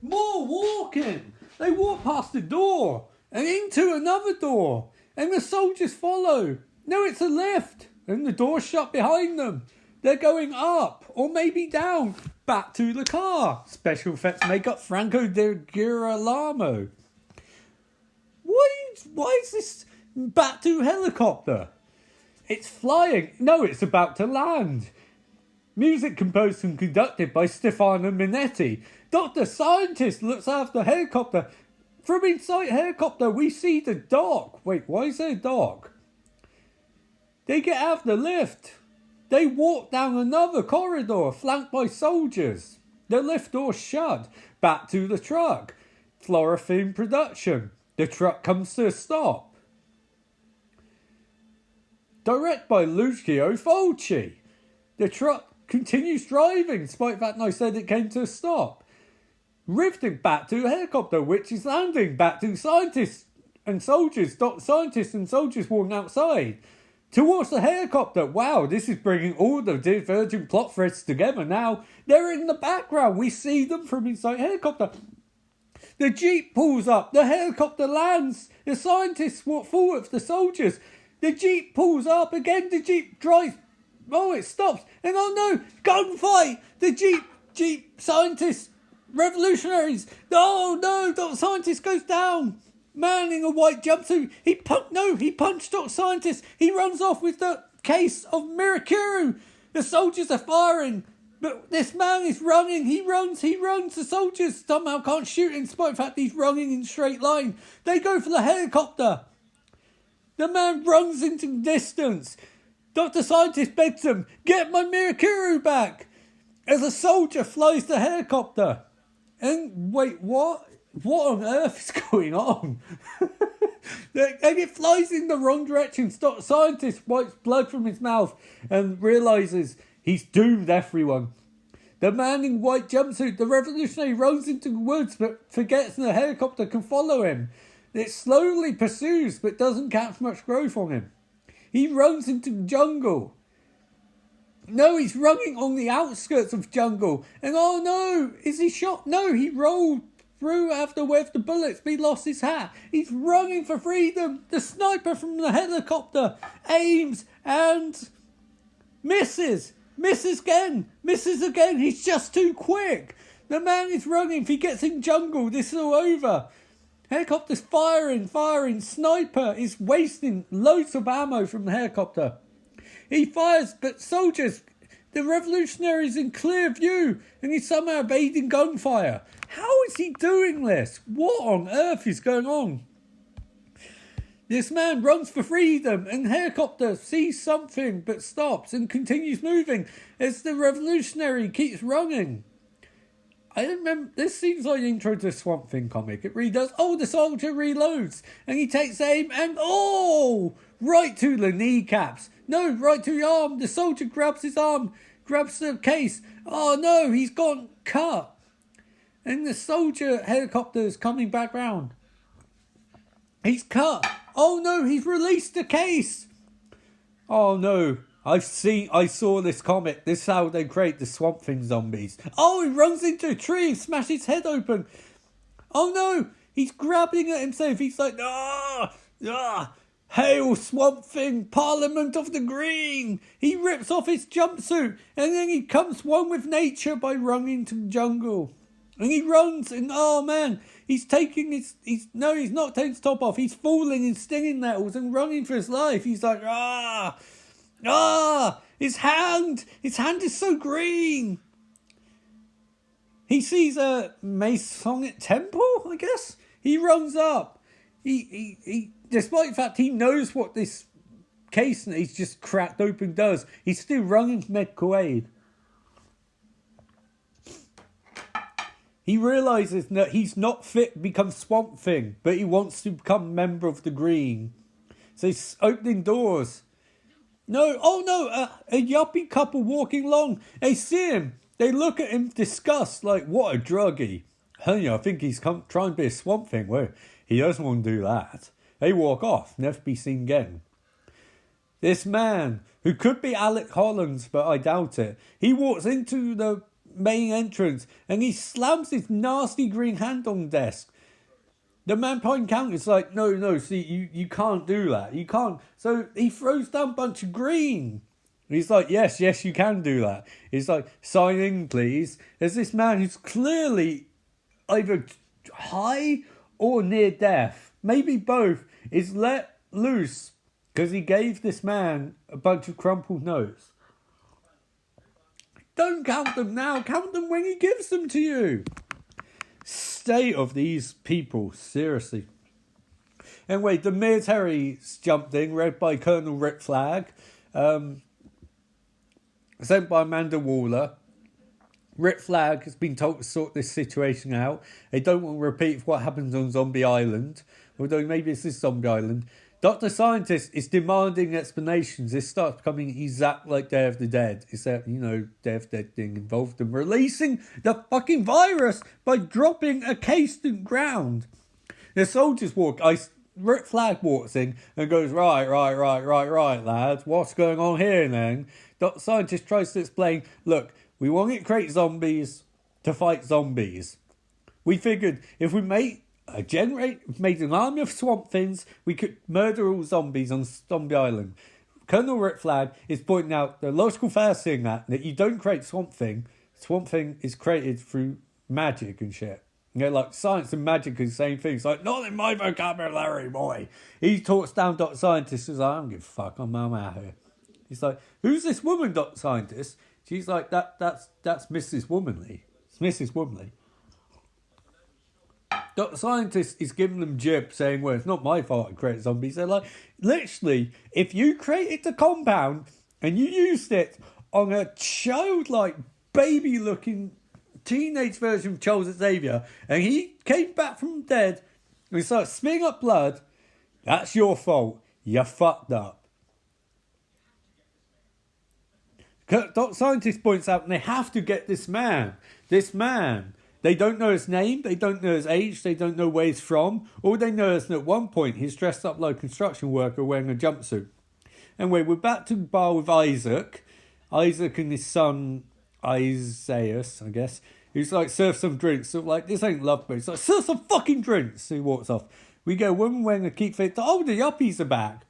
S2: More walking. They walk past the door and into another door. And the soldiers follow. No, it's a lift. And the door's shut behind them. They're going up or maybe down. Back to the car. Special effects makeup Franco de Girolamo. Why is this back to helicopter? It's flying. No, it's about to land. Music composed and conducted by Stefano Minetti. Dr. Scientist looks after the helicopter. From inside the helicopter, we see the dock. Wait, why is there a dock? They get out of the lift. They walk down another corridor, flanked by soldiers. The lift door shut. Back to the truck. Flora film production. The truck comes to a stop. Directed by Lucio Fulci. The truck continues driving, despite the fact I said it came to a stop. Riveting back to a helicopter, which is landing. Back to scientists and soldiers. Scientists and soldiers walking outside. towards the helicopter. Wow, this is bringing all the divergent plot threads together now. They're in the background. We see them from inside the helicopter. The jeep pulls up. The helicopter lands. The scientists walk forward. The soldiers. The jeep pulls up again. The jeep drives. Oh, it stops. And oh no, gunfight. The jeep scientists, revolutionaries. Oh no, Dr. Scientist goes down. Man in a white jumpsuit. He punched Dr. Scientist. He runs off with the case of Mirakuru. The soldiers are firing. But this man is running. He runs. The soldiers somehow can't shoot in spite of the fact he's running in straight line. They go for the helicopter. The man runs into the distance. Dr. Scientist begs him, get my Mirakuru back. As a soldier flies the helicopter. And wait, what? What on earth is going on? And it flies in the wrong direction. Dr. Scientist wipes blood from his mouth and realises he's doomed everyone. The man in white jumpsuit, the revolutionary, runs into the woods but forgets the helicopter can follow him. It slowly pursues but doesn't catch much growth on him. He runs into the jungle. No, he's running on the outskirts of jungle. And oh no, is he shot? No, he rolled through after with the bullets, but he lost his hat. He's running for freedom. The sniper from the helicopter aims and misses. Misses again. He's just too quick. The man is running. If he gets in jungle, this is all over. Helicopter's firing. Sniper is wasting loads of ammo from the helicopter. He fires, but soldiers, the revolutionaries in clear view, and he's somehow evading gunfire. How is he doing this? What on earth is going on? This man runs for freedom, and helicopter sees something but stops and continues moving as the revolutionary keeps running. I don't remember. This seems like the intro to a Swamp Thing comic. It really does. Oh, the soldier reloads and he takes aim and right to the kneecaps. No, right to the arm. The soldier grabs his arm, grabs the case. Oh no, he's gone cut. And the soldier helicopter is coming back round. He's cut. Oh no, he's released the case. Oh no. I saw this comic. This is how they create the Swamp Thing zombies. Oh, he runs into a tree and smashes his head open. Oh no, he's grabbing at himself. He's like, hail Swamp Thing, Parliament of the Green. He rips off his jumpsuit and then he comes one with nature by running to the jungle. And he runs and oh man, he's taking he's not taking his top off. He's falling in stinging nettles and running for his life. He's like, his hand is so green. He sees a Masonic temple, I guess. He runs up. He despite the fact he knows what this case that he's just cracked open does, he's still running for medical aid. He realises that he's not fit to become Swamp Thing, but he wants to become a member of the Green. So he's opening doors. A yuppie couple walking along. They see him. They look at him disgust, like, what a druggie. Honey, I think he's trying to be a Swamp Thing. Well, he doesn't want to do that. They walk off, never be seen again. This man, who could be Alec Hollands, but I doubt it, he walks into the main entrance and he slams his nasty green hand on the desk. The man behind the counter is like, no, see, you can't do that. You can't. So he throws down a bunch of green. He's like, yes, you can do that. He's like, sign in, please. There's this man who's clearly either high or near death. Maybe both. Is let loose because he gave this man a bunch of crumpled notes. Don't count them now. Count them when he gives them to you. State of these people, seriously. Anyway, the military's jumped in, led by Colonel Rick Flag, sent by Amanda Waller. Rick Flag has been told to sort this situation out. They don't want to repeat what happens on Zombie Island, although maybe this is Zombie Island. Dr. Scientist is demanding explanations. This starts becoming exactly like Day of the Dead. Except, Day of the Dead being involved in releasing the fucking virus by dropping a case to the ground. The soldiers walk. Rick Flag walks in and goes, right, lads, what's going on here then? Dr. Scientist tries to explain, look, we want to create zombies to fight zombies. We figured if we made an army of swamp things, we could murder all zombies on Zombie Island. Colonel Rick Flag is pointing out the logical fallacy in that you don't create Swamp Thing. Swamp Thing is created through magic and shit. You know, like science and magic are the same thing. It's like, not in my vocabulary, boy. He talks down Dr. Scientist. He's like, I don't give a fuck. I'm out here. He's like, who's this woman, Dr. Scientist? She's like, that's Mrs. Womanly. It's Mrs. Womanly. Dr. Scientist is giving them jib, saying, well, it's not my fault I created zombies. They're like, literally, if you created the compound and you used it on a childlike, baby-looking teenage version of Charles Xavier, and he came back from dead and started spitting up blood, that's your fault. You fucked up. Dr. Scientist points out, and they have to get this man. They don't know his name, they don't know his age, they don't know where he's from. All they know is that at one point he's dressed up like a construction worker wearing a jumpsuit. Anyway, we're back to the bar with Isaac. Isaac and his son, Isaias, I guess. He's like, serve some drinks. So like, this ain't love, but he's like, serve some fucking drinks. So he walks off. We get a woman wearing a keep fit. Oh, the yuppies are back.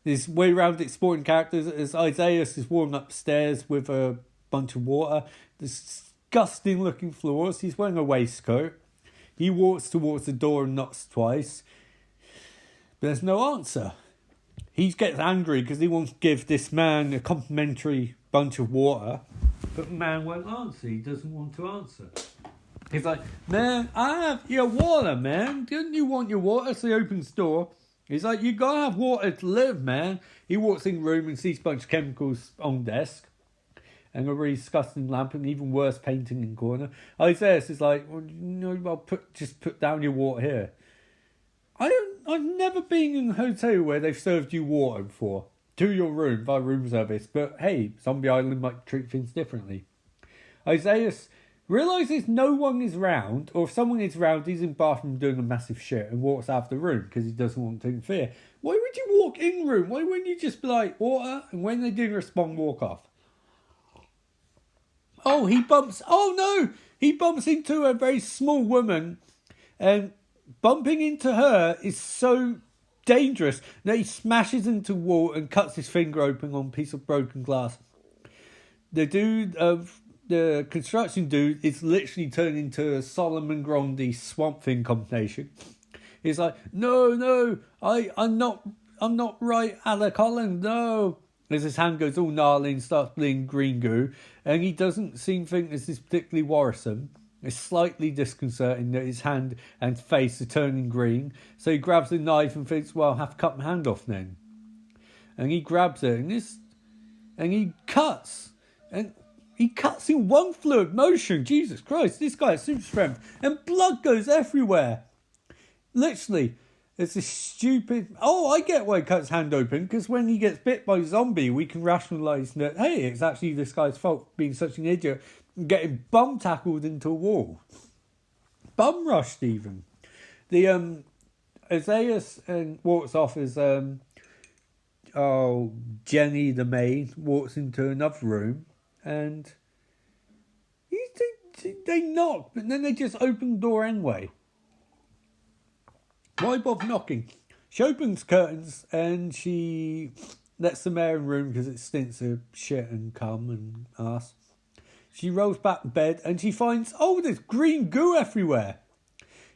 S2: This way round sporting characters as Isaias is walking upstairs with a bunch of water. Disgusting looking floors. He's wearing a waistcoat. He walks towards the door and knocks twice. But there's no answer. He gets angry because he wants to give this man a complimentary bunch of water. But the man won't answer. He doesn't want to answer. He's like, man, I have your water, man. Didn't you want your water? So he opens the door. He's like, you gotta have water to live, man. He walks in the room and sees a bunch of chemicals on desk. And a really disgusting lamp and even worse painting in the corner. Isaiah is like, well, you know, I'll just put down your water here. I've never been in a hotel where they've served you water before. To your room, via room service. But hey, Zombie Island might treat things differently. Isaiah realises no one is round, or if someone is round, he's in the bathroom doing a massive shit and walks out of the room because he doesn't want to interfere. Why would you walk in the room? Why wouldn't you just be like, water? And when they didn't respond, walk off? Oh, he bumps into a very small woman, and bumping into her is so dangerous that he smashes into the wall and cuts his finger open on a piece of broken glass. The construction dude is literally turned into a Solomon Grundy Swamp Thing combination. He's like, no, I'm not right, Alec Holland, no. As his hand goes all gnarly and starts bleeding green goo, and he doesn't seem to think this is particularly worrisome. It's slightly disconcerting that his hand and face are turning green, so he grabs a knife and thinks, well, I'll have to cut my hand off then. And he grabs it, and he cuts in one fluid motion. Jesus Christ, this guy has super strength, and blood goes everywhere. Literally. It's a stupid... Oh, I get why he cuts his hand open, because when he gets bit by a zombie, we can rationalise that, hey, it's actually this guy's fault being such an idiot and getting bum-tackled into a wall. Bum-rushed, even. The, Isaiah walks off as, Jenny, the maid, walks into another room, and they knock, but then they just open the door anyway. Why bother knocking? She opens curtains and she lets some air in the room because it stinks of shit and cum and ass. She rolls back in bed and she finds, there's green goo everywhere.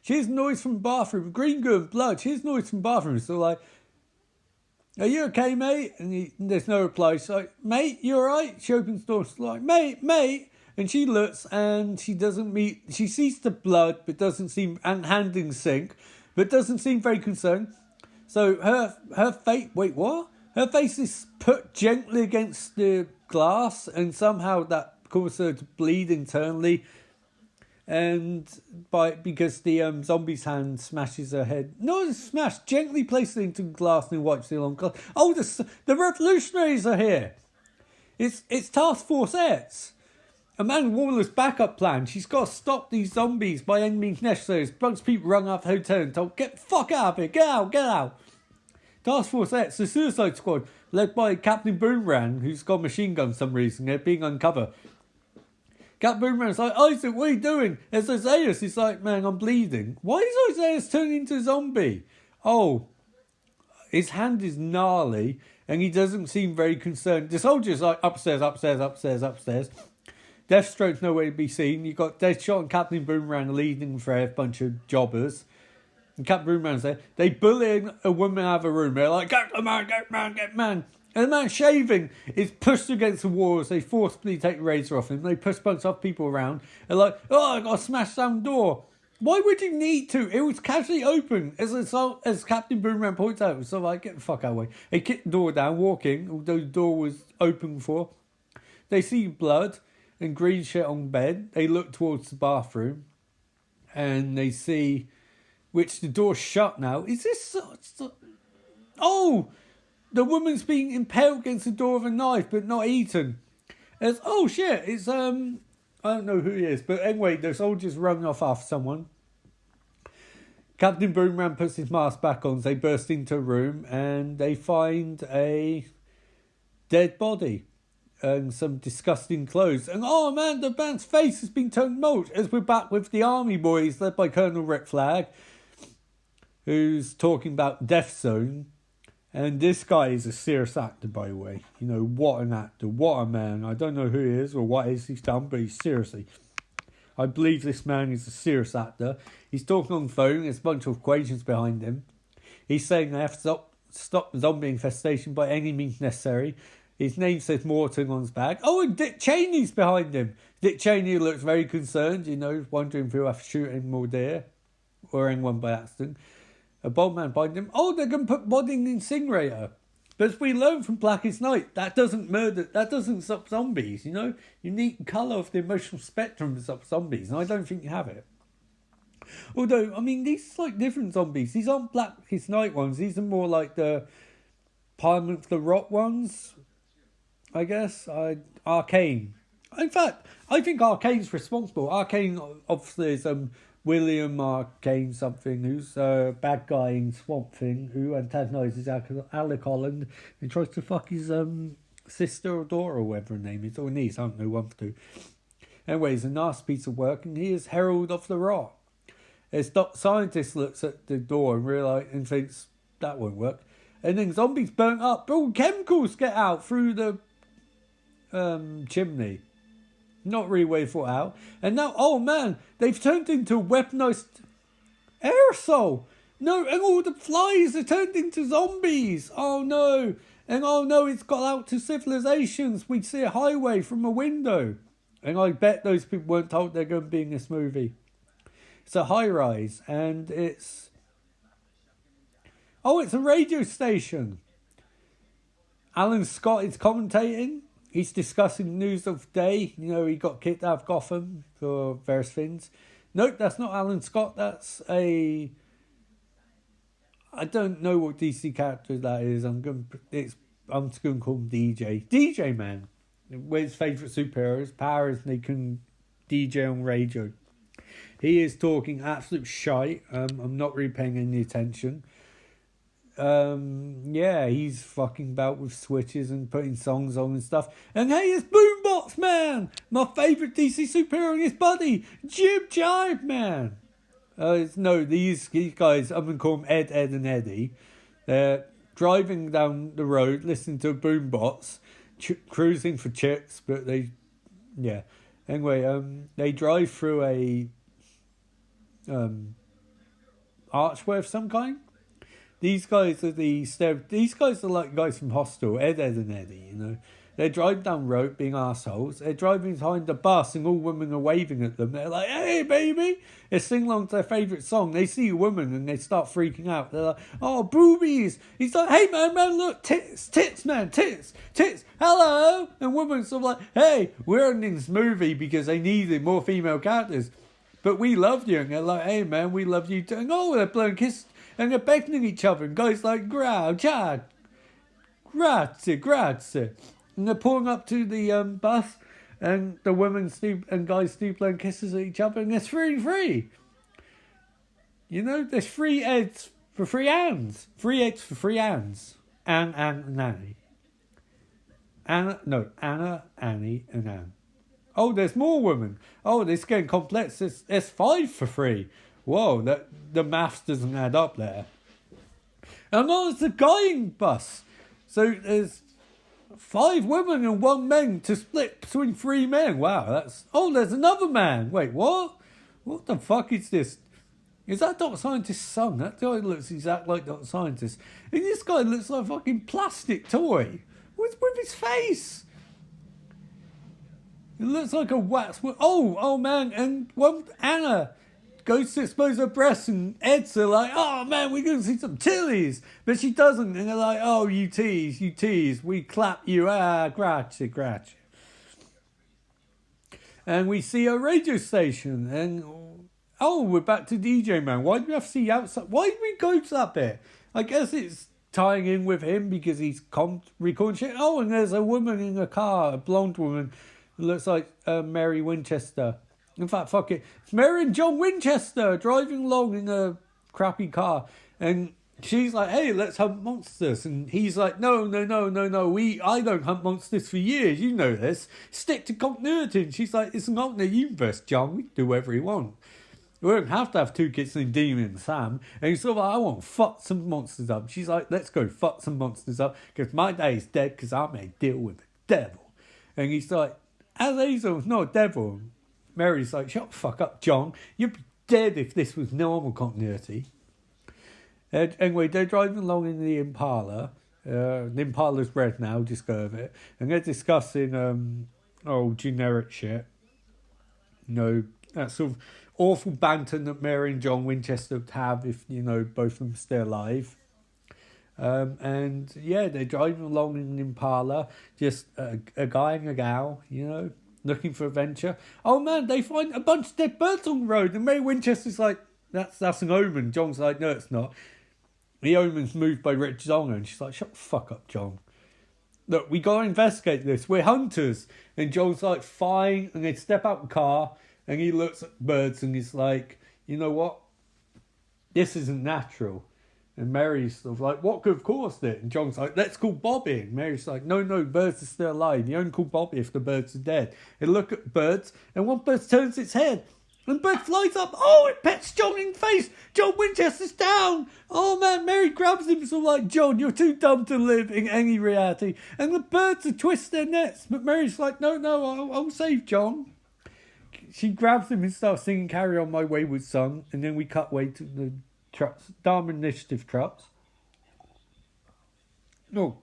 S2: She hears noise from the bathroom, green goo and blood. She hears noise from the bathroom. So like, are you okay, mate? And there's no reply. She's like, mate, you alright? She opens the door. She's like, mate. And she looks and she sees the blood but doesn't seem, and hand in sink. But doesn't seem very concerned. So her face... Wait, what? Her face is put gently against the glass, and somehow that causes her to bleed internally. And because the zombie's hand smashes her head. No, it's smashed. Gently places it into the glass and wipes it along glass. Oh, the revolutionaries are here. It's Task Force X. Amanda Waller's backup plan. She's got to stop these zombies by any means necessary. A bunch of people rung up the hotel and told, get the fuck out of here, get out. Task Force X, the Suicide Squad, led by Captain Boomerang, who's got a machine gun for some reason. They're being uncovered. Captain Boomerang's like, Isaac, what are you doing? There's Isaiah. He's like, man, I'm bleeding. Why is Isaiah turning into a zombie? Oh, his hand is gnarly and he doesn't seem very concerned. The soldier's like, upstairs. Deathstroke's nowhere to be seen. You've got Deadshot and Captain Boomerang leading for a bunch of jobbers. And Captain Boomerang's there. They bully a woman out of a room. They're like, get the man. And the man shaving is pushed against the wall as they forcibly take the razor off him. They push a bunch of people around. They're like, I got to smash down the door. Why would you need to? It was casually open. As Captain Boomerang points out, it was sort of like, get the fuck out of the way. They kick the door down, walk in, although the door was open before. They see blood and green shit on bed. They look towards the bathroom and they see, which the door's shut now. Is this... Oh! The woman's being impaled against the door with a knife but not eaten. It's, oh shit, it's... I don't know who he is, but anyway, the soldiers run off after someone. Captain Boomerang puts his mask back on. They burst into a room and they find a dead body and some disgusting clothes. And oh man, the man's face has been turned mold. As we're back with the army boys led by Colonel Rick Flag, who's talking about Death Zone. And this guy is a serious actor, by the way. You know, what an actor, what a man. I don't know who he is or what is he's done, but he's seriously. I believe this man is a serious actor. He's talking on the phone. There's a bunch of equations behind him. He's saying they have to stop the zombie infestation by any means necessary. His name says Morton on his bag. Oh, and Dick Cheney's behind him. Dick Cheney looks very concerned, you know, wondering if he'll have to shoot any more deer or anyone by accident. A bold man behind him. Oh, they're going to put body in the incinerator. But as we learn from Blackest Night, that doesn't stop zombies, you know? You need colour of the emotional spectrum to stop zombies, and I don't think you have it. Although, I mean, these are like different zombies. These aren't Blackest Night ones. These are more like the Parliament of the Rock ones, I guess. Arcane. In fact, I think Arcane's responsible. Arcane, obviously, is... William Arcane something, who's a bad guy in Swamp Thing, who antagonises Alec Holland and tries to fuck his sister or daughter or whatever her name is, or niece, I don't know, one of two. Anyway, it's a nice piece of work, and he is Herald of the Rock. As scientist looks at the door and thinks, that won't work. And then zombies burnt up, all chemicals get out through the chimney. Not really way thought out. And now, oh man, they've turned into weaponized aerosol. No, and all the flies are turned into zombies. Oh no. And oh no, it's got out to civilizations. We'd see a highway from a window. And I bet those people weren't told they're going to be in this movie. It's a high rise and it's... Oh, it's a radio station. Alan Scott is commentating. He's discussing the news of the day. You know, he got kicked out of Gotham for various things. Nope, that's not Alan Scott. That's a... I don't know what DC character that is. I'm just going to call him DJ. DJ Man. With his favourite superheroes. Powers, and they can DJ on radio. He is talking absolute shite. I'm not really paying any attention. Yeah, he's fucking about with switches and putting songs on and stuff. And hey, it's Boombox Man, my favourite DC superhero and his buddy, Jib Jive Man. No, these guys, I'm going to call them Ed, and Eddie. They're driving down the road, listening to Boombox, cruising for chicks, but yeah. Anyway, they drive through a archway of some kind. These guys are like guys from Hostel, Ed, and Eddie, you know. They're driving down the road being assholes. They're driving behind the bus and all women are waving at them. They're like, hey, baby. They sing along to their favourite song. They see a woman and they start freaking out. They're like, oh, boobies. He's like, hey, man, look, tits, man, tits. Hello. And women's sort of like, hey, we're in this movie because they needed more female characters. But we loved you. And they're like, hey, man, we love you too. And oh, they're blowing kisses. And they're beckoning each other. And guys like, grazie. And they're pulling up to the bus. and the women and guys stoop and kisses at each other, and there's 3 and 3. You know, there's 3 Eds for 3 Anns. 3 Eds for 3 Anns. Anne, and Annie. Anna, Annie, and Anne. Oh, there's more women. Oh, this is getting complex. There's 5 for 3. Whoa, the maths doesn't add up there. And oh, it's a guying bus. So there's 5 women and 1 man to split between 3 men. Wow, that's... Oh, there's another man. Wait, what? What the fuck is this? Is that Dr. Scientist's son? That guy looks exactly like Dr. Scientist. And this guy looks like a fucking plastic toy. What's with his face? It looks like a wax... Oh man, and Anna goes to expose her breasts, and Ed's are like, oh man, we're going to see some tillies. But she doesn't, and they're like, oh, you tease, we clap you, gratcha. And we see a radio station, and oh, we're back to DJ Man. Why do we have to see outside? Why did we go to that bit? I guess it's tying in with him because he's recording shit. Oh, and there's a woman in a car, a blonde woman, who looks like Mary Winchester. In fact, fuck it. It's Mary and John Winchester driving along in a crappy car. And she's like, hey, let's hunt monsters. And he's like, no. I don't hunt monsters for years. You know this. Stick to continuity. And she's like, it's an alternate universe, John. We can do whatever we want. We don't have to have 2 kids named Demon and Sam. And he's sort of like, I want to fuck some monsters up. She's like, let's go fuck some monsters up. Because my day's dead because I made a deal with the devil. And he's like, Azazel's not a devil. Mary's like, shut the fuck up, John. You'd be dead if this was normal continuity. Anyway, they're driving along in the Impala. The Impala's red now, just go over it. And they're discussing, generic shit. You know, that sort of awful banter that Mary and John Winchester would have if, you know, both of them stay alive. And yeah, they're driving along in an Impala, just a guy and a gal, you know, looking for adventure. Oh man, they find a bunch of dead birds on the road, and Mary Winchester's like, that's an omen. John's like, no, it's not. The omen's moved by Rich Zonger, and she's like, shut the fuck up, John. Look, we gotta investigate this. We're hunters. And John's like, fine. And they step out the car, and he looks at birds, and he's like, you know what? This isn't natural. And Mary's sort of like, what could have caused it? And John's like, let's call Bobby. And Mary's like, no, birds are still alive. You only call Bobby if the birds are dead. They look at birds, and one bird turns its head. And the bird flies up. Oh, it pets John in the face. John Winchester's down. Oh, man, Mary grabs him. So like, John, you're too dumb to live in any reality. And the birds are twist their nets. But Mary's like, no, I'll save John. She grabs him and starts singing Carry On My Wayward Son. And then we cut away to the trucks, Dharma Initiative trucks. Oh,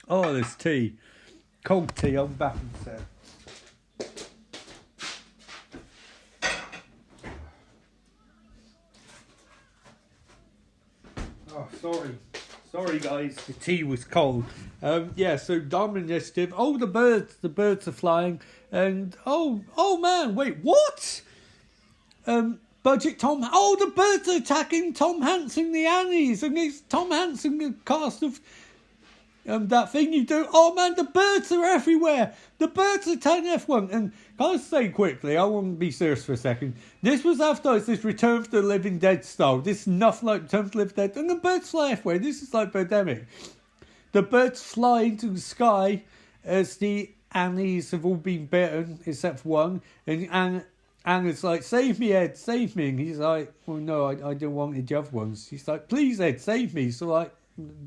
S2: there's tea. Cold tea, I'm back in set. Oh, sorry guys, the tea was cold. So Dharma Initiative. Oh, the birds are flying. And oh man, wait, what? Budget Tom. Oh, the birds are attacking Tom Hansen, the Annies, and it's Tom Hansen, the cast of that thing you do. Oh man, the birds are everywhere. The birds are attacking everyone. And can I say quickly, I want to be serious for a second. This was advertised as Return of the Living Dead style. This is nothing like Return of the Living Dead. And the birds fly everywhere. This is like Birdemic. The birds fly into the sky as the Annies have all been bitten, except for one. And Anna's like, save me, Ed, save me. And he's like, well, no, I don't want the other ones. She's like, please, Ed, save me. So like,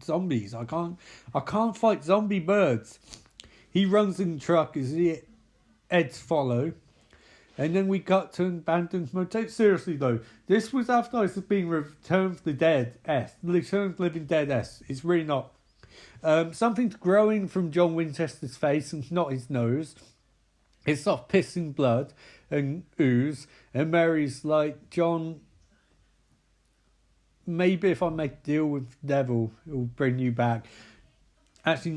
S2: zombies, I can't fight zombie birds. He runs in the truck as the Eds follow. And then we cut to an abandoned motel. Seriously though, this was advertised as being Return of the Dead S. Return of the Living Dead S. It's really not. Something's growing from John Winchester's face and not his nose. It's sort of pissing blood and ooze. And Mary's like, John, maybe if I make a deal with the devil, it'll bring you back. Actually,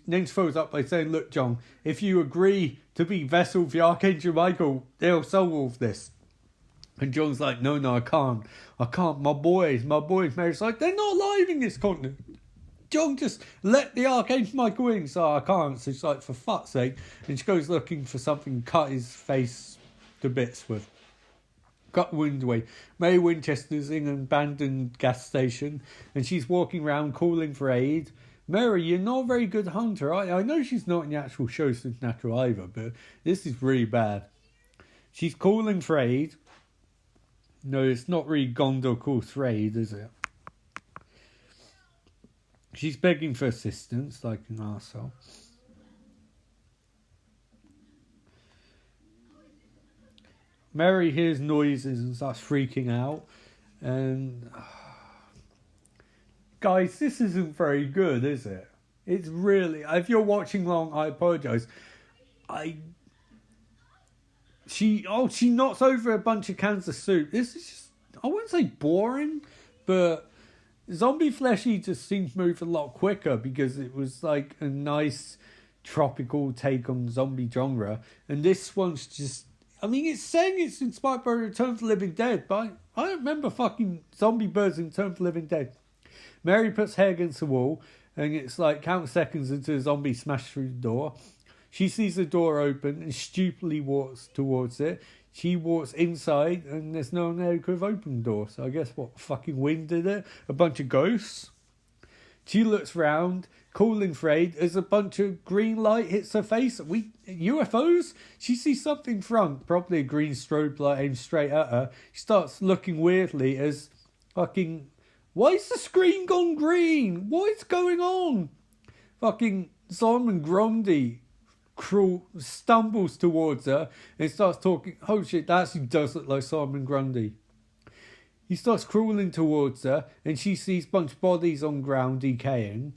S2: Names follows up by saying, look, John, if you agree to be vessel of the Archangel Michael, they'll solve all of this. And John's like, no, I can't. My boys. Mary's like, they're not alive in this continent. John, just let the Archangel Michael in. So I can't. So she's like, for fuck's sake. And she goes looking for something to cut his face to bits with. Got the wind away. Mary Winchester's in an abandoned gas station, and she's walking around calling for aid. Mary, you're not a very good hunter. I know she's not in the actual show Supernatural either, but this is really bad. She's calling for aid. No, it's not really Gondor calls for aid, is it? She's begging for assistance, like an arsehole. Mary hears noises and starts freaking out. And guys, this isn't very good, is it? It's really... If you're watching long, I apologise. She knocks over a bunch of cans of soup. This is just... I wouldn't say boring, but Zombie Flesh Eaters seemed to move a lot quicker because it was like a nice tropical take on zombie genre. And this one's just... I mean, it's saying it's inspired by Return of the Living Dead, but I don't remember fucking zombie birds in Return of the Living Dead. Mary puts her against the wall, and it's like count seconds until a zombie smashes through the door. She sees the door open and stupidly walks towards it. She walks inside, and there's no one there who could have opened the door. So I guess what fucking wind did it? A bunch of ghosts. She looks round, calling for aid, as a bunch of green light hits her face. UFOs? She sees something front, probably a green strobe light aimed straight at her. She starts looking weirdly as fucking... Why is the screen gone green? What is going on? Fucking Simon Grundy stumbles towards her and starts talking. Oh shit, that actually does look like Simon Grundy. He starts crawling towards her, and she sees a bunch of bodies on ground decaying.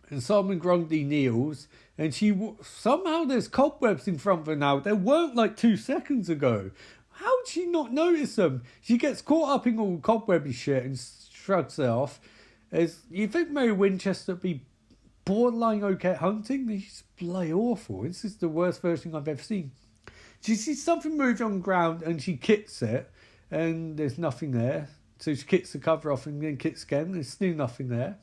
S2: And Simon Grundy kneels, and somehow there's cobwebs in front of her now. There weren't like 2 seconds ago. How did she not notice them? She gets caught up in all cobwebby shit and shrugs it off. As you think Mary Winchester would be borderline okay at hunting? She's bloody awful. This is the worst version I've ever seen. She sees something move on the ground, and she kicks it. And there's nothing there. So she kicks the cover off and then kicks again. There's still nothing there.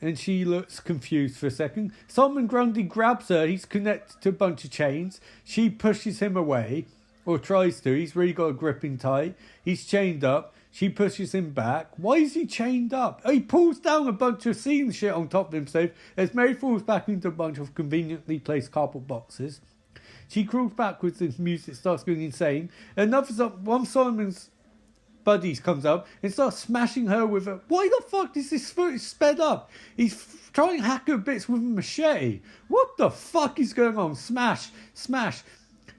S2: And she looks confused for a second. Simon Grundy grabs her. He's connected to a bunch of chains. She pushes him away. Or tries to. He's really got a gripping tight. He's chained up. She pushes him back. Why is he chained up? He pulls down a bunch of ceiling shit on top of himself as Mary falls back into a bunch of conveniently placed cardboard boxes. She crawls backwards as music starts going insane. One of Simon's buddies comes up and starts smashing her with a... Why the fuck is this footage sped up? He's trying to hack her bits with a machete. What the fuck is going on? Smash.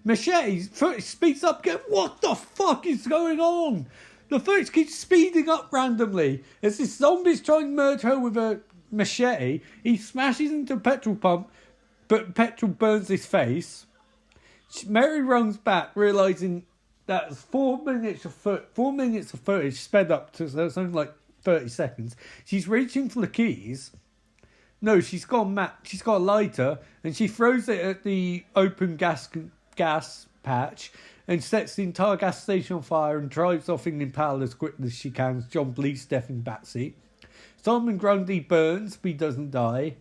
S2: Machete footage speeds up again. What the fuck is going on? The footage keeps speeding up randomly. As this zombie's trying to murder her with a machete, he smashes into a petrol pump, but petrol burns his face. Mary runs back, realising that 4 minutes of footage sped up to something like 30 seconds. She's reaching for the keys. No, she's got a lighter, and she throws it at the open gas patch and sets the entire gas station on fire and drives off in Impala as quickly as she can as John bleeds death in backseat. Simon Grundy burns, but he doesn't die.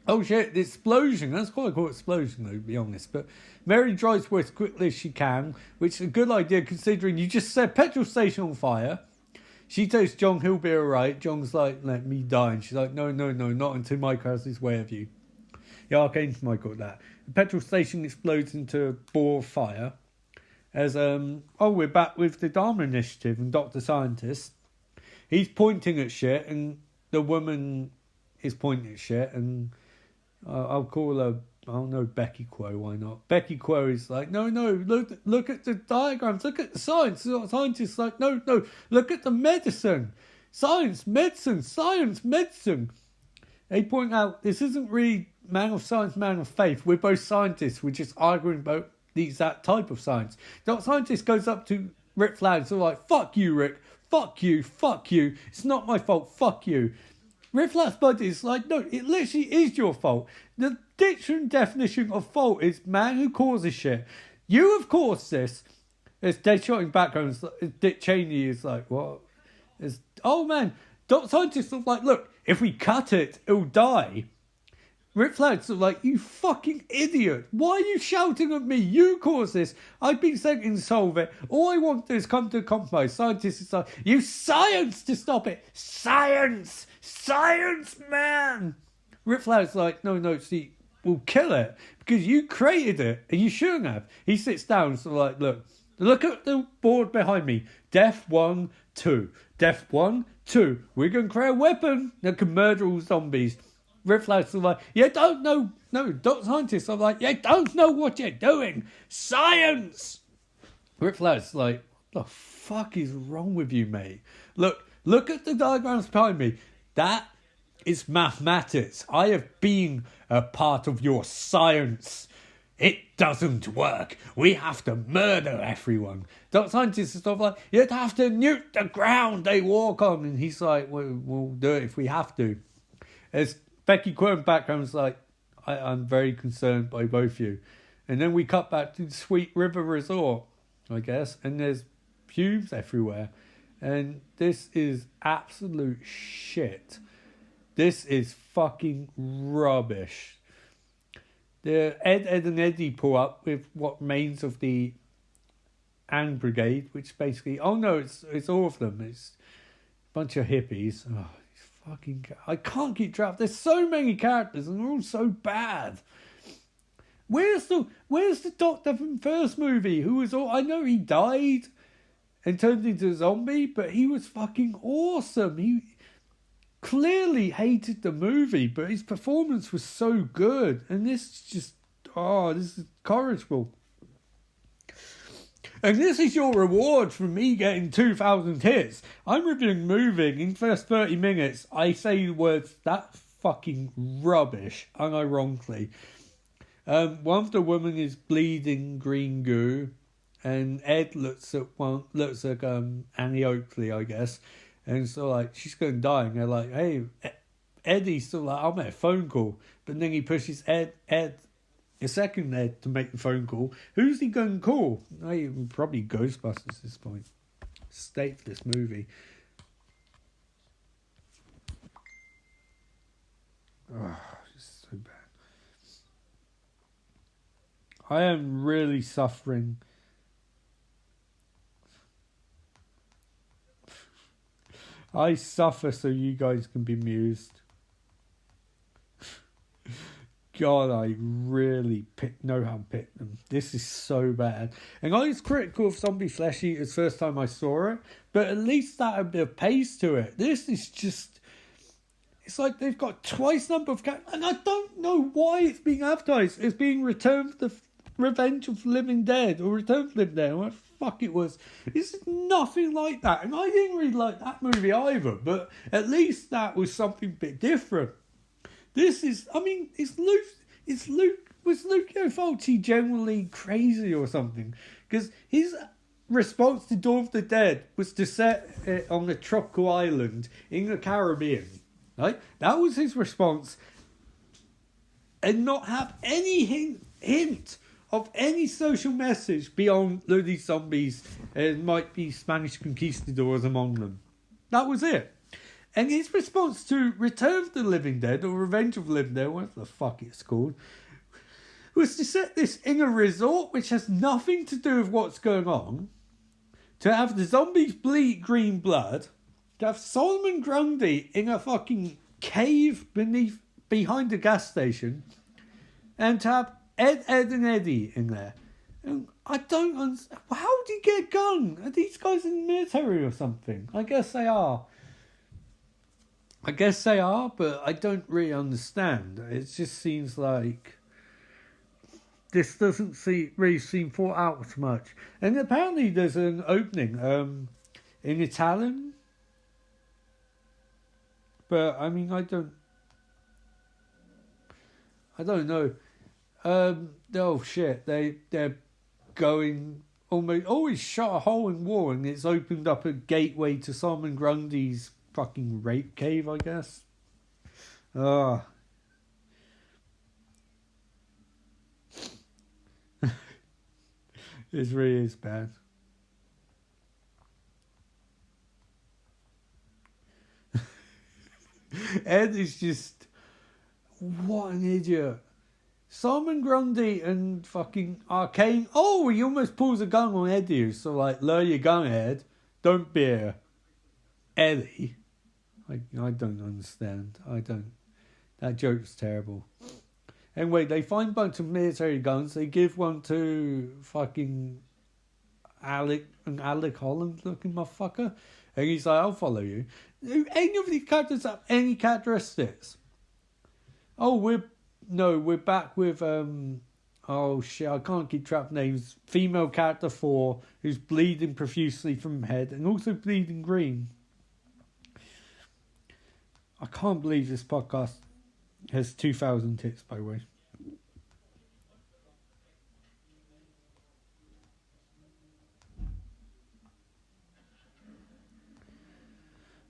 S2: Oh shit, the explosion. That's quite a cool explosion though, to be honest. But Mary drives away as quickly as she can, which is a good idea considering you just set petrol station on fire. She tells John he'll be alright. John's like, let me die. And she's like, no, not until Michael has his way of you. The Archangel Michael at that. The petrol station explodes into a ball of fire. As, we're back with the Dharma Initiative and Dr. Scientist. He's pointing at shit and the woman is pointing at shit and... I'll call her, I don't know, Becky Quo, why not? Becky Quo is like, no, look at the diagrams, look at the science. The scientist's like, no, look at the medicine. Science, medicine. They point out, this isn't really man of science, man of faith. We're both scientists. We're just arguing about the exact type of science. The scientist goes up to Rick Flag, so like, fuck you, Rick. Fuck you. It's not my fault. Fuck you. Rick Flat's buddy is like, no, it literally is your fault. The dictionary definition of fault is man who causes shit. You have caused this. It's dead shot in background. Dick Cheney is like, what? Oh man, scientists are like, look, if we cut it, it'll die. Rick Flags are like, you fucking idiot. Why are you shouting at me? You caused this. I've been sent in to solve it. All I want to do is come to a compromise. Scientists are like, use science to stop it. Science! Science, man! Rick Flags like, no, see, we'll kill it because you created it and you shouldn't have. He sits down and so like, look at the board behind me. Death 1, 2. Death 1, 2. We're going to create a weapon that can murder all zombies. Rick Flags are like, you don't know. No, scientists are like, you don't know what you're doing. Science! Rick Flags like, what the fuck is wrong with you, mate? Look at the diagrams behind me. That is mathematics. I have been a part of your science. It doesn't work. We have to murder everyone. Scientists and stuff like, you'd have to nuke the ground they walk on. And he's like, we'll do it if we have to. As Becky Quirn background's like, I'm very concerned by both of you. And then we cut back to the Sweet River Resort, I guess. And there's pubes everywhere. And this is absolute shit. This is fucking rubbish. The Ed and Eddie pull up with what remains of the Ang Brigade, which basically, oh no, it's all of them. It's a bunch of hippies. Oh, fucking, I can't keep track. There's so many characters and they're all so bad. Where's the Doctor from the first movie? Who was all? I know he died and turned into a zombie, but he was fucking awesome. He clearly hated the movie, but his performance was so good. And this is just, this is corrigible. And this is your reward for me getting 2,000 hits. I'm reviewing Moving. In the first 30 minutes, I say the words, that fucking rubbish, unironically. One of the women is bleeding green goo. And Ed looks at Annie Oakley, I guess. And so, like, she's going to die. And they're like, hey, Eddie's still like, I'll make a phone call. But then he pushes Ed, a second Ed, to make the phone call. Who's he going to call? Hey, probably Ghostbusters at this point. State for this movie. Oh, it's so bad. I am really suffering. I suffer so you guys can be amused. God, I really know how to pick them. This is so bad. And I was critical of Zombie Flesh Eaters first time I saw it, but at least that had a bit of pace to it. This is just, it's like they've got twice the number of characters, and I don't know why it's being advertised. It's being Return of the Revenge of the Living Dead, or Return of the Living Dead, or what the fuck it was. It's nothing like that, and I didn't really like that movie either, but at least that was something a bit different. This is, I mean, was Lucio Fulci generally crazy or something? Because his response to Dawn of the Dead was to set it on a tropical island in the Caribbean. Right? That was his response. And not have any hint of any social message beyond these zombies and might be Spanish conquistadors among them. That was it. And his response to Return of the Living Dead, or Revenge of the Living Dead, whatever the fuck it's called, was to set this in a resort which has nothing to do with what's going on, to have the zombies bleed green blood, to have Solomon Grundy in a fucking cave behind a gas station, and to have Ed, and Eddie in there. And I don't understand. How did he get a gun? Are these guys in the military or something? I guess they are. But I don't really understand. It just seems like this doesn't really seem thought out much. And apparently there's an opening in Italian. But, I mean, I don't know. Oh, shit. They're going... always shot a hole in wall, and it's opened up a gateway to Solomon Grundy's fucking rape cave, I guess. It really is bad. Ed is just, what an idiot. Simon Grundy and fucking Arcane. Oh, he almost pulls a gun on Eddie. So, like, lower your gun, Ed. Don't be a Eddie. I don't understand. I don't. That joke's terrible. Anyway, they find a bunch of military guns. They give one to fucking Alec Holland looking motherfucker. And he's like, I'll follow you. Any of these characters have any characteristics? Oh, we're back with oh shit, I can't keep track of names. Female character 4 who's bleeding profusely from head and also bleeding green. I can't believe this podcast has 2,000 hits, by the way.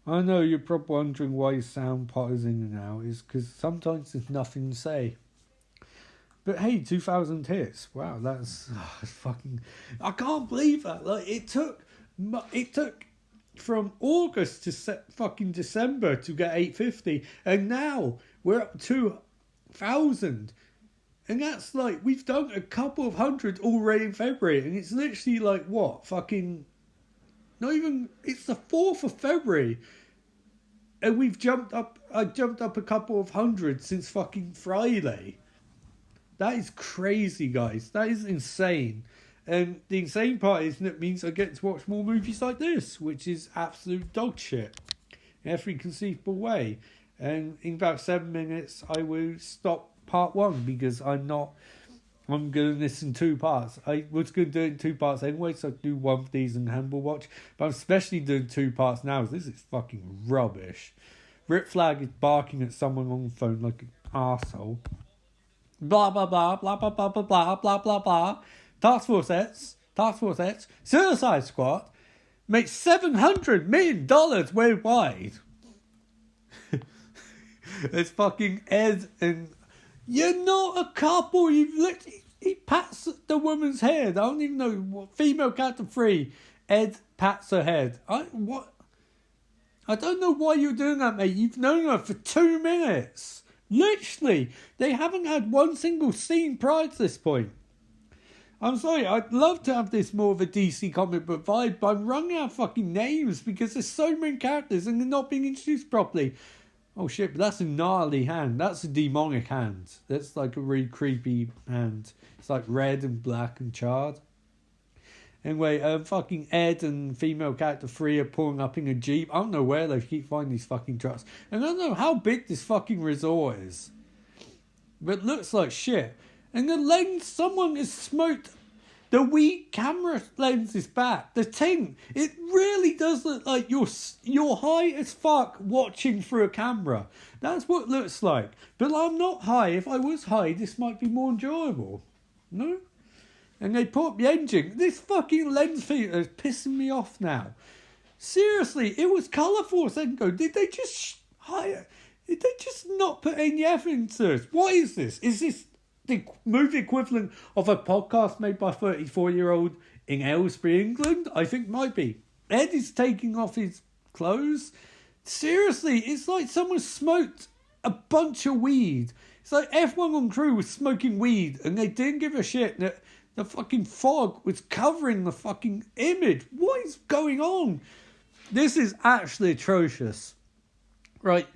S2: I know you're probably wondering why sound potters in and out. Is because sometimes there's nothing to say. But hey, 2,000 hits. Wow, that's fucking. I can't believe that. Like it took from August to fucking December to get 850, and now we're up 2,000. And that's like we've done a couple of hundred already in February, and it's literally like what fucking. Not even. It's the 4th of February. And we've jumped up. I jumped up a couple of hundred since fucking Friday. That is crazy, guys. That is insane. And the insane part is that it means I get to watch more movies like this, which is absolute dog shit in every conceivable way. And in about 7 minutes, I will stop part 1 because I'm going to listen 2 parts. I was going to do it in 2 parts anyway, so I'd do one of these and handball watch. But I'm especially doing 2 parts now. This is fucking rubbish. Rip Flag is barking at someone on the phone like an arsehole. Blah, blah, blah, blah, blah, blah, blah, blah, blah, blah, blah. Task Force X, Suicide Squad makes $700 million worldwide. It's fucking Ed and... You're not a couple. He pats the woman's head. I don't even know what female character 3. Ed pats her head. I don't know why you're doing that, mate. You've known her for 2 minutes. Literally, they haven't had one single scene prior to this point. I'm sorry. I'd love to have this more of a DC comic book vibe, but I'm running out of fucking names because there's so many characters and they're not being introduced properly. Oh shit, but that's a gnarly hand. That's a demonic hand. That's like a really creepy hand. It's like red and black and charred. Anyway, fucking Ed and female character 3 are pulling up in a Jeep. I don't know where they keep finding these fucking trucks. And I don't know how big this fucking resort is. But it looks like shit. And the lens, someone has smoked the Wii camera lens is back. The thing, it really does look like you're high as fuck watching through a camera. That's what it looks like. But I'm not high. If I was high, this might be more enjoyable. No? And they put up the engine. This fucking lens filter is pissing me off now. Seriously, it was colourful a second ago. Did they just Did they just not put any effort into this? What is this? Is this the movie equivalent of a podcast made by a 34-year-old in Aylesbury, England? I think might be. Ed is taking off his clothes. Seriously, it's like someone smoked a bunch of weed. It's like everyone on crew was smoking weed and they didn't give a shit that the fucking fog was covering the fucking image. What is going on? This is actually atrocious. Right.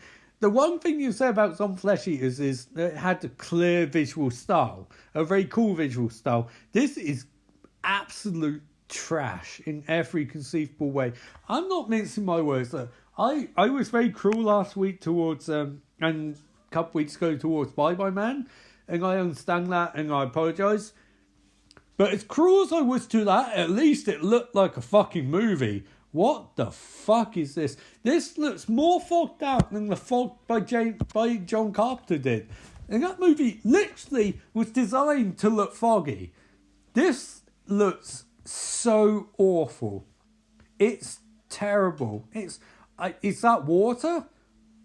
S2: The one thing you say about some Flesh Eaters is that it had a clear visual style, a very cool visual style. This is absolute trash in every conceivable way. I'm not mincing my words. Look, I was very cruel last week towards, and a couple weeks ago towards Bye Bye Man, and I understand that and I apologise. But as cruel as I was to that, at least it looked like a fucking movie. What the fuck is this? This looks more fogged out than the fog by John Carpenter did. And that movie literally was designed to look foggy. This looks so awful. It's terrible. Is that water?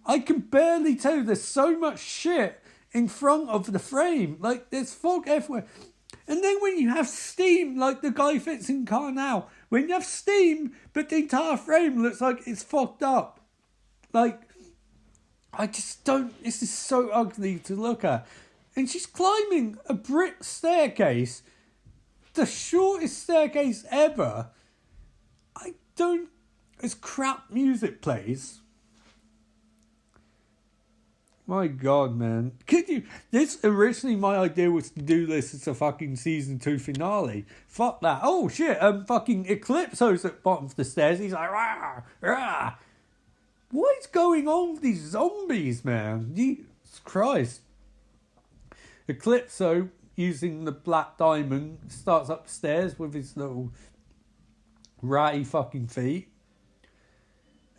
S2: I can barely tell. There's so much shit in front of the frame. Like, there's fog everywhere. And then when you have steam, like the guy fits in car now, when you have steam, but the entire frame looks like it's fogged up. Like, I just don't. This is so ugly to look at. And she's climbing a brick staircase, the shortest staircase ever. I don't. As crap music plays. My God, man. Could you... This, originally my idea was to do this as a fucking season 2 finale. Fuck that. Oh, shit. Fucking Eclipso's at the bottom of the stairs. He's like, rah, rah. What is going on with these zombies, man? Jesus Christ. Eclipso, using the black diamond, starts upstairs with his little ratty fucking feet.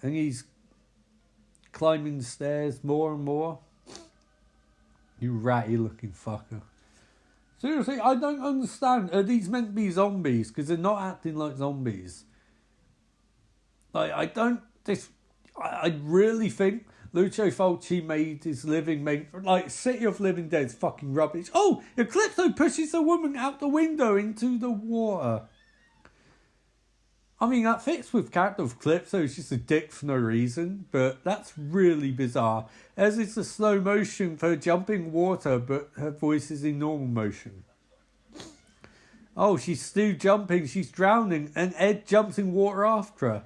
S2: And he's climbing the stairs more and more. You ratty looking fucker. Seriously, I don't understand. Are these meant to be zombies? Because they're not acting like zombies. Like, I really think Lucio Fulci made his like, City of Living Dead's fucking rubbish. Oh, Eclipso pushes a woman out the window into the water. I mean, that fits with character of Eclipso. He's just a dick for no reason, but that's really bizarre. As it's a slow motion for jumping water, but her voice is in normal motion. Oh, she's still jumping, she's drowning, and Ed jumps in water after her.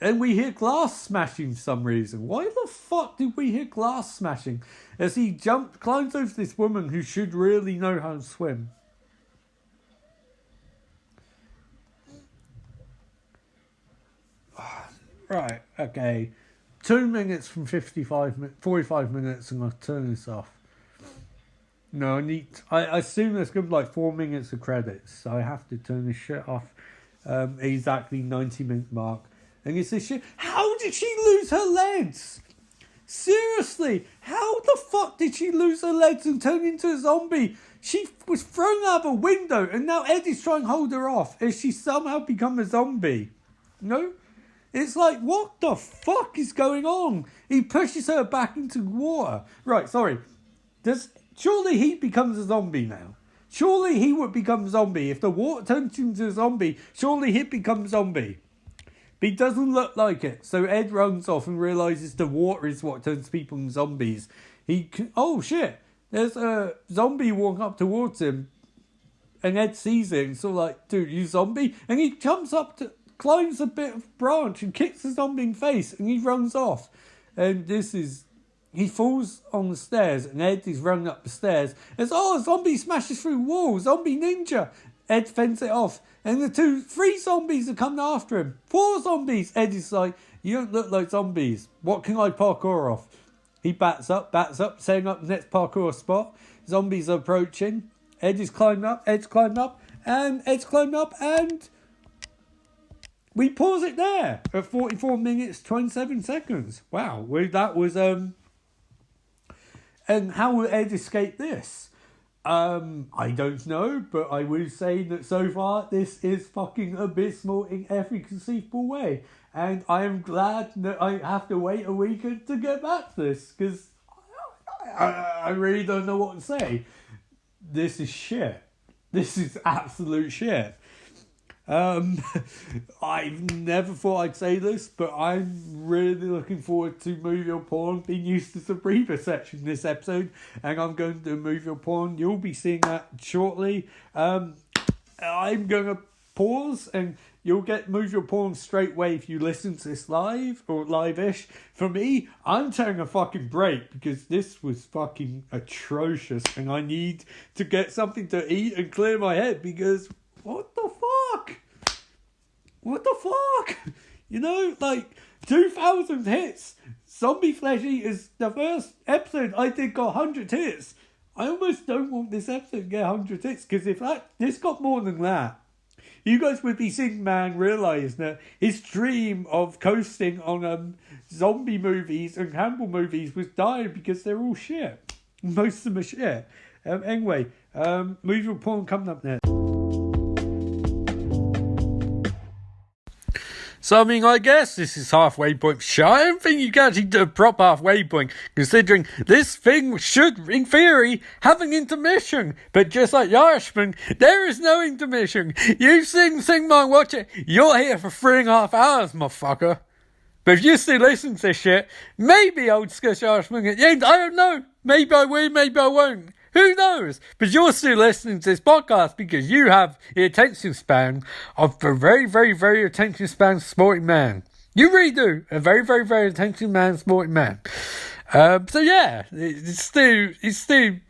S2: And we hear glass smashing for some reason. Why the fuck did we hear glass smashing? As he climbs over this woman who should really know how to swim. Right, okay. 2 minutes from 45 minutes and I'll turn this off. No, I assume there's going to be like 4 minutes of credits, so I have to turn this shit off. Exactly 90-minute mark. And it's this shit. How did she lose her legs? Seriously, how the fuck did she lose her legs and turn into a zombie? She was thrown out of a window and now Eddie's trying to hold her off as she somehow become a zombie. No? It's like, what the fuck is going on? He pushes her back into water. Right, sorry. Surely he becomes a zombie now. Surely he would become a zombie. If the water turns him into a zombie, surely he'd become a zombie. But he doesn't look like it. So Ed runs off and realises the water is what turns people into zombies. Oh shit. There's a zombie walking up towards him. And Ed sees it and sort of like, dude, you zombie? And he jumps up climbs a bit of branch and kicks the zombie in the face and he runs off. And he falls on the stairs and Ed is running up the stairs. It's, a zombie smashes through the wall, zombie ninja. Ed fends it off. And 3 zombies are coming after him. 4 zombies. Ed is like, you don't look like zombies. What can I parkour off? He bats up, setting up the next parkour spot. Zombies are approaching. Ed's climbing up, and we pause it there at 44 minutes, 27 seconds. Wow, that was, and how will Ed escape this? I don't know, but I will say that so far this is fucking abysmal in every conceivable way. And I am glad that I have to wait a weekend to get back to this, because I really don't know what to say. This is shit. This is absolute shit. I've never thought I'd say this, but I'm really looking forward to Move Your Porn being used as a breather section this episode, and I'm going to Move Your Porn. You'll be seeing that shortly. I'm going to pause, and you'll get Move Your Porn straight away if you listen to this live or live-ish. For me, I'm taking a fucking break because this was fucking atrocious, and I need to get something to eat and clear my head because what the fuck? What the fuck? You know, like 2,000 hits. Zombie Flesh Eaters, the first episode I did got 100 hits. I almost don't want this episode to get 100 hits because if this got more than that, you guys would be seeing man realise that his dream of coasting on zombie movies and cannibal movies was dying because they're all shit. Most of them are shit. Anyway, Move Your Porn coming up next. So, I mean, I guess this is halfway point. I don't think you can actually do a proper halfway point, considering this thing should, in theory, have an intermission. But just like Irishman, there is no intermission. You sing, man, watch it. You're here for 3.5 hours, motherfucker. But if you still listen to this shit, maybe I'll discuss Irishman at the end. I don't know. Maybe I will, maybe I won't. Who knows? But you're still listening to this podcast because you have the attention span of a very, very, very attention span sporting man. You really do. A very, very, very attention man, sporting man. So yeah, it's still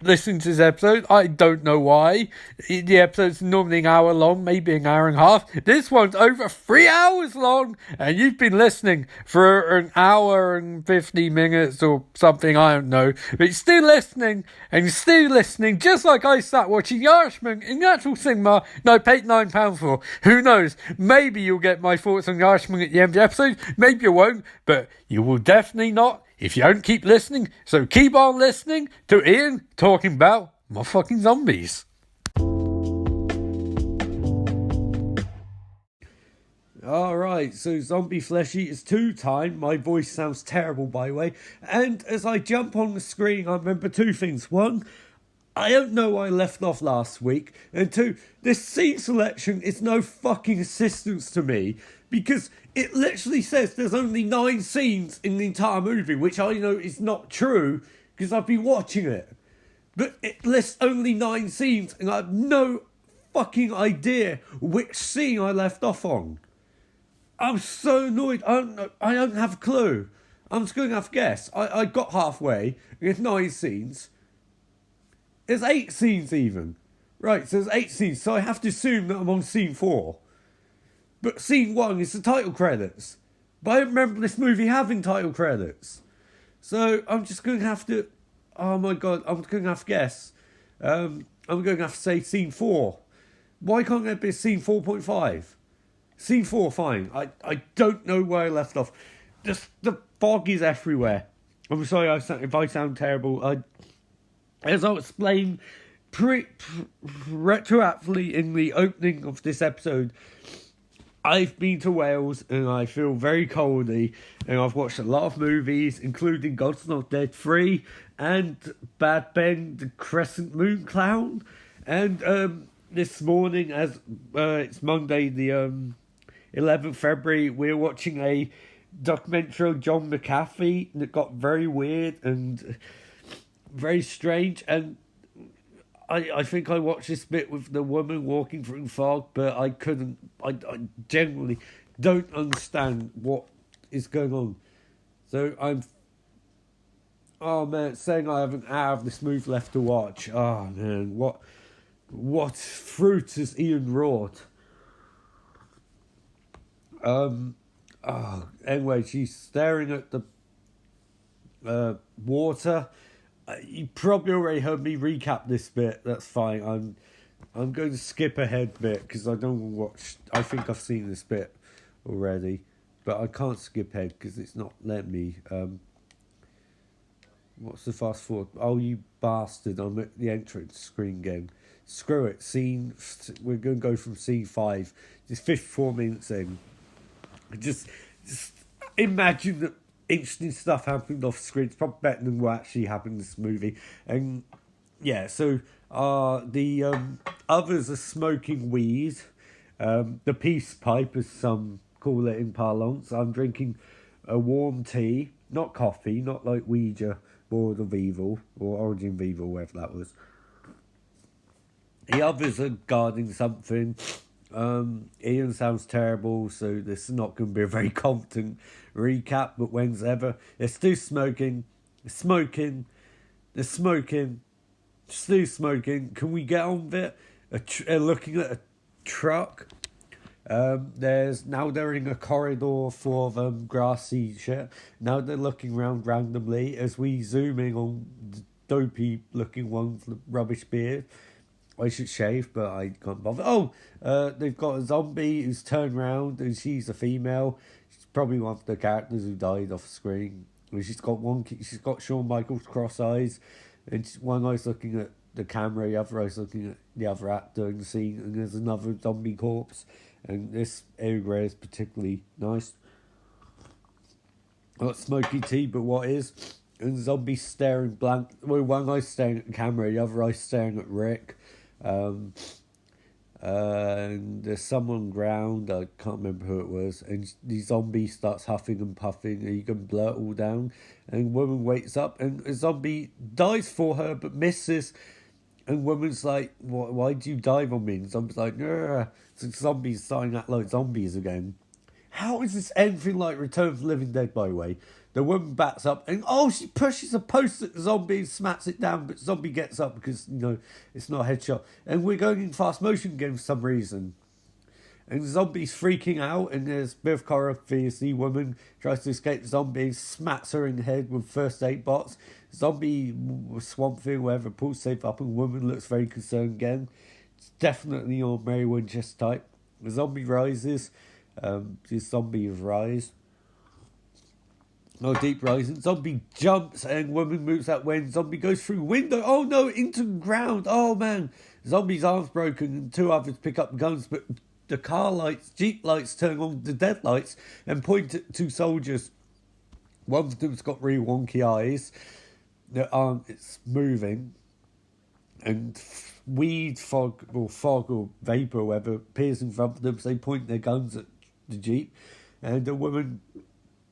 S2: listening to this episode. I don't know why. The episode's normally an hour long, maybe an hour and a half. This one's over 3 hours long, and you've been listening for an hour and 50 minutes or something, I don't know. But you're still listening, and you're still listening, just like I sat watching The Irishman in the actual cinema, and I paid £9 for. Who knows? Maybe you'll get my thoughts on The Irishman at the end of the episode, maybe you won't, but you will definitely not if you don't keep listening. So keep on listening to Ian talking about motherfucking zombies. Alright, so Zombie Flesh Eaters 2 time. My voice sounds terrible, by the way. And as I jump on the screen, I remember two things. One, I don't know why I left off last week. And two, this scene selection is no fucking assistance to me, because it literally says there's only 9 scenes in the entire movie, which I know is not true, because I've been watching it. But it lists only 9 scenes, and I have no fucking idea which scene I left off on. I'm so annoyed. I don't have a clue. I'm just going to have to guess. I got halfway, and it's 9 scenes. There's 8 scenes even. Right, so there's 8 scenes, so I have to assume that I'm on scene 4. But scene 1 is the title credits. But I don't remember this movie having title credits. So I'm just going to have to... Oh my god, I'm going to have to guess. I'm going to have to say scene 4. Why can't there be scene 4.5? Scene 4, fine. I don't know where I left off. Just the fog is everywhere. I'm sorry if I sound terrible. As I'll explain retroactively in the opening of this episode, I've been to Wales and I feel very coldy, and I've watched a lot of movies, including God's Not Dead 3 and Bad Ben, the Crescent Moon Clown. And this morning, as it's Monday, the 11th February, we're watching a documentary on John McAfee that got very weird and very strange. And I think I watched this bit with the woman walking through the fog, but I couldn't. I genuinely don't understand what is going on. So I'm. Oh man, it's saying I have an hour of this movie left to watch. Oh man, what fruit has Ian wrought? Anyway, she's staring at the water. You probably already heard me recap this bit. That's fine. I'm going to skip ahead a bit because I don't want to watch. I think I've seen this bit already, but I can't skip ahead because it's not letting me. What's the fast forward? Oh, you bastard! I'm at the entrance screen again. Screw it. We're going to go from scene 5. It's 54 minutes in. Just imagine that interesting stuff happened off screen. It's probably better than what actually happened in this movie. And yeah, so the others are smoking weed. The peace pipe, as some call it in parlance. I'm drinking a warm tea, not coffee, not like Ouija, Board of Evil, or Origin of Evil, whatever that was. The others are guarding something. Ian sounds terrible, so this is not going to be a very competent recap, but when's ever. They're still smoking. They're smoking. Still smoking. Can we get on with it? Looking at a truck. They're in a corridor full of grassy shit. Now they're looking around randomly as we zoom in on the dopey looking one with the rubbish beard. I should shave, but I can't bother. They've got a zombie who's turned round, and she's a female. She's probably one of the characters who died off screen. She's got Shawn Michaels' cross eyes, and one eye's looking at the camera, the other eye's looking at the other actor in the scene, and there's another zombie corpse. And this area is particularly nice. Not smoky tea, but what is? And the zombie staring blank. Well, one eye's staring at the camera, the other eye's staring at Rick. And there's someone ground, I can't remember who it was, and the zombie starts huffing and puffing, and you can blow it all down. And woman wakes up, and a zombie dives for her but misses. And woman's like, why do you dive on me? And zombie's like, nah. So zombies starting to act like zombies again. How is this anything like Return of the Living Dead, by the way? The woman backs up and, she pushes a post at the zombie and smacks it down, but zombie gets up because, it's not a headshot. And we're going in fast motion again for some reason. And the zombie's freaking out, and there's a bit of choreography. The woman tries to escape the zombie, smacks her in the head with first aid bots. Zombie, swamp thing, whatever, pulls safe up, and woman looks very concerned again. It's definitely your Mary Winchester type. The zombie rises. The zombie rise. Deep rising. Zombie jumps and woman moves out when zombie goes through window. Oh no, into the ground. Oh man. Zombie's arm's broken and two others pick up guns, but the car lights, Jeep lights turn on the dead lights and point at two soldiers. One of them's got really wonky eyes. It's moving. And weed, fog or vapour or whatever appears in front of them, so they point their guns at the Jeep. And a woman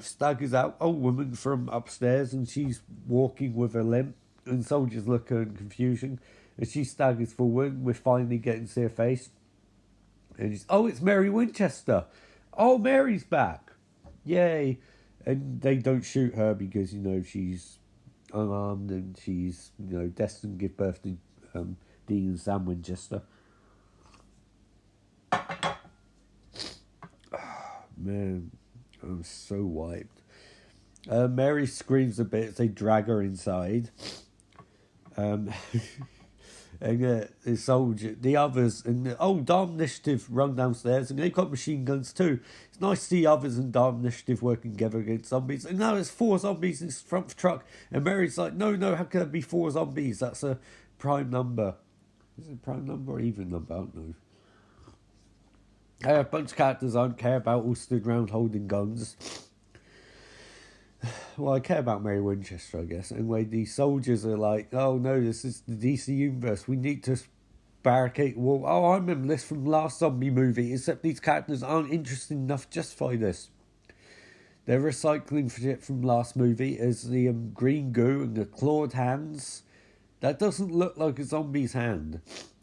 S2: staggers out, woman from upstairs, and she's walking with a limp, and soldiers look at her in confusion, and she staggers forward. We're finally getting to see her face, and it's Mary Winchester. Mary's back, yay. And they don't shoot her because she's unarmed and she's destined to give birth to Dean and Sam Winchester. Man, I'm so wiped. Mary screams a bit as they drag her inside. And the soldier, the others, and Dharm Initiative run downstairs, and they've got machine guns too. It's nice to see others and Dharm Initiative working together against zombies. And now there's 4 zombies in front of the truck, and Mary's like, no, how can there be 4 zombies? That's a prime number. Is it a prime number or even number? I don't know. A bunch of characters I don't care about all stood around holding guns. Well, I care about Mary Winchester, I guess. Anyway, the soldiers are like, oh no, this is the DC universe. We need to barricade the wall. I remember this from the last zombie movie, except these characters aren't interesting enough to justify this. They're recycling shit from last movie as the green goo and the clawed hands. That doesn't look like a zombie's hand.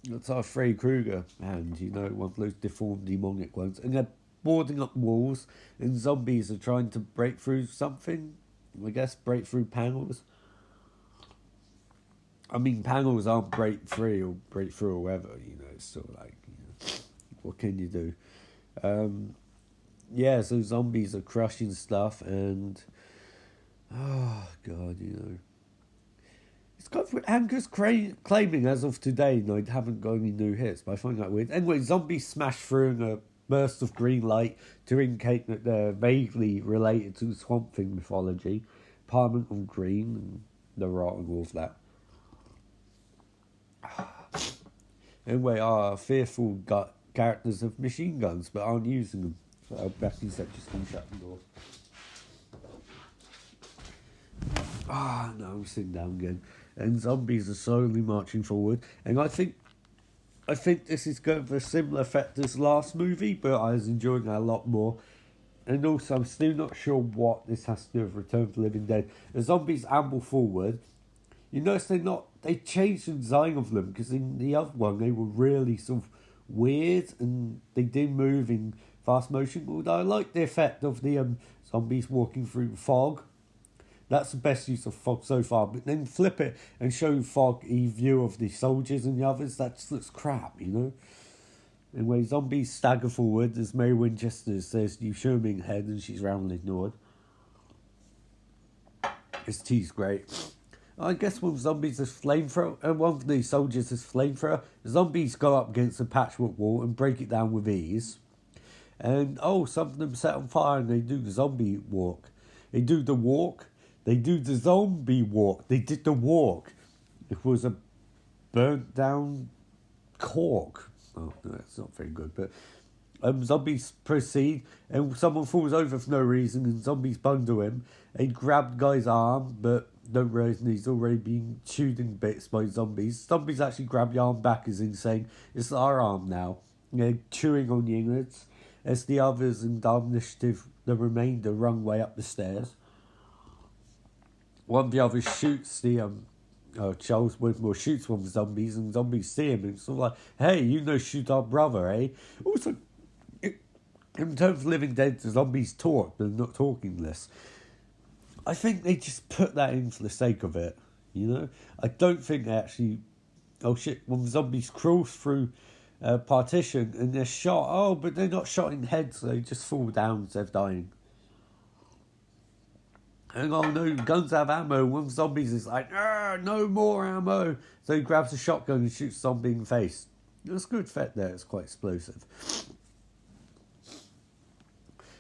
S2: That's our Freddy Krueger hand, one of those deformed demonic ones. And they're boarding up walls, and zombies are trying to break through something. I guess break through panels. I mean, panels aren't break through or whatever, it's sort of like, what can you do? So zombies are crushing stuff, and oh god, it's got Anchor's claiming as of today they haven't got any new hits, but I find that weird. Anyway, zombies smash through in a burst of green light to indicate that they're vaguely related to the Swamp Thing mythology, Parliament of Green and the Rot and all of that. Anyway, our fearful characters have machine guns but aren't using them. So Becky said just can shut the door. No, I'm sitting down again. And zombies are slowly marching forward. And I think this is going for a similar effect as last movie, but I was enjoying that a lot more. And also, I'm still not sure what this has to do with Return of the Living Dead. The zombies amble forward. You notice they changed the design of them, because in the other one, they were really sort of weird, and they did move in fast motion. Although I like the effect of the zombies walking through fog. That's the best use of fog so far. But then flip it and show foggy view of the soldiers and the others. That just looks crap, Anyway, zombies stagger forward as Mary Winchester says, you show me head, and she's roundly ignored. This tea's great. I guess one of the zombies has flamethrower, and one of the soldiers has flamethrower. The zombies go up against the patchwork wall and break it down with ease. And, some of them set on fire and they do the zombie walk. They do the walk. They do the zombie walk. They did the walk. It was a burnt down cork. Oh, no, that's not very good. But zombies proceed, and someone falls over for no reason, and zombies bundle him. They grab the guy's arm, but don't realise he's already been chewed in bits by zombies. Zombies actually grab your arm back, as in saying, it's our arm now. They're chewing on the innards as the others in the initiative, the remainder, run way up the stairs. One of the others shoots Charles Whitmore shoots one of the zombies, and zombies see him, and it's sort of like, hey, you know, shoot our brother, eh? Also, in terms of Living Dead, the zombies talk, but they're not talking less. I think they just put that in for the sake of it, you know? I don't think they actually... Oh shit, when the zombies crawls through a partition and they're shot, oh, but they're not shot in heads, they just fall down instead of dying. And oh no, guns have ammo. One of the zombies is like, no more ammo. So he grabs a shotgun and shoots zombie in the face. There's good effect there, it's quite explosive.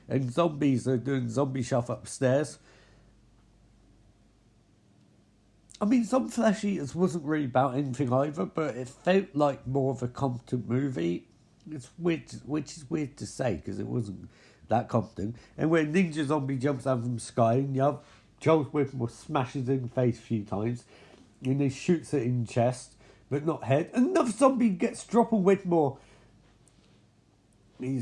S2: And zombies are doing zombie shuff upstairs. I mean, some Flesh Eaters wasn't really about anything either, but it felt like more of a competent movie. It's weird, which is weird to say, because it wasn't that competent. And when Ninja Zombie jumps down from the sky, and Joel Whitmore smashes it in the face a few times, and he shoots it in the chest, but not head. And another zombie gets drop on Whitmore. He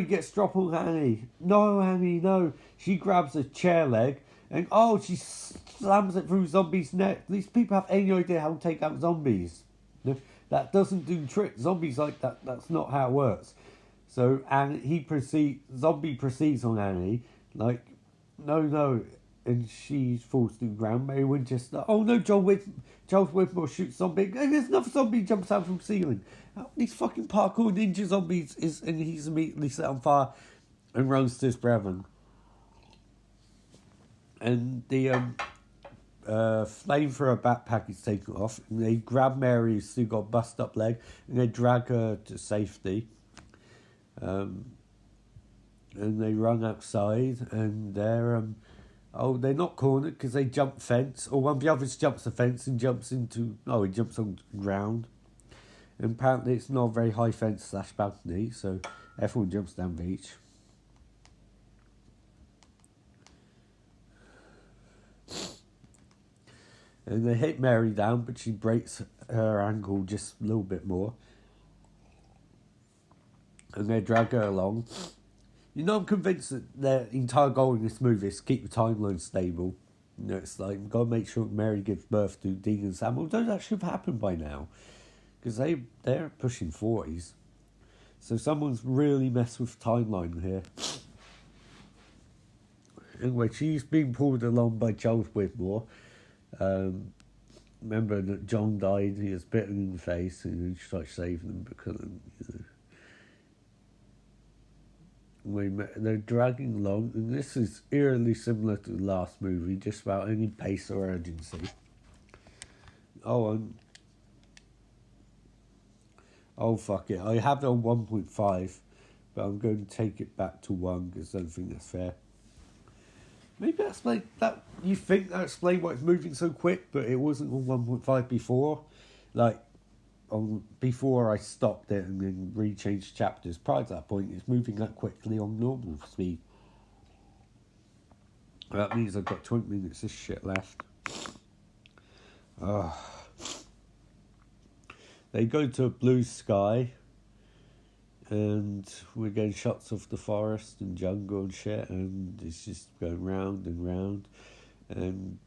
S2: gets drop on Annie. No, Annie, no. She grabs a chair leg, and she slams it through zombie's neck. These people have any idea how to take out zombies. No, that doesn't do tricks. Zombies like that, that's not how it works. So, and zombie proceeds on Annie, like, no, and she falls to the ground. Mary Winchester, Charles Whitmore shoots zombie, and there's another zombie jumps out from the ceiling. These fucking parkour ninja zombies and he's immediately set on fire and runs to his brethren. And the flame for her backpack is taken off, and they grab Mary, who's still got a bust up leg, and they drag her to safety. And they run outside, and they're not cornered because they jump fence, or one of the others jumps the fence and jumps on the ground. And apparently it's not a very high fence / balcony, so everyone jumps down the beach. And they hit Mary down, but she breaks her ankle just a little bit more. And they drag her along. You know, I'm convinced that their entire goal in this movie is to keep the timeline stable. You know, it's like, we've got to make sure Mary gives birth to Dean and Sam. Although that should have happened by now. Because they're pushing 40s. So someone's really messed with timeline here. Anyway, she's being pulled along by Charles Whitmore. Remember that John died, he was bitten in the face, and she tried saving him because, they're dragging along, and this is eerily similar to the last movie, just without any pace or urgency. Oh, fuck it. I have it on 1.5, but I'm going to take it back to 1 because I don't think that's fair. Maybe that's like that. You think that explains why it's moving so quick, but it wasn't on 1.5 before. Before I stopped it and then rechanged chapters. Prior to that point, it's moving that quickly on normal speed. That means I've got 20 minutes of shit left. They go to a blue sky, and we're getting shots of the forest and jungle and shit, and it's just going round and round. And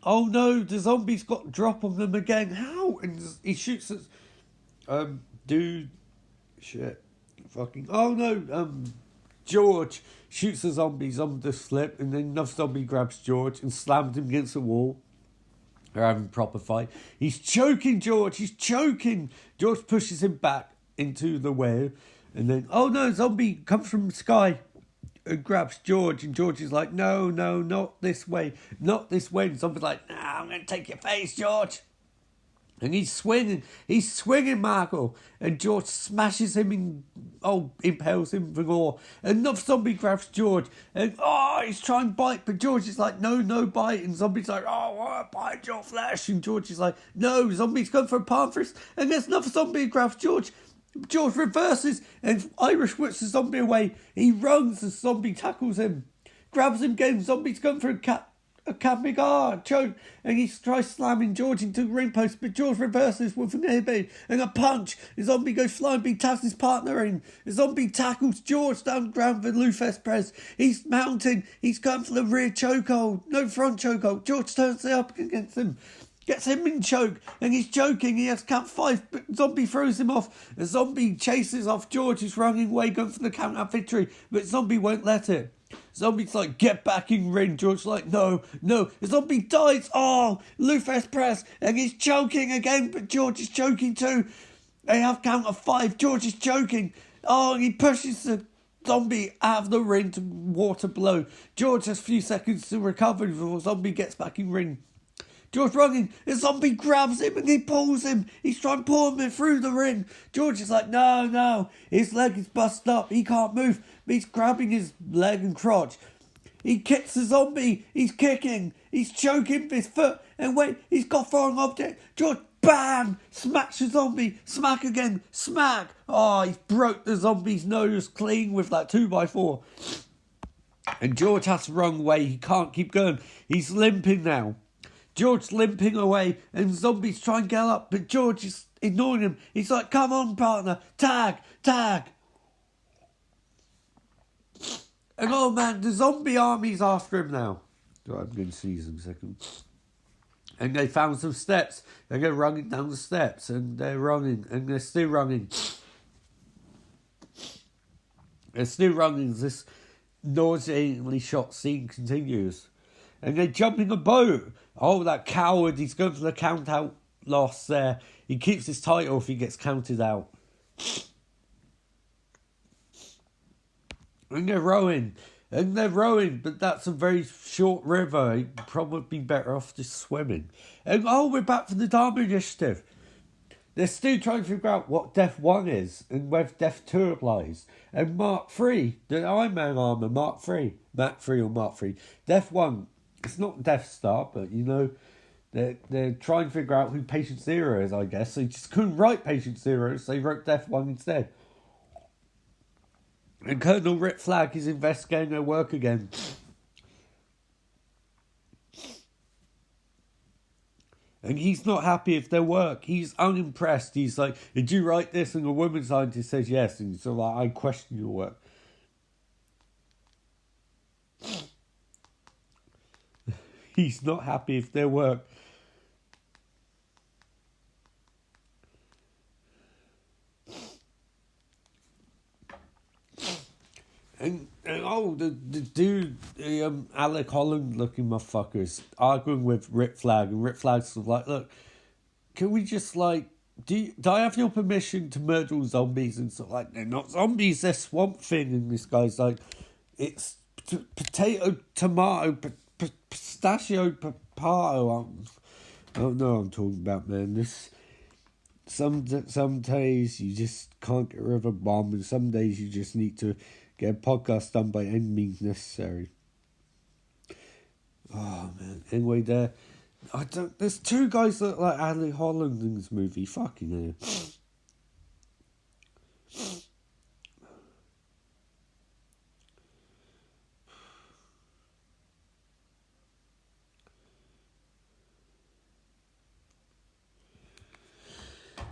S2: oh no, the zombies got drop on them again. How? And he shoots at dude. Shit. Fucking. Oh no. George shoots the zombies on the flip, and then another zombie grabs George and slams him against the wall. They're having a proper fight. He's choking George. He's choking. George pushes him back into the web, and then zombie comes from the sky and grabs George, and George is like, no, not this way, and zombie's like, nah, I'm gonna take your face, George. And he's swinging, Marco, and George smashes him impales him with an oar. Another zombie grabs George, and he's trying to bite, but George is like, no bite, and zombie's like, I want to bite your flesh, and George is like, no, zombie's going for a palm fist, and there's another zombie who grabs George. George reverses and Irish whips the zombie away. He runs, the zombie tackles him, grabs him again. Zombie's going for a cat. a camping choke, and he tries slamming George into the ring post, but George reverses with an elbow and a punch. The zombie goes flying, but he taps his partner in. The zombie tackles George down the ground with a Lufest press. He's mounting, he's going for the rear chokehold, no front chokehold. George turns it up against him. Gets him in choke, and he's choking. He has count 5, but Zombie throws him off. The Zombie chases off George, who's running away, going for the count out victory, but Zombie won't let it. Zombie's like, get back in ring. George's like, no. The Zombie dies. Oh, Lufest press, and he's choking again, but George is choking too. They have count of 5. George is choking. Oh, and he pushes the Zombie out of the ring to water blow. George has a few seconds to recover before Zombie gets back in ring. George running, the Zombie grabs him and he pulls him. He's trying to pull him through the ring. George is like, no. His leg is busted up. He can't move. But he's grabbing his leg and crotch. He kicks the Zombie. He's kicking. He's choking with his foot. And wait, he's got foreign object. George, bam! Smacks the Zombie. Smack again. Smack. Oh, he's broke the Zombie's nose clean with that 2x4. And George has to run away. He can't keep going. He's limping now. George's limping away, and Zombie's trying to get up, but George is ignoring him. He's like, come on, partner, tag. And oh man, the Zombie army's after him now. Oh, I'm going to sneeze in a second. And they found some steps. They're running down the steps, and they're running, and they're still running. This nauseatingly shot scene continues. And they jump in the boat. Oh, that coward. He's going for the count out loss there. He keeps his title if he gets counted out. And they're rowing. But that's a very short river. He'd probably be better off just swimming. And we're back for the Dharma Initiative. They're still trying to figure out what Death 1 is and whether Death 2 applies. And Mark 3, the Iron Man armour, Mark 3. Death 1. It's not Death Star, but they're trying to figure out who Patient Zero is, I guess. They just couldn't write Patient Zero, so they wrote Death 1 instead. And Colonel Rick Flag is investigating their work again. And he's not happy with their work. He's unimpressed. He's like, did you write this? And the woman scientist says yes. And so like, I question your work. He's not happy with their work. And the dude, Alec Holland looking motherfuckers arguing with Rick Flag, and Rick Flag's like, look, can we just like, do I have your permission to murder all zombies? And so like, they're not zombies, they're Swamp Thing. And this guy's like, it's potato, tomato, pistachio, papato. I don't know what I'm talking about, man. Some days you just can't get rid of a bomb, and some days you just need to get a podcast done by any means necessary. Oh man. Anyway, there's 2 guys that look like Alec Holland in this movie. Fucking hell.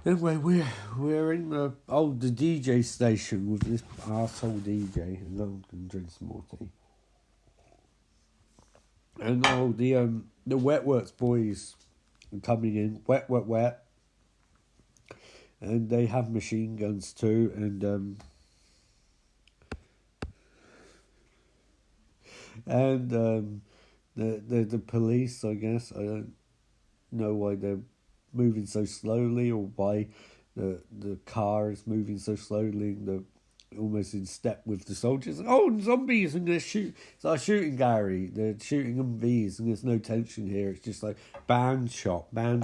S2: Anyway, we're in the DJ station with this arsehole DJ, and I'm gonna drink some more tea. And the Wetworks boys are coming in, wet, and they have machine guns too, and the police, I guess. I don't know why they're moving so slowly, or why the car is moving so slowly, almost in step with the soldiers. Oh, zombies, and they're shooting Gary. They're shooting MVs, and there's no tension here. It's just like band shot. And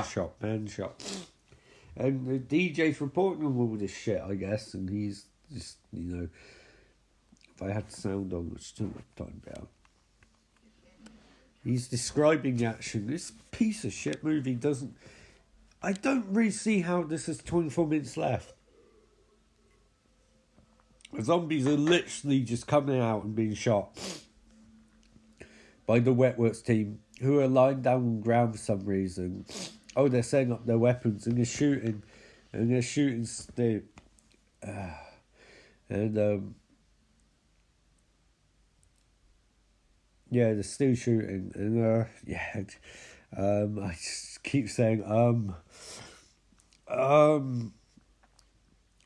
S2: the DJ's reporting on all this shit, I guess, and he's just, if I had the sound on, which I don't have time about. He's describing the action. This piece of shit movie doesn't... I don't really see how this has 24 minutes left. The zombies are literally just coming out and being shot by the Wetworks team. who are lying down on the ground for some reason. Oh, they're setting up their weapons and they're shooting. And they're shooting still. Yeah, they're still shooting. And I just keep saying,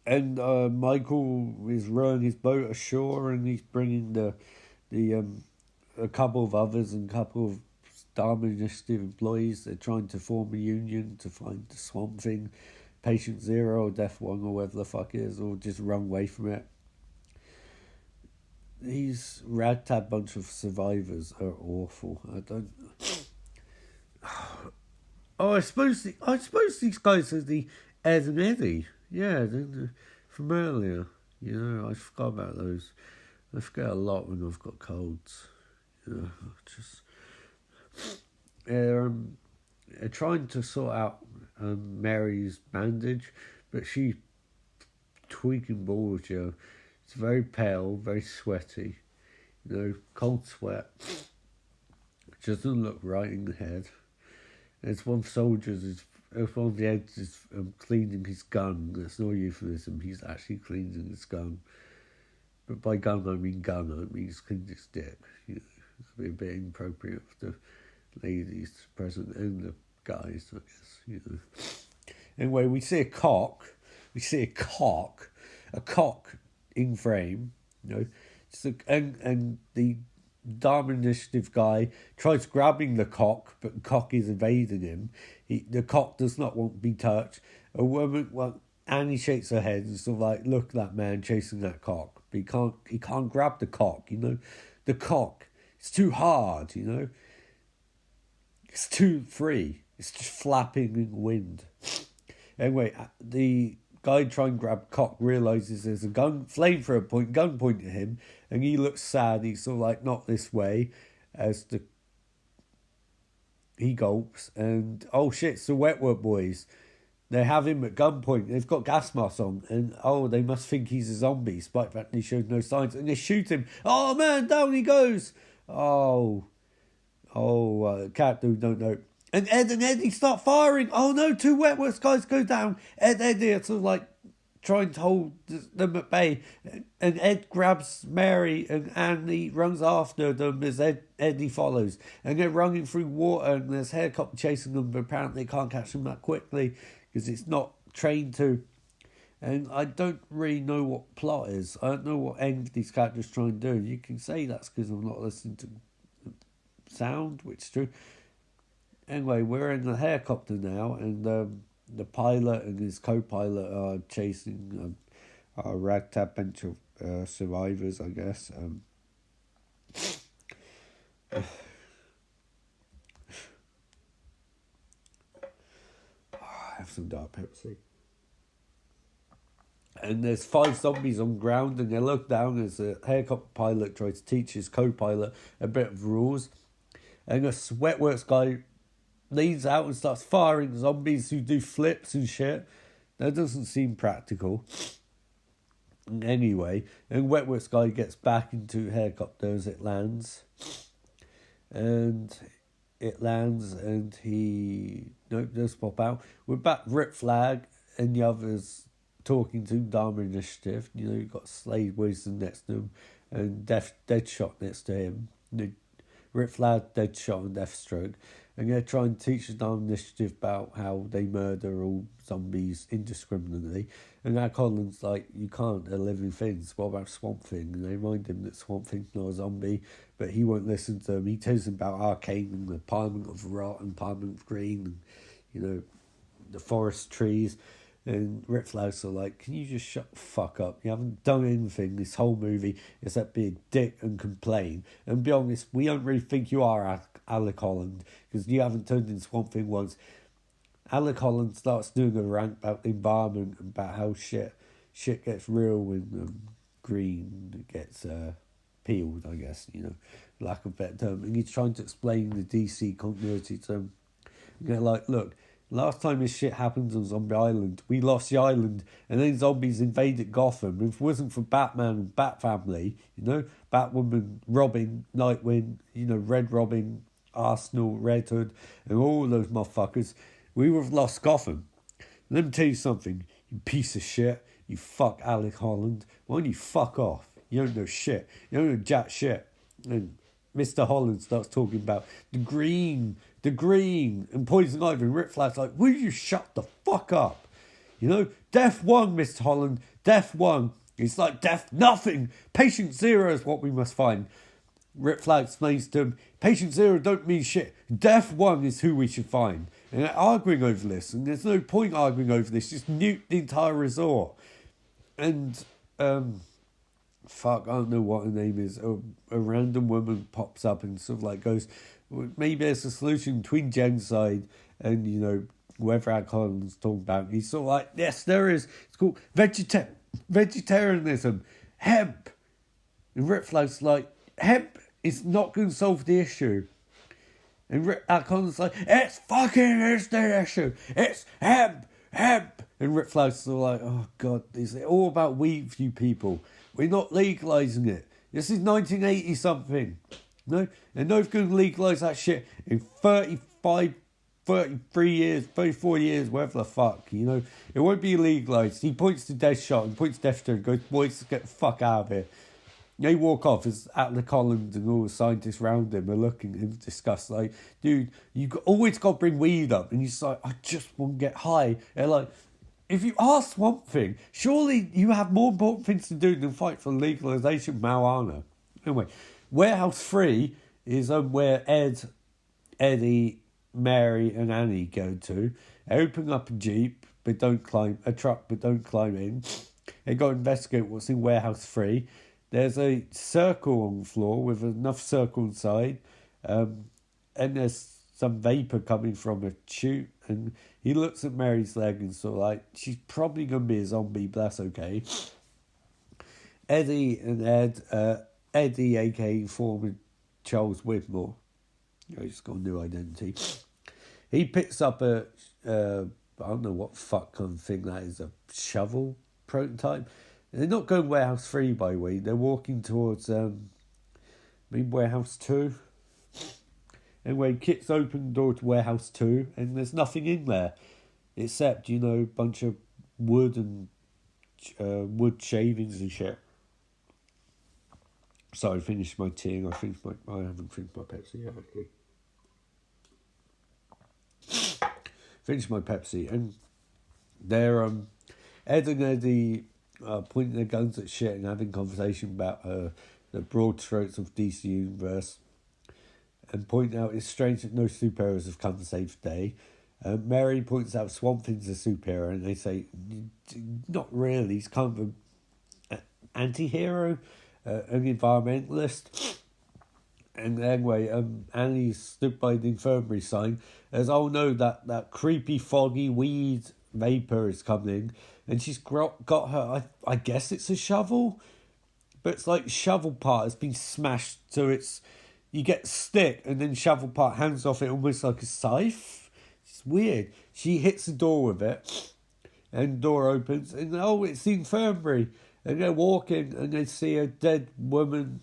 S2: and Michael is rowing his boat ashore, and he's bringing a couple of others and a couple of Dharma Initiative employees. They're trying to form a union to find the Swamp Thing, Patient Zero, or Death One, or whatever the fuck it is, or just run away from it. These ragtag bunch of survivors are awful. I don't. Oh, I suppose these guys are the Ed and Eddie. Yeah, from earlier. You know, I forgot about those. I forget a lot when I've got colds. You know, they're trying to sort out Mary's bandage, but she's tweaking balls, you know. It's very pale, very sweaty. You know, cold sweat. It doesn't look right in the head. There's one one of the heads is cleaning his gun. That's no euphemism. He's actually cleaning his gun. But by gun, I mean gun. I mean he's cleaning his dick. You know, it's a bit inappropriate for the ladies present and the guys, I guess. You know. Anyway, we see a cock. A cock in frame. You know, and the Dharma Initiative guy tries grabbing the cock, but the cock is evading him. The cock does not want to be touched. A woman, Annie shakes her head and sort of like, look at that man chasing that cock. But he can't grab the cock, you know. The cock, it's too hard, you know. It's too free. It's just flapping in the wind. Anyway, the guy trying to grab cock realises there's a flamethrower gun pointing at him, and he looks sad. He's sort of like, not this way, he gulps, and oh shit, it's the Wetwork Boys. They have him at gunpoint. They've got gas masks on, and they must think he's a zombie, despite the fact he showed no signs, and they shoot him. Oh man, down he goes. Character who don't know. And Ed and Eddie start firing. Oh no, two Wetworks guys go down. Ed and Eddie are sort of like trying to hold them at bay. And Ed grabs Mary, and Annie runs after them as Eddie follows. And they're running through water, and there's a helicopter chasing them, but apparently they can't catch them that quickly because it's not trained to. And I don't really know what plot is. I don't know what end these characters trying to do. You can say that's because I'm not listening to sound, which is true. Anyway, we're in the helicopter now, and the pilot and his co-pilot are chasing a ragtag bunch of survivors, I guess. Have some dark Pepsi. And there's 5 zombies on ground, and they look down as the helicopter pilot tries to teach his co-pilot a bit of rules. And a Sweatworks guy leans out and starts firing zombies who do flips and shit. That doesn't seem practical. Anyway, and Wetworks guy gets back into helicopter as it lands. And he does pop out. We're back Rip Flag and the others talking to Dharma Initiative. You know, you've got Slade Wilson next to him and Deadshot next to him. Rip Flag, Deadshot and Deathstroke. And they're trying to teach the Dharma Initiative about how they murder all zombies indiscriminately. And now Colin's like, you can't, they're living things. What about Swamp Thing? And they remind him that Swamp Thing's not a zombie, but he won't listen to them. He tells them about Arcane and the Parliament of Rot and Parliament of Green and, you know, the forest trees. And Rip Flag's are like, can you just shut the fuck up? You haven't done anything this whole movie except be a dick and complain. And be honest, we don't really think you are Alec Holland, because you haven't turned in Swamp Thing once. Alec Holland starts doing a rant about the environment and about how shit gets real when green gets peeled, I guess, you know, lack of a better term. And he's trying to explain the DC continuity to them. And they're like, look, last time this shit happened on Zombie Island, we lost the island, and then zombies invaded Gotham. If it wasn't for Batman and Bat Family, you know, Batwoman, Robin, Nightwing, you know, Red Robin,
S6: Arsenal, Red Hood, and all those motherfuckers, we would have lost Gotham. Let me tell you something, you piece of shit, you fuck Alec Holland. Why don't you fuck off? You don't know shit. You don't know jack shit. And Mr. Holland starts talking about the green, and Poison Ivy, and Rick Flash like, will you shut the fuck up? You know, death one, Mr. Holland, death one. It's like death nothing. Patient zero is what we must find. Rick Flag explains to him, patient zero don't mean shit. Death one is who we should find. And they're arguing over this, and there's no point arguing over this. Just nuke the entire resort. And, fuck, I don't know what her name is. A random woman pops up and sort of like goes, well, maybe there's a solution between genocide and, you know, whoever Alcohol's talking about. He's sort of like, yes, there is. It's called vegetarianism. Hemp. And Rick Flag's like, hemp is not going to solve the issue. And Rick Alcon's like, it's the issue. It's hemp. And Rick Flag's sort of like, oh God, is it all about weed for you people? We're not legalising it. This is 1980 something. No? And they're going to legalise that shit in 35, 33 years, 34 years, whatever the fuck, you know. It won't be legalised. He points to Deathshot and points to Deathshot and goes, boys, get the fuck out of here. They walk off as Atlas Collins and all the scientists around him are looking in disgust, like, dude, always got to bring weed up. And he's like, I just want to get high. And like, if you are Swamp Thing, surely you have more important things to do than fight for legalisation of marijuana. Anyway, Warehouse 3 is where Ed, Eddie, Mary and Annie go to. They open up a truck but don't climb in. They go investigate what's in Warehouse 3. There's a circle on the floor with enough circle inside, and there's some vapour coming from a tube, and he looks at Mary's leg and sort of like, she's probably going to be a zombie, but that's okay. Eddie and Ed, Eddie aka former Charles Whitmore, he's got a new identity. He picks up a, I don't know what fuck kind of thing that is, a shovel prototype. They're not going Warehouse 3, by the way. They're walking towards, Warehouse 2. Anyway, Kit's opened the door to Warehouse 2, and there's nothing in there. Except, you know, a bunch of wood and wood shavings and shit. Sorry, I finished my tea, and I haven't finished my Pepsi yet, actually. Finished my Pepsi, and they're, Ed and Eddie pointing their guns at shit and having conversation about the broad strokes of DC Universe, and pointing out it's strange that no superheroes have come to save the day. Mary points out Swamp Thing's a superhero, and they say, not really, he's kind of an anti-hero, an environmentalist. And anyway, Annie stood by the infirmary sign as, oh no, that creepy, foggy weed vapour is coming. And she's got her, I guess it's a shovel, but it's like shovel part has been smashed, so you get stick and then shovel part hands off it almost like a scythe. It's weird. She hits the door with it, and the door opens, and oh, it's the infirmary. And they're walking, and they see a dead woman,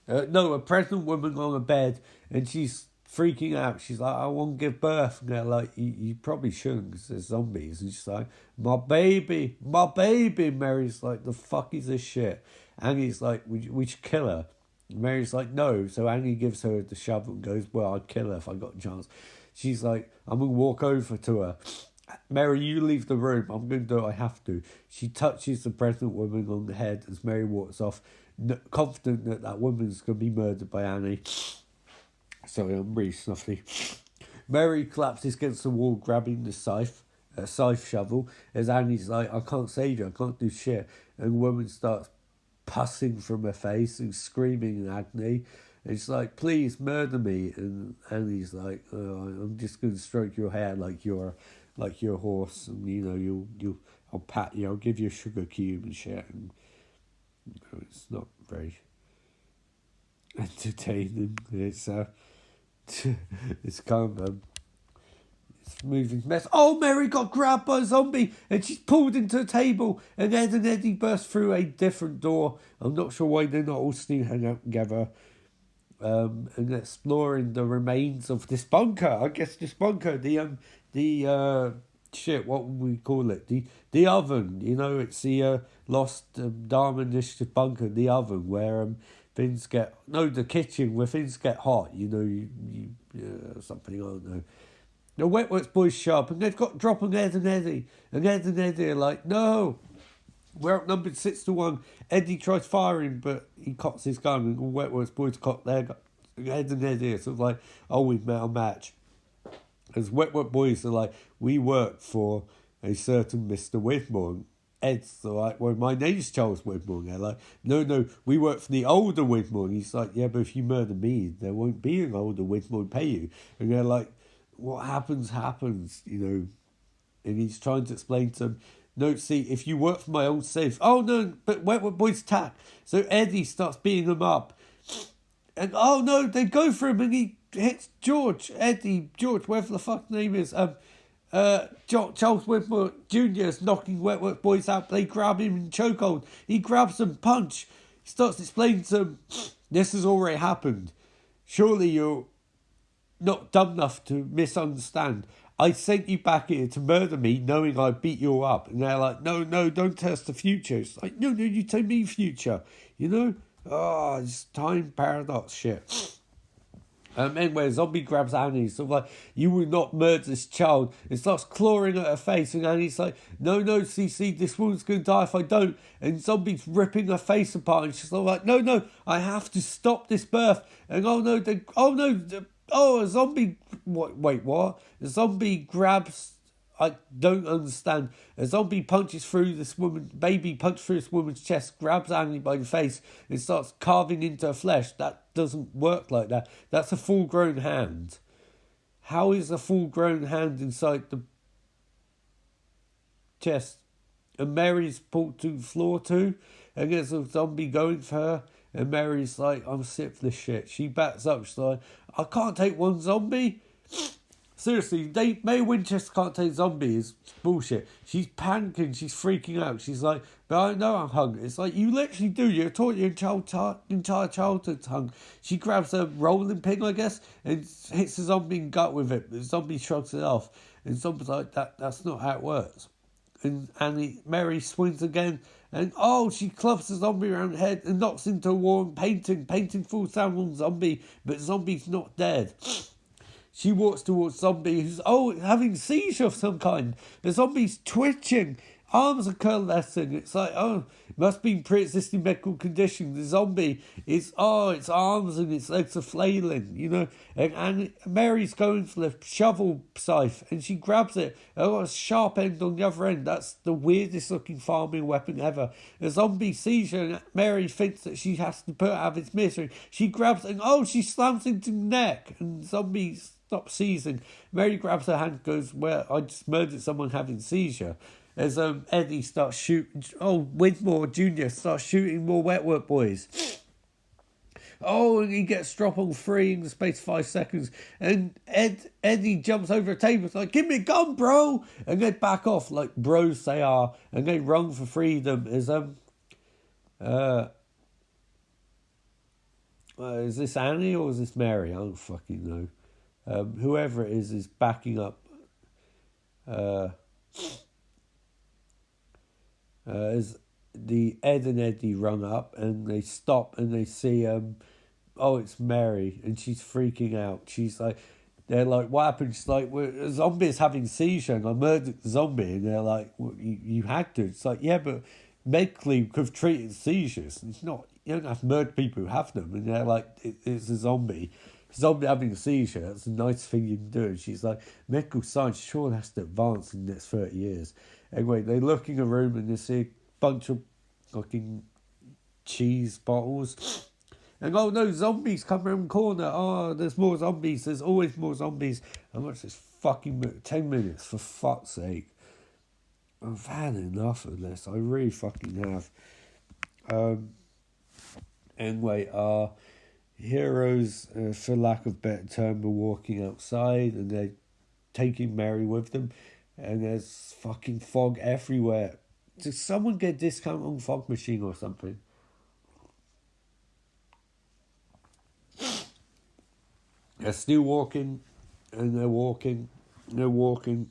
S6: a pregnant woman on a bed, and she's freaking out. She's like, I want to give birth. And they're like, you probably shouldn't because there's zombies. And she's like, my baby. Mary's like, the fuck is this shit? Annie's like, we should kill her. And Mary's like, no. So Annie gives her the shovel and goes, well, I'd kill her if I got a chance. She's like, I'm going to walk over to her. Mary, you leave the room. I'm going to do what I have to. She touches the pregnant woman on the head as Mary walks off, confident that woman's going to be murdered by Annie. Sorry, I'm really snuffly. Mary collapses against the wall, grabbing the scythe shovel, as Annie's like, I can't save you, I can't do shit. And the woman starts pussing from her face and screaming in agony. And she's like, please murder me. And Annie's like, oh, I'm just going to stroke your hair like you're a horse, and you know, I'll pat you, I'll give you a sugar cube and shit. And you know, it's not very entertaining. It's kind of it's moving mess. Oh, Mary got grabbed by a zombie and she's pulled into a table, and Ed and Eddie burst through a different door. I'm not sure why they're not all still hanging out together. and exploring the remains of this bunker. I guess this bunker, the shit, what would we call it? The oven. You know, it's the lost Dharma Initiative bunker, the oven, where things get the kitchen where things get hot. You know, you something, I don't know. The Wetworks boys show up and they've got dropping Ed and Eddie, and Ed and Eddie are like, no. We're outnumbered 6-1. Eddie tries firing, but he cocks his gun, and all Wetworks boys cock their gun. Ed and Eddie are sort of like, oh, we've met a match. As Wetwork boys are like, we work for a certain Mr. Whitmore. And Ed's like, well, my name's Charles Whitmore. And they're like, no, we work for the older Whitmore. And he's like, yeah, but if you murder me, there won't be an older Whitmore to pay you. And they're like, what happens, you know. And he's trying to explain to them, no, see, if you work for my old safe... Oh, no, but Wetwork boys attack. So Eddie starts beating them up. And, oh, no, they go for him and he hits George, whatever the fuck name is. Charles Whitmore Jr. is knocking Wetwork boys out. They grab him in chokehold. He grabs them, punch. He starts explaining to them, this has already happened. Surely you're not dumb enough to misunderstand. I sent you back here to murder me knowing I beat you up. And they're like, no, don't tell us the future. It's like, no, you tell me future. You know? Oh, it's time paradox shit. Anyway, Zombie grabs Annie. So like, you will not murder this child. It starts clawing at her face. And Annie's like, no, CC, this woman's going to die if I don't. And Zombie's ripping her face apart. And she's like, no, I have to stop this birth. And a zombie... Wait, what? A zombie grabs... I don't understand. A zombie punches through this woman... Baby punches through this woman's chest, grabs Annie by the face, and starts carving into her flesh. That doesn't work like that. That's a full-grown hand. How is a full-grown hand inside the chest? And Mary's pulled to the floor too, and there's a zombie going for her. And Mary's like, I'm sick of this shit. She backs up. She's like, I can't take one zombie. Seriously, Mae Winchester can't take zombies. It's bullshit. She's panicking. She's freaking out. She's like, but I know I'm hungry. It's like, you literally do. You're taught your entire childhood hungry. She grabs a rolling pin, I guess, and hits the zombie in the gut with it. The zombie shrugs it off. And zombie's like, that's not how it works. And Mary swings again, and she clubs the zombie around the head and knocks into a wall and painting falls down on zombie, but zombie's not dead. She walks towards zombie who's having a seizure of some kind. The zombie's twitching, arms are coalescing. It's like, it must be pre-existing medical condition. The zombie is, its arms and its legs are flailing, you know. And Mary's going for the shovel scythe, and she grabs it. A sharp end on the other end. That's the weirdest looking farming weapon ever. A zombie seizure, and Mary thinks that she has to put it out of its misery. She grabs it, and she slams into the neck, and zombie stops seizing. Mary grabs her hand and goes, well, I just murdered someone having seizure. As Eddie starts shooting, Whitmore Jr. starts shooting more Wetwork boys. And he gets dropped on 3 in the space of 5 seconds. And Eddie jumps over a table. It's like, give me a gun, bro! And they back off like bros they are. And they run for freedom. As is this Annie or is this Mary? I don't fucking know. Whoever it is backing up. As the Ed and Eddie run up and they stop and they see it's Mary, and she's freaking out. She's like, they're like, what happened? She's like, well, a zombie is having a seizure and I murdered the zombie. And they're like, well, you had to. It's like, yeah, but medically you could have treated seizures. It's not, you don't have to murder people who have them. And they're like, it's a zombie. Zombie having a seizure, that's the nicest thing you can do. And she's like, medical science sure has to advance in the next 30 years. Anyway, they look in a room and they see a bunch of fucking cheese bottles. And zombies come around the corner. There's more zombies. There's always more zombies. I watched this fucking 10 minutes, for fuck's sake. I've had enough of this. I really fucking have. Anyway, heroes, for lack of a better term, are walking outside and they're taking Mary with them. And there's fucking fog everywhere. Did someone get a discount on fog machine or something? They're still walking, and they're walking, they're walking,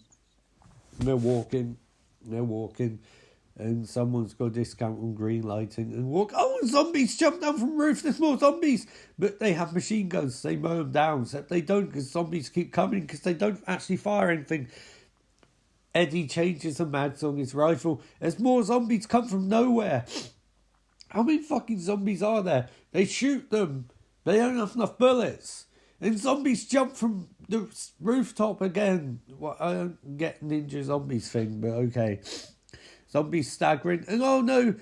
S6: they're walking, they're walking, and someone's got a discount on green lighting and walk. Oh, zombies jump down from the roof. There's more zombies, but they have machine guns. They mow them down, except they don't because zombies keep coming because they don't actually fire anything. Eddie changes the mags on his rifle as more zombies come from nowhere. How many fucking zombies are there? They shoot them. They don't have enough bullets. And zombies jump from the rooftop again. Well, I don't get ninja zombies thing, but okay. Zombies staggering. And oh no!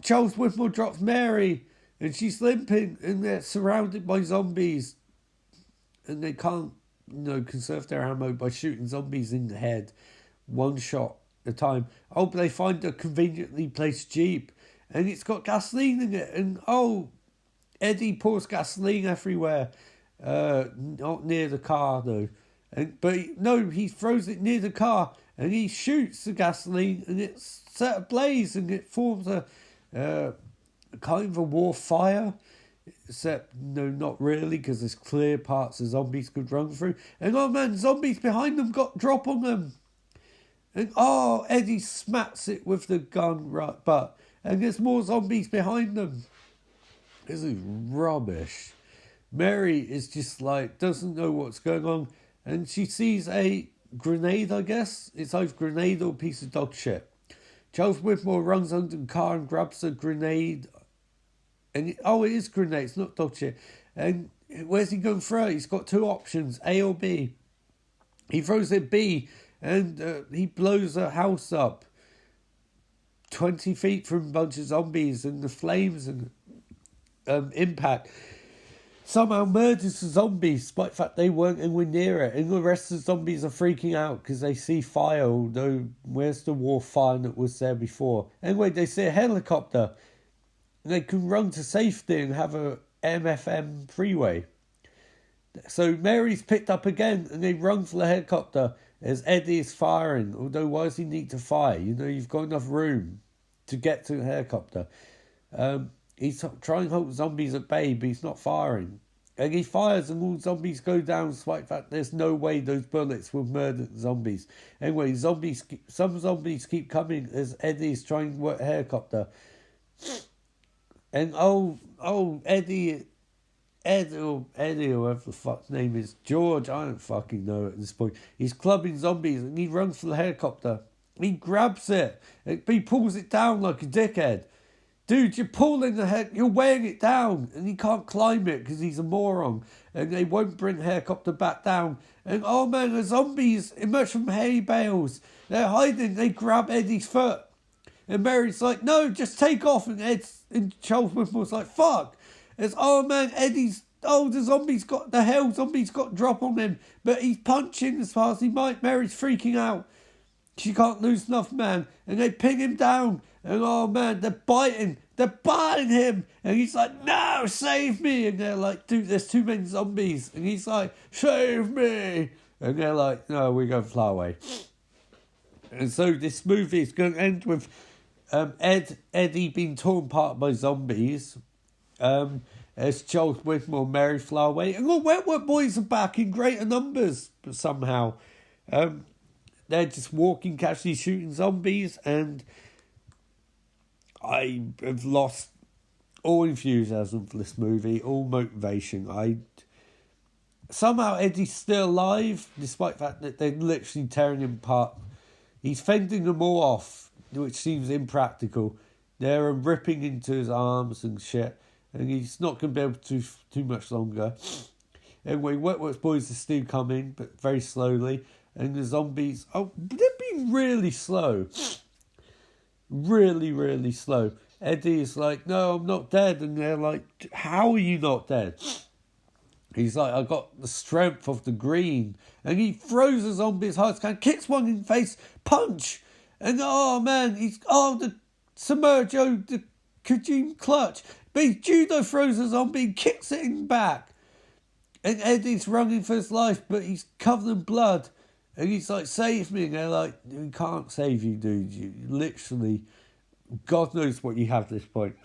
S6: Charles Whitmore drops Mary. And she's limping. And they're surrounded by zombies. And they can't, conserve their ammo by shooting zombies in the head. One shot at a time. Oh, but they find a conveniently placed Jeep. And it's got gasoline in it. And Eddie pours gasoline everywhere. Not near the car though. He throws it near the car and he shoots the gasoline and it's set ablaze and it forms a kind of a war fire. Except, not really, because there's clear parts the zombies could run through. And oh man, zombies behind them got drop on them. And Eddie smacks it with the gun butt. And there's more zombies behind them. This is rubbish. Mary is just doesn't know what's going on. And she sees a grenade, I guess. It's either grenade or a piece of dog shit. Charles Whitmore runs under the car and grabs a grenade. And it is grenade, it's not dog shit. And where's he going to throw it? He's got two options, A or B. He throws it B and he blows a house up 20 feet from a bunch of zombies and the flames and impact somehow murders the zombies despite the fact they weren't anywhere near it, and the rest of the zombies are freaking out because they see fire, although where's the war fire that was there before? Anyway, they see a helicopter and they can run to safety and have a MFM freeway. So Mary's picked up again and they run for the helicopter as Eddie is firing, although why does he need to fire? You've got enough room to get to the helicopter. He's trying to hold zombies at bay, but he's not firing. And he fires and all zombies go down despite the fact there's no way those bullets will murder the zombies. Anyway, some zombies keep coming as Eddie is trying to work a helicopter. And Eddie, or whatever the fuck's name is, George, I don't fucking know at this point. He's clubbing zombies and he runs for the helicopter. He grabs it. He pulls it down like a dickhead. Dude, you're pulling the head, you're weighing it down, and he can't climb it because he's a moron. And they won't bring the helicopter back down. And oh man, the zombies emerge from hay bales. They're hiding, they grab Eddie's foot. And Mary's like, no, just take off. And Charles Whitmore's like, fuck. It's, oh man, the zombies got drop on him. But he's punching as far as he might. Mary's freaking out. She can't lose enough, man. And they pin him down. And oh man, they're biting him. And he's like, no, save me. And they're like, dude, there's too many zombies. And he's like, save me. And they're like, no, we're going to fly away. And so this movie is going to end with Eddie being torn apart by zombies. As Charles Whitmore and Mary fly away. And the Wetworth Boys are back in greater numbers, but somehow. They're just walking, casually shooting zombies, and I have lost all enthusiasm for this movie, all motivation. Somehow Eddie's still alive, despite the fact that they're literally tearing him apart. He's fending them all off, which seems impractical. They're ripping into his arms and shit, and he's not going to be able to too much longer. Anyway, Wetworth Boys are still coming, but very slowly. And the zombies, they're being really slow. Really, really slow. Eddie is like, no, I'm not dead. And they're like, how are you not dead? He's like, I got the strength of the green. And he throws a zombie as hard as he can, kicks one in the face, punch. And oh man, the Submergio, the Kajim clutch. But he judo throws a zombie and kicks it in the back. And Eddie's running for his life, but he's covered in blood. And he's like, save me. And they're like, we can't save you, dude. You literally, God knows what you have at this point.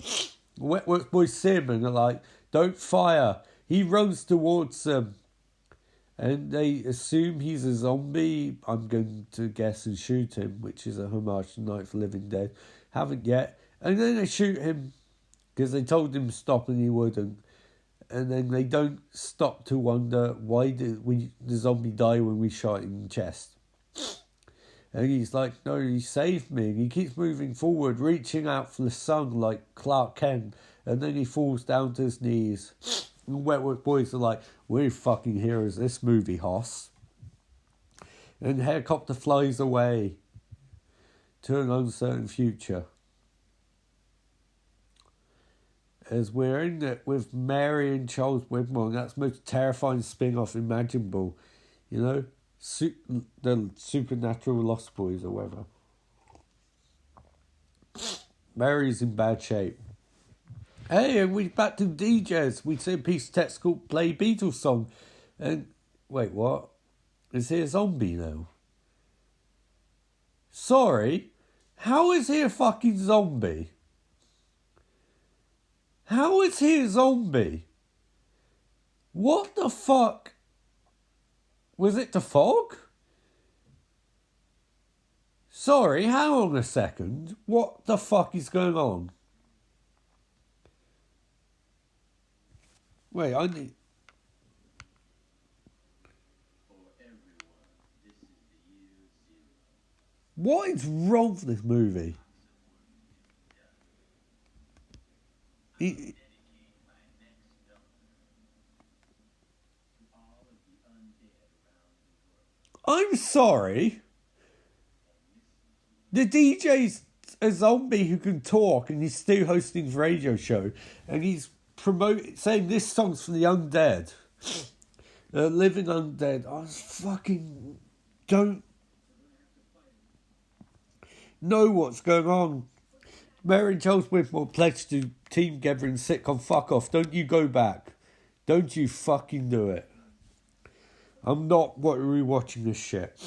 S6: Wetworth Boys see him and they're like, don't fire. He runs towards them, and they assume he's a zombie. I'm going to guess and shoot him, which is a homage to Night of the Living Dead. Haven't yet. And then they shoot him because they told him to stop and he wouldn't. And then they don't stop to wonder, why did the zombie die when we shot him in the chest? And he's like, no, he saved me. And he keeps moving forward, reaching out for the sun like Clark Kent. And then he falls down to his knees. And Wetwood Boys are like, we're fucking heroes this movie, Hoss. And the helicopter flies away to an uncertain future. As we're in it with Mary and Charles Widmore, and that's the most terrifying spin-off imaginable. You know? The Supernatural Lost Boys or whatever. Mary's in bad shape. Hey, and we're back to DJs. We see a piece of text called Play Beatles Song. And, wait, what? Is he a zombie now? Sorry? How is he a fucking zombie? How is he a zombie? What the fuck? Was it the fog? Sorry, hang on a second. What the fuck is going on? Wait, I need... What is wrong with this movie? I'm sorry. The DJ's a zombie who can talk, and he's still hosting his radio show, and he's saying this song's for the undead, living undead. I fucking don't know what's going on. Mary and Charles Whitmore pledged to team together in sitcom Fuck Off. Don't you go back. Don't you fucking do it. I'm not rewatching this shit.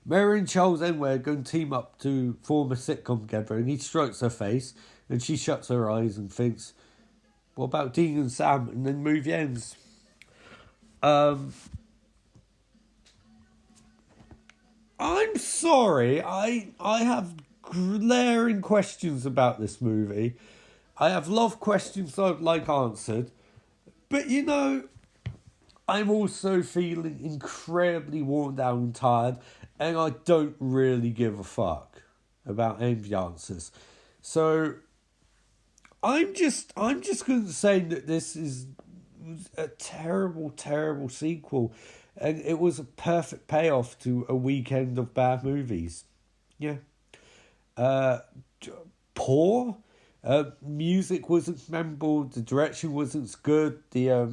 S6: Mary and Charles Enway are going to team up to form a sitcom together, and he strokes her face, and she shuts her eyes and thinks, what about Dean and Sam? And then the movie ends. I'm sorry. I have glaring questions about this movie. I have a lot of questions I'd like answered. But, you know, I'm also feeling incredibly worn down and tired, and I don't really give a fuck about any of the answers. So I'm just going to say that this is a terrible, terrible sequel, and it was a perfect payoff to a weekend of bad movies. Yeah. Poor. Music wasn't memorable. The direction wasn't good. The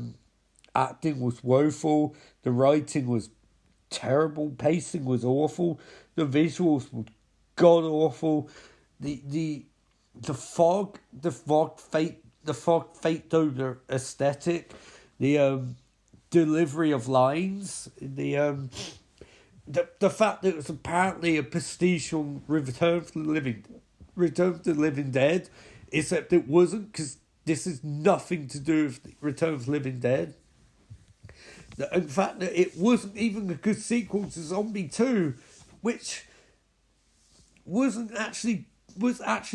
S6: acting was woeful. The writing was terrible. Pacing was awful. The visuals were god awful. The fog fate over aesthetic. The delivery of lines. The fact that it was apparently a pastiche on Return of the Living Dead, except it wasn't, because this is nothing to do with Return of the Living Dead. In fact, that it wasn't even a good sequel to Zombie 2, which was actually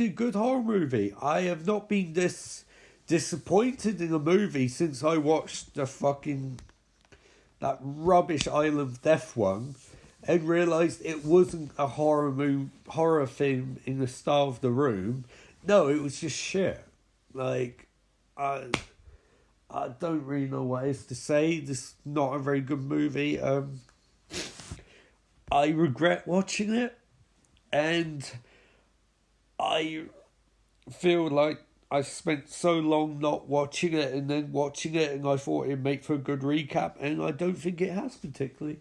S6: a good horror movie. I have not been this disappointed in a movie since I watched that rubbish Island of Death one, and realised it wasn't a horror film in the style of The Room. No, it was just shit. Like, I don't really know what else to say. This is not a very good movie. I regret watching it, and I feel like I spent so long not watching it and then watching it, and I thought it'd make for a good recap, and I don't think it has particularly.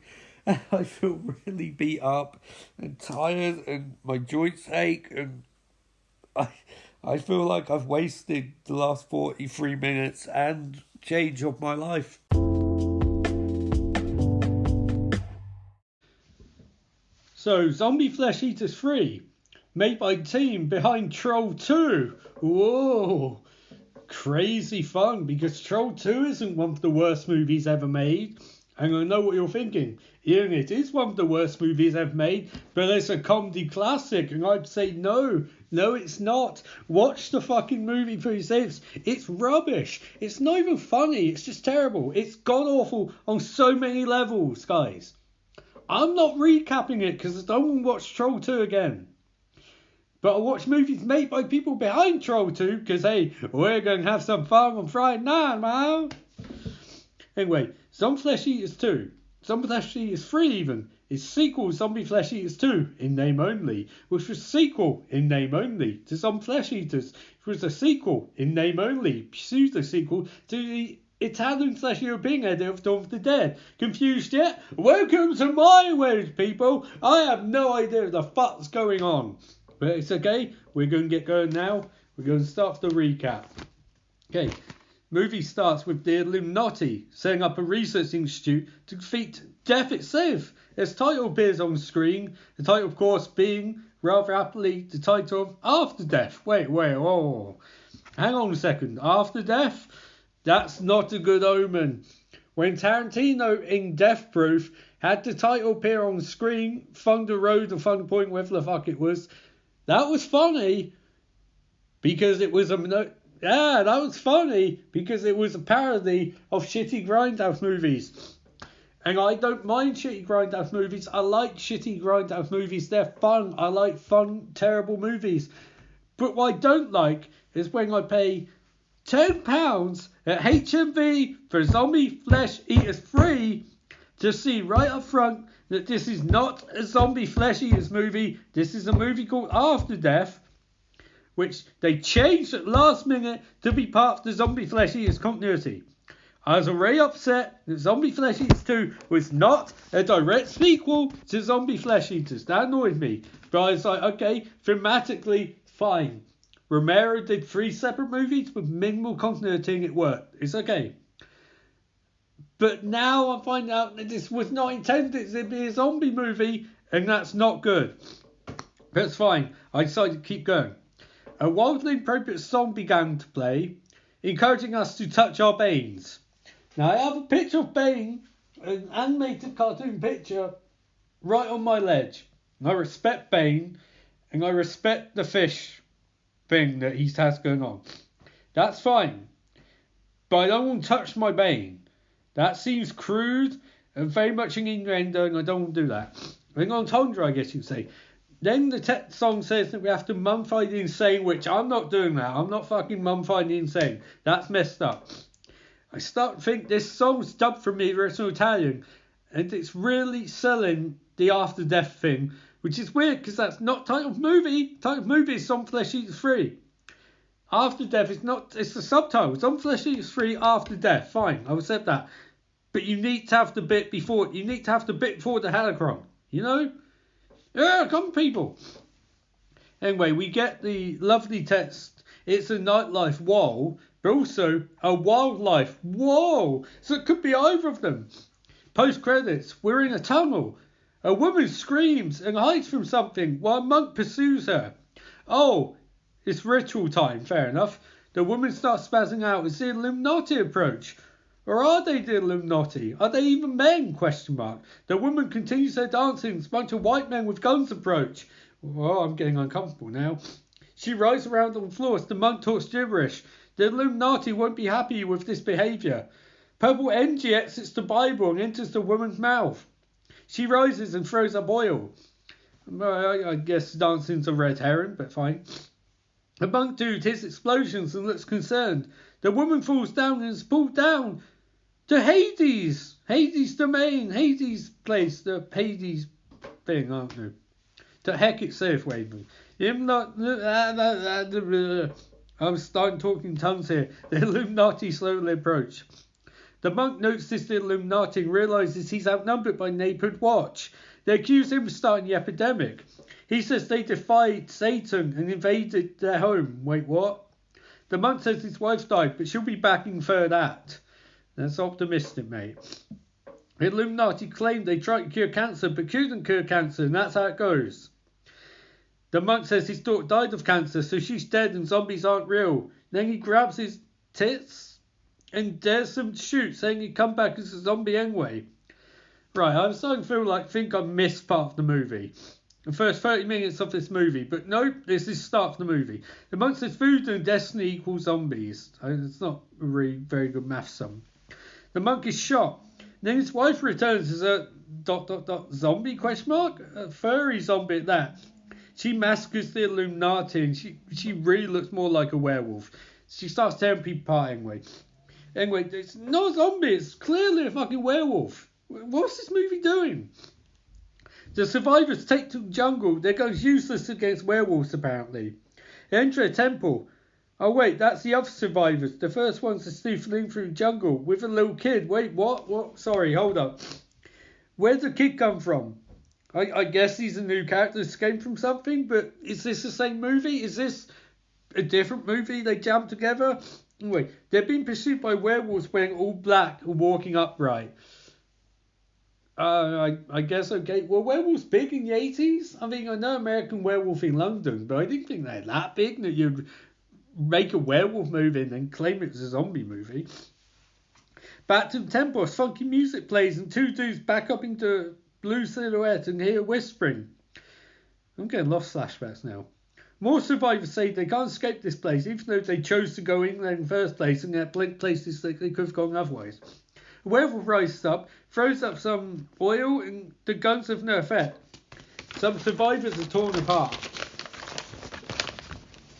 S6: I feel really beat up and tired, and my joints ache, and I feel like I've wasted the last 43 minutes and change of my life.
S2: So, Zombie Flesh Eaters 3, made by the team behind Troll 2. Whoa! crazy fun because Troll 2 isn't one of the worst movies ever made. And I know what you're thinking. Ian, it is one of the worst movies ever made, but it's a comedy classic. And I'd say no, it's not. Watch the fucking movie for yourselves. It's rubbish. It's not even funny. It's just terrible. It's god awful on so many levels, guys. I'm not recapping it because I don't want to watch Troll 2 again. But I watch movies made by people behind Troll 2 because, hey, we're going to have some fun on Friday night, man. Anyway, Zombie Flesh Eaters 2. Zombie Flesh Eaters 3 even. Is sequel Zombie Flesh Eaters 2 in name only, which was sequel in name only to Zombie Flesh Eaters, which was a sequel in name only, pseudo sequel to the Italian/European edit of Dawn of the Dead. Confused yet? Welcome to my world, people. I have no idea what the fuck's going on. But it's okay. We're going to get going now. We're going to start the recap. Okay. Movie starts with the Illuminati setting up a research institute to defeat death itself. Its title appears on screen. The title, of course, being rather aptly the title of After Death. Wait, oh. Hang on a second. After Death? That's not a good omen. When Tarantino in Death Proof had the title appear on screen, Thunder Road or Thunder Point, whatever the fuck it was, that was funny because it was a... Yeah, that was funny because it was a parody of shitty Grindhouse movies. And I don't mind shitty Grindhouse movies. I like shitty Grindhouse movies. They're fun. I like fun, terrible movies. But what I don't like is when I pay £10 at HMV for Zombie Flesh Eaters 3 to see right up front that this is not a Zombie Flesh Eaters movie. This is a movie called After Death, which they changed at last minute to be part of the Zombie Flesh Eaters continuity. I was already upset that Zombie Flesh Eaters 2 was not a direct sequel to Zombie Flesh Eaters. That annoyed me. But I was like, okay, thematically, fine. Romero did 3 separate movies with minimal continuity and it worked. It's okay. But now I find out that this was not intended to be a zombie movie and that's not good. But it's fine. I decided to keep going. A wildly appropriate song began to play, encouraging us to touch our Banes. Now I have a picture of Bane, an animated cartoon picture, right on my ledge. And I respect Bane, and I respect the fish thing that he has going on. That's fine. But I don't want to touch my Bane. That seems crude and very much an innuendo, and I don't want to do that. An entendre, I guess you'd say. Then the song says that we have to mummify the insane, which I'm not doing that. I'm not fucking mummifying the insane. That's messed up. I start to think this song's dubbed from the original Italian, and it's really selling the After Death thing, which is weird because that's not title of movie. Title of movie is Zombie Flesh Eaters 3. After Death is not, it's the subtitle. Zombie Flesh Eaters 3 After Death. Fine, I will accept that. But you need to have the bit before the Helicron. You know? Yeah, come people. Anyway, we get the lovely text. It's a nightlife, whoa, but also a wildlife, whoa. So it could be either of them. Post credits, we're in a tunnel. A woman screams and hides from something while a monk pursues her. Oh, it's ritual time, fair enough. The woman starts spazzing out as the Illuminati approach. Or are they the Illuminati? Are they even men? ? The woman continues her dancing as a bunch of white men with guns approach. Oh, I'm getting uncomfortable now. She rises around on the floor as the monk talks gibberish. The Illuminati won't be happy with this behaviour. Purple energy exits the Bible and enters the woman's mouth. She rises and throws up oil. I guess dancing's a red herring, but fine. The monk dude hears explosions and looks concerned. The woman falls down and is pulled down to Hades. Hades domain. Hades place. The Hades thing, I don't know. To heck itself, Wayne. I'm starting talking tongues here. The Illuminati slowly approach. The monk notices the Illuminati and realises he's outnumbered by neighbourhood watch. They accuse him of starting the epidemic. He says they defied Satan and invaded their home. Wait, what? The monk says his wife died, but she'll be back in third act. That's optimistic, mate. The Illuminati claimed they tried to cure cancer, but couldn't cure cancer, and that's how it goes. The monk says his daughter died of cancer, so she's dead and zombies aren't real. Then he grabs his tits, and dares them to shoot, saying he'd come back as a zombie anyway. Right, I'm starting to think I missed part of the movie. The first 30 minutes of this movie, but nope, this is the start of the movie. The monk says food and destiny equals zombies. It's not a really very good math sum. The monk is shot. Then his wife returns as a ... zombie question mark? A furry zombie at that. She massacres the Illuminati and she really looks more like a werewolf. She starts tearing people apart anyway. Anyway, it's not a zombie, it's clearly a fucking werewolf. What's this movie doing? The survivors take to the jungle. They're going useless against werewolves, apparently. They enter a temple. Oh, wait, that's the other survivors. The first ones are snooping through the jungle with a little kid. Wait, what? Sorry, hold up. Where'd the kid come from? I guess he's a new character that came from something, but is this the same movie? Is this a different movie they jammed together? Anyway, they're being pursued by werewolves wearing all black and walking upright. I guess, okay. Were werewolves big in the 80s? I mean, I know American Werewolf in London, but I didn't think they're that big that you'd make a werewolf movie and then claim it was a zombie movie. Back to the temple, funky music plays and two dudes back up into blue silhouette and hear whispering. I'm getting lost flashbacks now. More survivors say they can't escape this place, even though they chose to go in there in the first place and get places that they could have gone otherwise. The werewolf rises up, throws up some oil, and the guns have no effect. Some survivors are torn apart.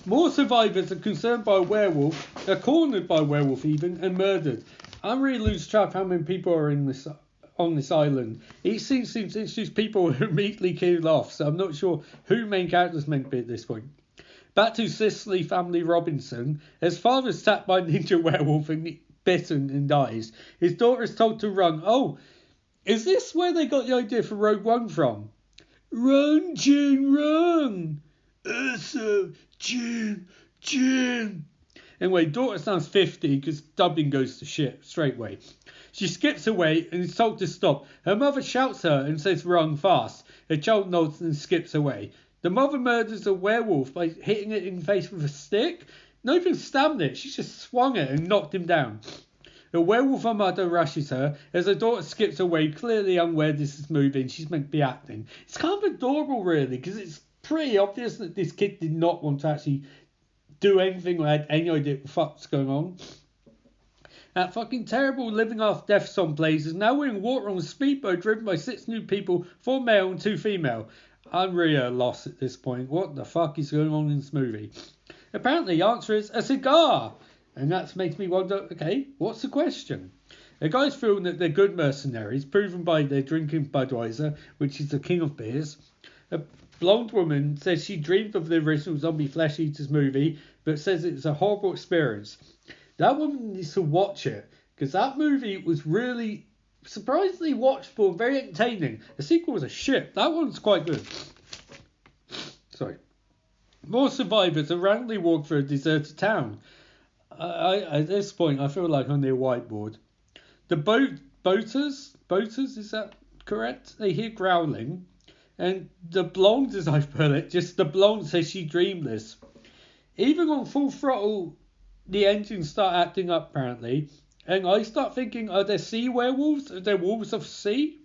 S2: More survivors are concerned by a werewolf, are cornered by a werewolf even, and murdered. I'm really losing track of how many people are on this island. Each scene seems to introduce people who are immediately killed off, so I'm not sure who main characters meant to be at this point. Back to Cicely Family Robinson. His father is attacked by a ninja werewolf and bitten and dies. His daughter is told to run. Oh, is this where they got the idea for Rogue One from? Run, Jin, run! Ursa, Jin. Anyway, daughter sounds 50 because dubbing goes to shit straight away. She skips away and is told to stop. Her mother shouts her and says run fast. Her child nods and skips away. The mother murders a werewolf by hitting it in the face with a stick. Not even stabbed it, she just swung it and knocked him down. The werewolf mother rushes her as her daughter skips away, clearly unaware this is moving. She's meant to be acting. It's kind of adorable, really, because it's pretty obvious that this kid did not want to actually do anything or had any idea what the fuck's going on. That fucking terrible Living Off Death song plays is now wearing water on a speedboat driven by 6 new people, 4 male and 2 female. I'm really lost at this point. What the fuck is going on in this movie? Apparently the answer is a cigar. And that makes me wonder, okay, what's the question? The guys feel that they're good mercenaries, proven by their drinking Budweiser, which is the king of beers. A blonde woman says she dreamed of the original Zombie Flesh Eaters movie, but says it's a horrible experience. That woman needs to watch it, because that movie was really surprisingly watchable and very entertaining. The sequel was a shit. That one's quite good. Sorry. More survivors are randomly walk through a deserted town. At this point, I feel like I'm near whiteboard. The boaters, is that correct? They hear growling. And the blonde, as I put it, just the blonde says she dreamed this. Even on full throttle, the engines start acting up, apparently. And I start thinking, are there sea werewolves? Are there wolves of sea?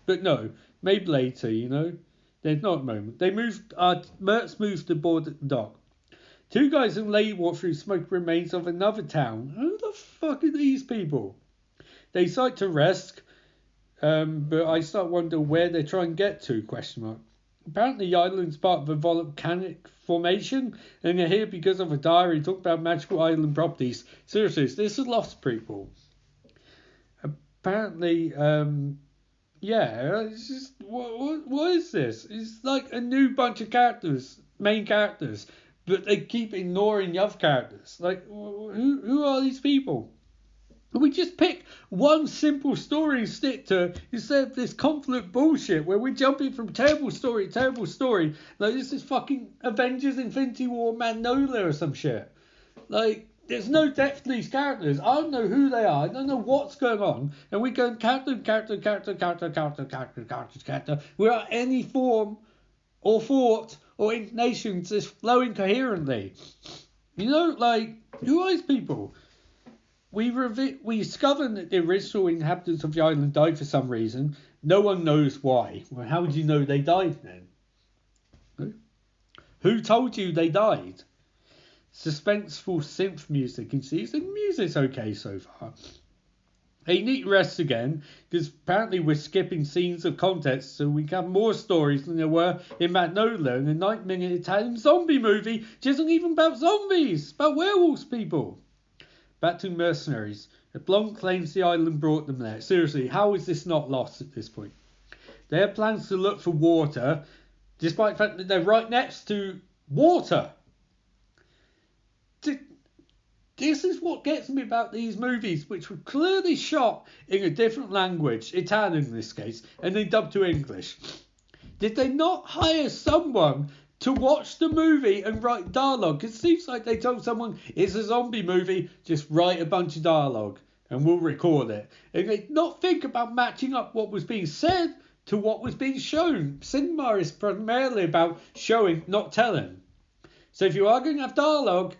S2: But no, maybe later, you know. There's not a moment. Mertz moves to board at the dock. 2 guys and a lady walk through smoke remains of another town. Who the fuck are these people? They decide to rest, but I start wondering where they're trying to get to, question mark. Apparently the island's part of a volcanic formation, and they're here because of a diary talking about magical island properties. Seriously, this is lost people. Apparently, yeah, it's just, what is this? It's like a new bunch of characters, main characters, but they keep ignoring the other characters. Like, who are these people? We just pick one simple story and stick to it instead of this conflict bullshit where we're jumping from terrible story to terrible story. Like, this is fucking Avengers Infinity War Magnolia or some shit. Like, there's no depth to these characters. I don't know who they are. I don't know what's going on. And we go character without any form or thought or inclination just flowing coherently. You know, like, who are these people? we discover that the original inhabitants of the island died for some reason. No one knows why. Well, how would you know they died then? Who told you they died? Suspenseful synth music ensues. The music's okay so far. They need rest again, because apparently we're skipping scenes of context, so we can have more stories than there were in Magnolia, and a 9-minute Italian zombie movie which isn't even about zombies, it's about werewolves, people. Back to mercenaries. The blonde claims the island brought them there. Seriously, how is this not lost at this point? They have plans to look for water, despite the fact that they're right next to water. This is what gets me about these movies, which were clearly shot in a different language, Italian in this case, and then dubbed to English. Did they not hire someone to watch the movie and write dialogue? It seems like they told someone, it's a zombie movie, just write a bunch of dialogue and we'll record it. And they not think about matching up what was being said to what was being shown. Cinema is primarily about showing, not telling. So if you are going to have dialogue,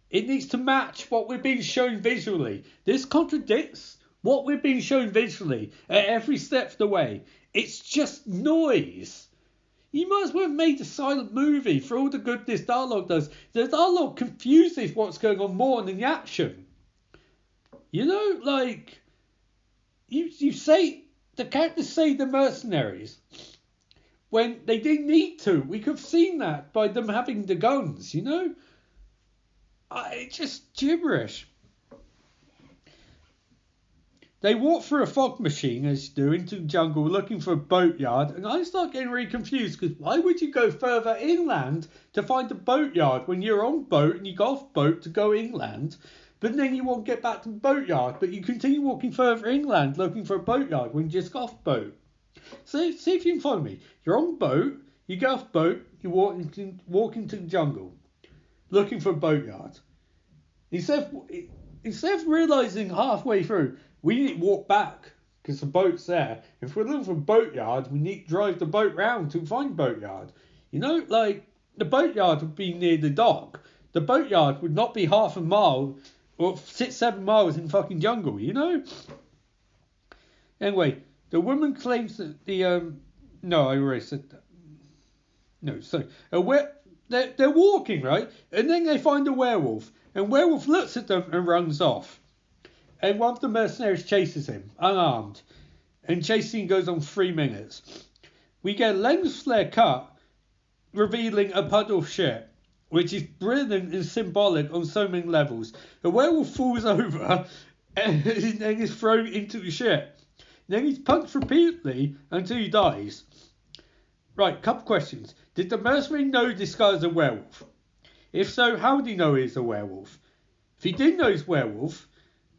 S2: it needs to match what we're being shown visually. This contradicts what we're being shown visually at every step of the way. It's just noise. You might as well have made a silent movie for all the good this dialogue does. The dialogue confuses what's going on more than the action. You know, like, you say, the characters say the mercenaries when they didn't need to. We could have seen that by them having the guns, you know? It's just gibberish. They walk through a fog machine, as you do, into the jungle looking for a boatyard, and I start getting really confused because why would you go further inland to find a boatyard when you're on boat and you go off boat to go inland, but then you won't get back to the boatyard, but you continue walking further inland looking for a boatyard when you just got off boat. So see if you can follow me. You're on boat, you get off boat, you walk into the jungle looking for a boatyard. Instead of realising halfway through, we need to walk back because the boat's there. If we're looking for a boatyard, we need to drive the boat round to find boatyard. You know, like, the boatyard would be near the dock. The boatyard would not be half a mile or 6-7 miles in fucking jungle, you know? Anyway, the woman claims that the, no, I already said that. No, so, they're walking, right? And then they find a werewolf. And werewolf looks at them and runs off. And one of the mercenaries chases him, unarmed. And chasing goes on 3 minutes. We get a lens flare cut, revealing a puddle of shit, which is brilliant and symbolic on so many levels. The werewolf falls over and then is thrown into the shit. Then he's punched repeatedly until he dies. Right, couple questions. Did the mercenary know this guy's a werewolf? If so, how did he know he's a werewolf? If he did know he's a werewolf,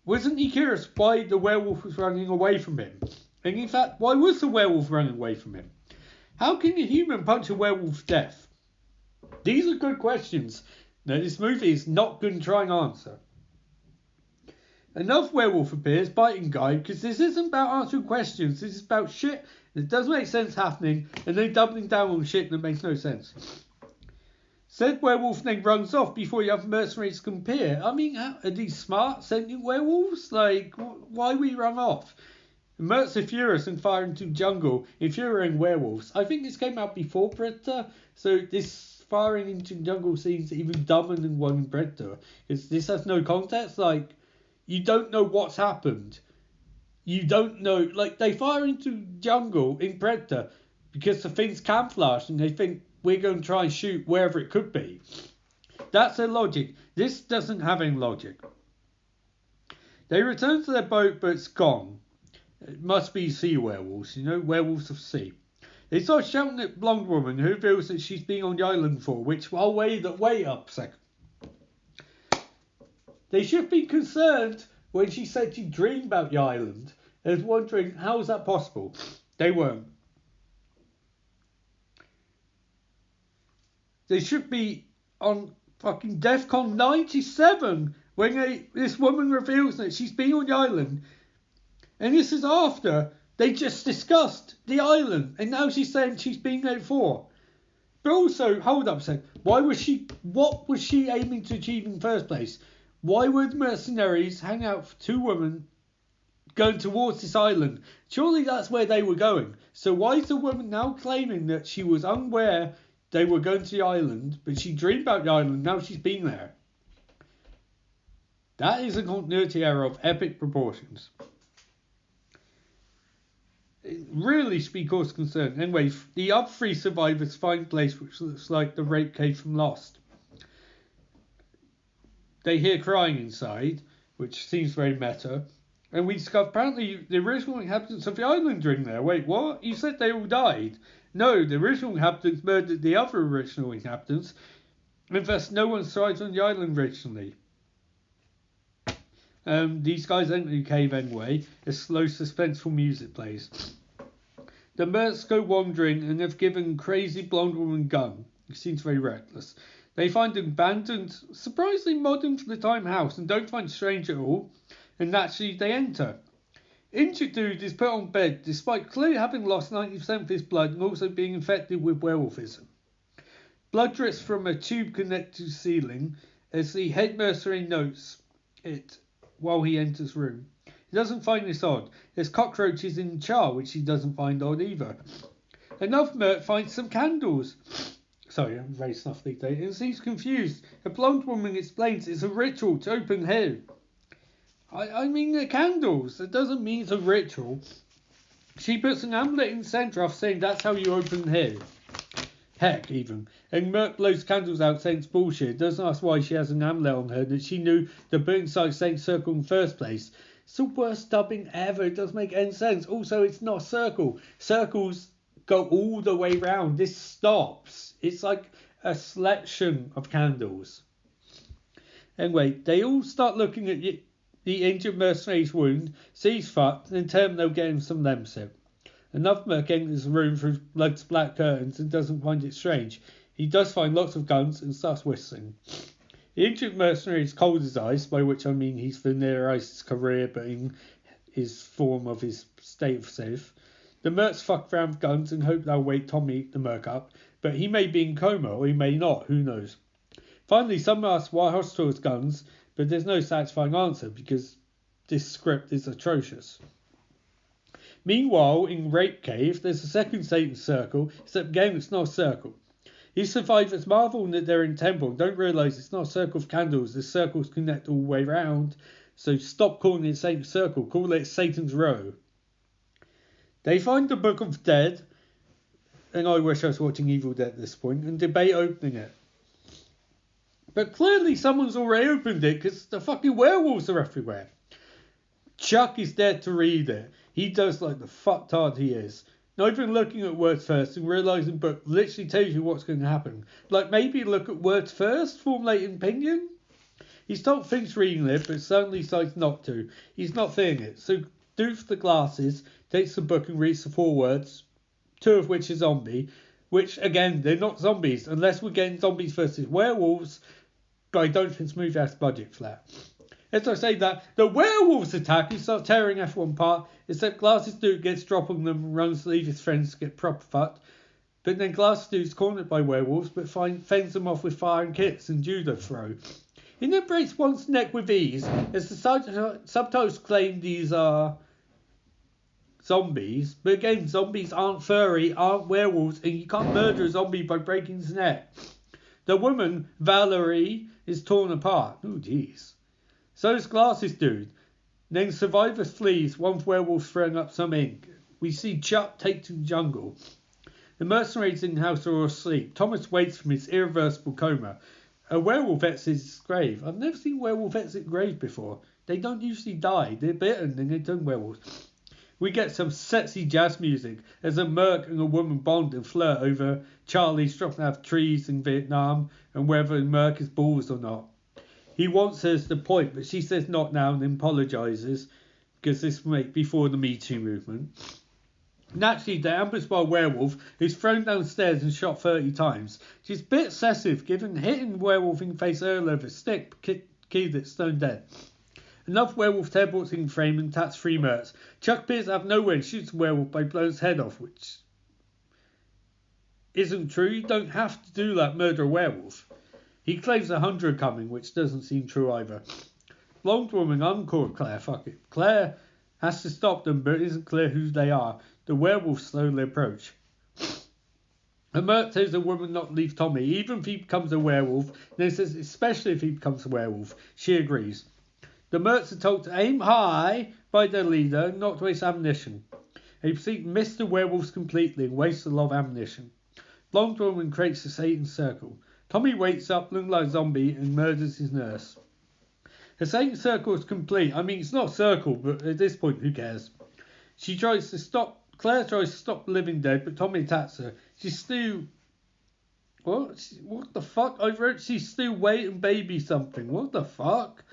S2: wasn't he curious why the werewolf was running away from him? And in fact, why was the werewolf running away from him? How can a human punch a werewolf to death? These are good questions that this movie is not going to try and answer. Another werewolf appears, biting Guy, because this isn't about answering questions, this is about shit that doesn't make sense happening, and then doubling down on shit that makes no sense. Said werewolf then runs off before the other mercenaries can appear. I mean, are these smart, sentient werewolves? Like, why we run off? The mercs are furious and fire into the jungle, infuriating werewolves. I think this came out before Predator, so this firing into the jungle seems even dumber than one in Predator. Because this has no context, like, you don't know what's happened. You don't know, like, they fire into the jungle in Predator because the thing's camouflaged and they think, we're going to try and shoot wherever it could be. That's their logic. This doesn't have any logic. They return to their boat, but it's gone. It must be sea werewolves, you know, werewolves of sea. They start shouting at blonde woman who reveals that she's been on the island for, which, I'll wait up a second. They should be concerned when she said she dreamed about the island and was wondering, how is that possible? They weren't. They should be on fucking DEFCON 97 when this woman reveals that she's been on the island. And this is after they just discussed the island. And now she's saying she's been there before. But also, hold up a second. What was she aiming to achieve in the first place? Why would mercenaries hang out for two women going towards this island? Surely that's where they were going. So why is the woman now claiming that she was unaware they were going to the island, but she dreamed about the island, now she's been there? That is a continuity error of epic proportions. It really should be cause concern. Anyway, the other three survivors find a place which looks like the rape cave from Lost. They hear crying inside, which seems very meta. And we discover apparently the original inhabitants of the island are in there. Wait, what? You said they all died? No, the original inhabitants murdered the other original inhabitants. And thus no one survived on the island originally. These guys enter the cave anyway. A slow, suspenseful music plays. The mercs go wandering and have given crazy blonde woman a gun. It seems very reckless. They find an abandoned, surprisingly modern for the time house and don't find it strange at all. And naturally they enter. Injured dude is put on bed despite clearly having lost 90% of his blood and also being infected with werewolfism. Blood drips from a tube connected to the ceiling as the head mercenary notes it while he enters the room. He doesn't find this odd. There's cockroaches in the char, which he doesn't find odd either. Another merc finds some candles. Sorry, I'm very snuffly today. And seems confused. A blonde woman explains it's a ritual to open hell. I mean, the candles. That doesn't mean it's a ritual. She puts an amulet in the centre off saying that's how you open hell. Heck, even. And Merc blows candles out saying it's bullshit. Doesn't ask why she has an amulet on her that she knew the burning site Saint Circle in the first place. It's the worst dubbing ever. It doesn't make any sense. Also, it's not a circle. Circles go all the way round. This stops. It's like a selection of candles. Anyway, they all start looking at the injured mercenary's wound, sees fucked, and tell him they'll get him some Lemsip. Another merc enters the room through blood's black curtains and doesn't find it strange. He does find lots of guns and starts whistling. The injured mercenary is cold as ice, by which I mean he's familiarised his career but in his form of his state of safe. The mercs fuck around with guns and hope they'll wake Tommy the merc up, but he may be in coma or he may not, who knows. Finally, someone asks why Hostile has guns, but there's no satisfying answer because this script is atrocious. Meanwhile, in Rape Cave, there's a second Satan circle, except again it's not a circle. These survivors marvel that they're in temple and don't realise it's not a circle of candles, the circles connect all the way round. So stop calling it Satan's Circle, call it Satan's Row. They find the Book of Dead, and I wish I was watching Evil Dead at this point, and debate opening it. But clearly someone's already opened it because the fucking werewolves are everywhere. Chuck is there to read it. He does like the fucktard he is. Not even looking at words first and realising book literally tells you what's going to happen. Like maybe look at words first, formulate an opinion. He's told things reading it, but certainly decides not to. He's not feeling it. So doofs the glasses, takes the book and reads the 4 words, 2 of which are zombie, which again, they're not zombies, unless we're getting zombies versus werewolves, but I don't think this movie has budget for that. As I say that, the werewolves attack and start tearing everyone apart, except Glasses Dude gets dropped on them and runs to leave his friends to get proper fucked. But then Glasses Dude's cornered by werewolves, but fends them off with fire and kicks and judo throw. He then breaks one's neck with ease, as the subtitles claim these are zombies. But again, zombies aren't furry, aren't werewolves, and you can't murder a zombie by breaking his neck. The woman, Valerie, is torn apart. Oh, jeez. So is Glasses Dude. Then survivor flees, one werewolf throwing up some ink. We see Chuck take to the jungle. The mercenaries in the house are all asleep. Thomas wakes from his irreversible coma. A werewolf exits his grave. I've never seen werewolf exit grave before. They don't usually die. They're bitten and they turn werewolves. We get some sexy jazz music as a merc and a woman bond and flirt over Charlie's dropping out of trees in Vietnam and whether the merc is balls or not. He wants her to the point, but she says not now and then apologises because this was before the Me Too movement. Naturally, they're ambushed by a werewolf who's thrown downstairs and shot 30 times. She's a bit excessive, given hitting the werewolf in the face earlier with a stick key that's stone dead. Another werewolf teleports in frame and attacks 3 mercs. Chuck appears out of nowhere and shoots the werewolf by blowing his head off, which isn't true. You don't have to do that, murder a werewolf. He claims 100 coming, which doesn't seem true either. Blonde woman uncaught Claire. Fuck it. Claire has to stop them, but it isn't clear who they are. The werewolves slowly approach. And Mert tells the woman not to leave Tommy, even if he becomes a werewolf. And he says, especially if he becomes a werewolf. She agrees. The Merts are told to aim high by their leader and not to waste ammunition. They proceed to miss the werewolves completely and waste a lot of ammunition. Blonde woman creates a Satan circle. Tommy wakes up looking like a zombie and murders his nurse. The Satan circle is complete. I mean, it's not a circle, but at this point, who cares? Claire tries to stop the living dead, but Tommy attacks her. She's still... What the fuck? I wrote she's still waiting baby something. What the fuck?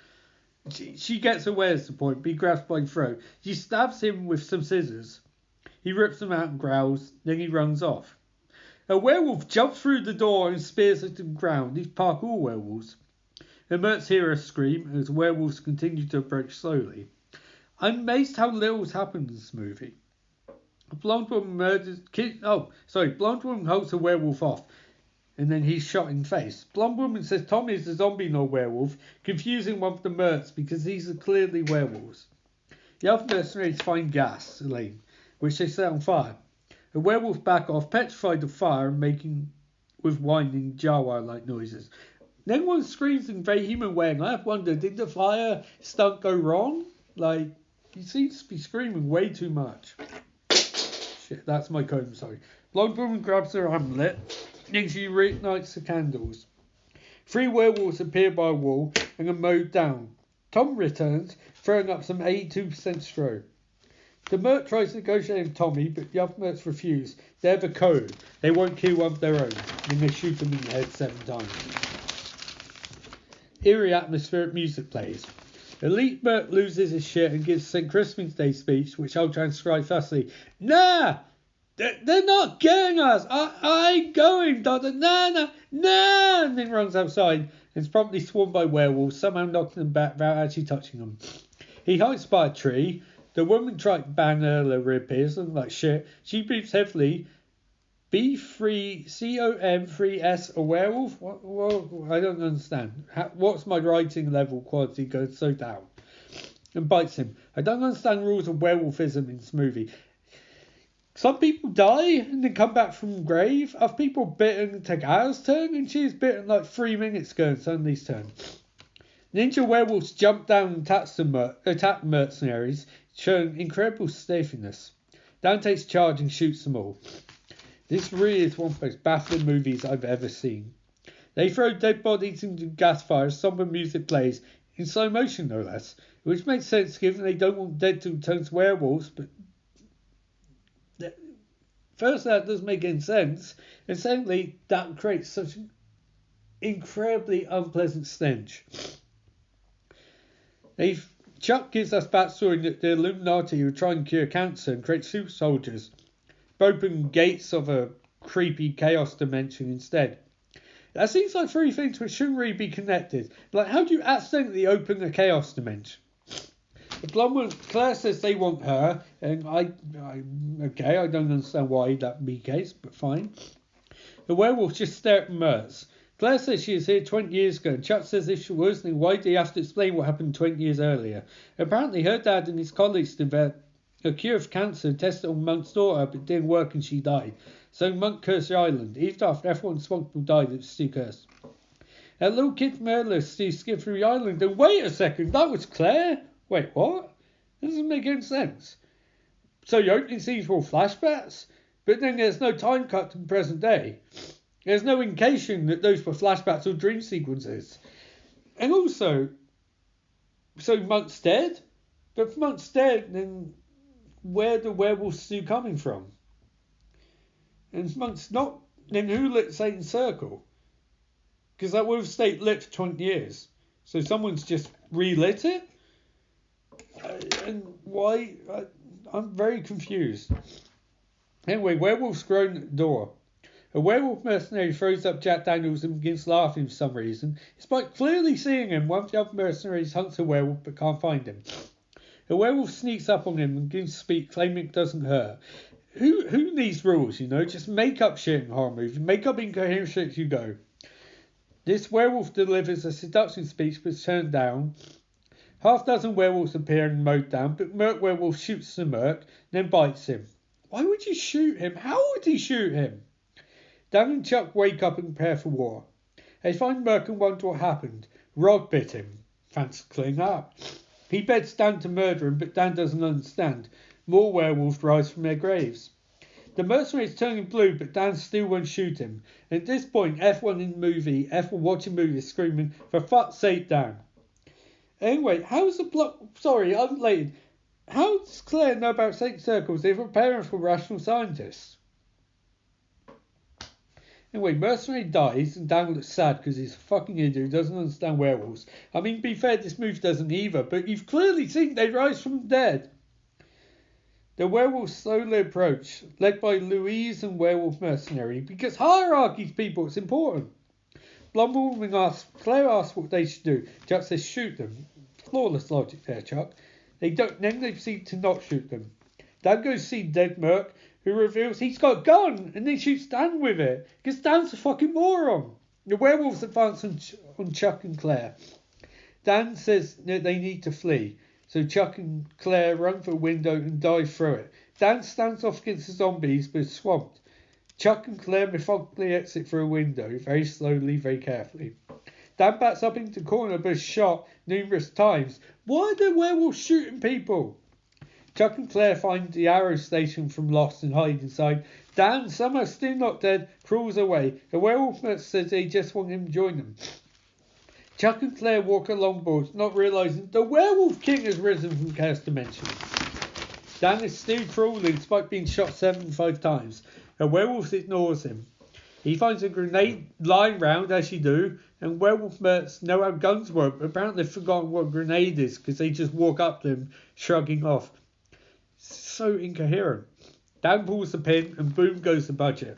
S2: She gets away at the point, but he grabs by the throat. She stabs him with some scissors. He rips them out and growls, then he runs off. A werewolf jumps through the door and spears her to the ground. These parkour werewolves. The Merts hear her scream as werewolves continue to approach slowly. I'm amazed how little has happened in this movie. A blonde woman blonde woman holds a werewolf off, and then he's shot in the face. Blonde woman says Tommy is a zombie, not a werewolf, confusing one of the Merts because these are clearly werewolves. The other mercenaries find gas, Elaine, which they set on fire. The werewolves back off, petrified of fire and making with whining Jawa-like noises. Then one screams in a very human way, and I have wondered, did the fire stunt go wrong? Like, he seems to be screaming way too much. Shit, that's my comb, sorry. Blonde woman grabs her amulet, and she reignites the candles. 3 werewolves appear by a wall and are mowed down. Tom returns, throwing up some 82% stro. The Mert tries to negotiate with Tommy, but the other Merts refuse. They have a code. They won't kill one of their own, and they shoot them in the head 7 times. Eerie atmospheric music plays. Elite Mert loses his shit and gives St. Christmas Day speech, which I'll transcribe firstly. Nah! They're not getting us! I ain't going, Doctor! Nah! And then runs outside and is promptly swarmed by werewolves, somehow knocking them back without actually touching them. He hides by a tree. The woman tried to bang her reappears, looking like shit. She breathes heavily. B3COM3S, a werewolf? What? I don't understand. What's my writing level quality going so down? And bites him. I don't understand rules of werewolfism in this movie. Some people die and then come back from the grave. Other people bitten and take hours turn, and she's bitten like 3 minutes ago and suddenly's turn. Ninja werewolves jump down and attack mercenaries, showing incredible stealthiness. Dan takes charge and shoots them all. This really is one of the most baffling movies I've ever seen. They throw dead bodies into gas fires, somber music plays, in slow motion no less, which makes sense given they don't want dead to turn to werewolves, but first that doesn't make any sense, and secondly, that creates such an incredibly unpleasant stench. Chuck gives us backstory that the Illuminati were trying to cure cancer and create super soldiers, open gates of a creepy chaos dimension instead. That seems like 3 things which shouldn't really be connected. Like, how do you accidentally open a chaos dimension? The blonde Claire says they want her, and I don't understand why that would be the case, but fine. The werewolves just stare at Mertz. Claire says she was here 20 years ago, and Chuck says if she was, then why do you have to explain what happened 20 years earlier? Apparently her dad and his colleagues developed a cure for cancer and tested it on Monk's daughter, but it didn't work and she died. So Monk cursed the island. Even after everyone responsible died, it was still cursed. That little kid from earlier still skipped through the island, and wait a second, that was Claire? Wait, what? That doesn't make any sense. So the opening scenes were all flashbacks? But then there's no time cut to the present day. There's no indication that those were flashbacks or dream sequences. And also, so Monk's dead? But if Monk's dead, then where are the werewolves still coming from? And if Monk's not, then who lit Satan's Circle? Because that would have stayed lit for 20 years. So someone's just relit it? And why? I'm very confused. Anyway, werewolves groan at the door. A werewolf mercenary throws up Jack Daniels and begins laughing for some reason. Despite clearly seeing him, one of the other mercenaries hunts a werewolf but can't find him. The werewolf sneaks up on him and begins to speak, claiming it doesn't hurt. Who needs rules, you know? Just make up shit in horror movies. Make up incoherent shit as you go. This werewolf delivers a seduction speech but is turned down. Half dozen werewolves appear and mowed down, but Merc Werewolf shoots the Merc, then bites him. Why would you shoot him? How would he shoot him? Dan and Chuck wake up and prepare for war. They find Merc and wonder what happened. Rod bit him. Fancy clean up. He begs Dan to murder him, but Dan doesn't understand. More werewolves rise from their graves. The mercenary is turning blue, but Dan still won't shoot him. And at this point, F1 watching the movie is screaming, "For fuck's sake, Dan." Anyway, how's the plot? Sorry, unrelated. How does Claire know about sacred circles if her parents were rational scientists? Anyway, mercenary dies and Dan looks sad because he's a fucking idiot who doesn't understand werewolves. I mean, be fair, this movie doesn't either, but you've clearly seen they rise from the dead. The werewolves slowly approach, led by Louise and werewolf mercenary, because hierarchies, people, it's important. Blonde woman Claire asks what they should do. Chuck says shoot them. Flawless logic there, Chuck. Then they proceed to not shoot them. Dan goes to see dead Merc, who reveals he's got a gun, and then shoots Dan with it, because Dan's a fucking moron. The werewolves advance on Chuck and Claire. Dan says that they need to flee, so Chuck and Claire run for a window and dive through it. Dan stands off against the zombies, but is swamped. Chuck and Claire methodically exit through a window, very slowly, very carefully. Dan backs up into the corner, but is shot numerous times. Why are the werewolves shooting people? Chuck and Claire find the arrow station from Lost and hide inside. Dan, somehow still not dead, crawls away. The werewolf says they just want him to join them. Chuck and Claire walk along boards, not realising the Werewolf King has risen from Chaos Dimension. Dan is still crawling despite being shot 75 times. The werewolf ignores him. He finds a grenade lying round, as you do, and werewolf mercs know how guns work, but apparently they've forgotten what a grenade is because they just walk up to him, shrugging off. So incoherent. Dan pulls the pin, and boom goes the budget.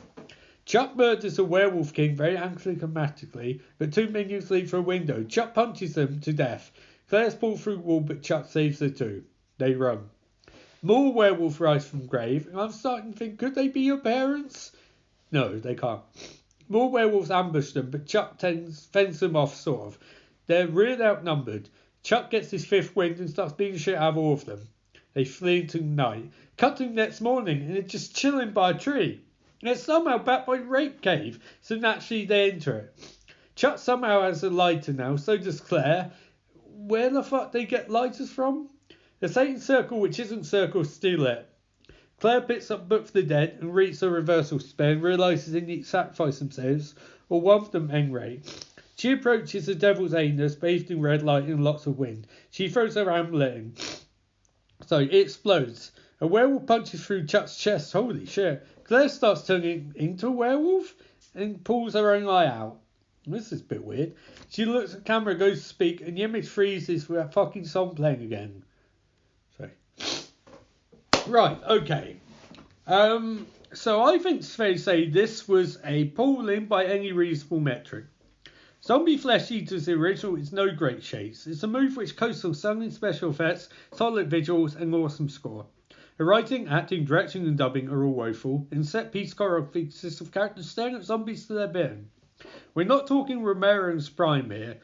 S2: Chuck murders the Werewolf King very anticlimactically, but two minions leap through a window. Chuck punches them to death. Claire's pulled through the wall, but Chuck saves the two. They run. More werewolves rise from the grave, and I'm starting to think, could they be your parents? No, they can't. More werewolves ambush them, but Chuck fends them off, sort of. They're really outnumbered. Chuck gets his fifth wind and starts beating shit out of all of them. They flee into the night. Cut to the next morning, and they're just chilling by a tree. And they're somehow backed by the rape cave, so naturally they enter it. Chuck somehow has a lighter now, so does Claire. Where the fuck they get lighters from? The Satan Circle, which isn't Circle, steal it. Claire picks up Book for the Dead and reads a reversal spell and realises they need to sacrifice themselves, or one of them anyway. She approaches the Devil's Anus, bathed in red light and lots of wind. She throws her amulet in. So it explodes. A werewolf punches through Chuck's chest. Holy shit. Claire starts turning into a werewolf and pulls her own eye out. This is a bit weird. She looks at the camera, goes to speak, and the image freezes with that fucking song playing again. Sorry. Right, okay. So I think it's fair to say this was a pull-in by any reasonable metric. Zombie Flesh Eaters the original is no great shakes. It's a movie which coasts on stunning special effects, solid visuals, and awesome score. The writing, acting, direction, and dubbing are all woeful, and set-piece choreography consists of characters staring at zombies to their bin. We're not talking Romero's prime here,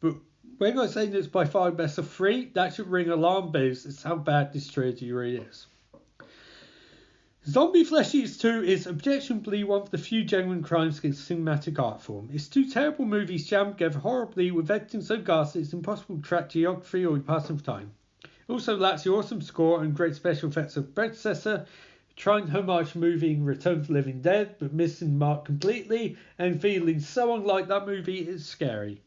S2: but when I say it's by far the best of three, that should ring alarm bells as how bad this trilogy really is. Zombie Flesh Eaters 2 is objectionably one of the few genuine crimes against cinematic art form. It's two terrible movies jammed together horribly with editing so ghastly it's impossible to track geography or the passing of time. It also lacks the awesome score and great special effects of predecessor, trying to homage the movie in Return of the Living Dead, but missing the mark completely, and feeling so unlike that movie it's scary.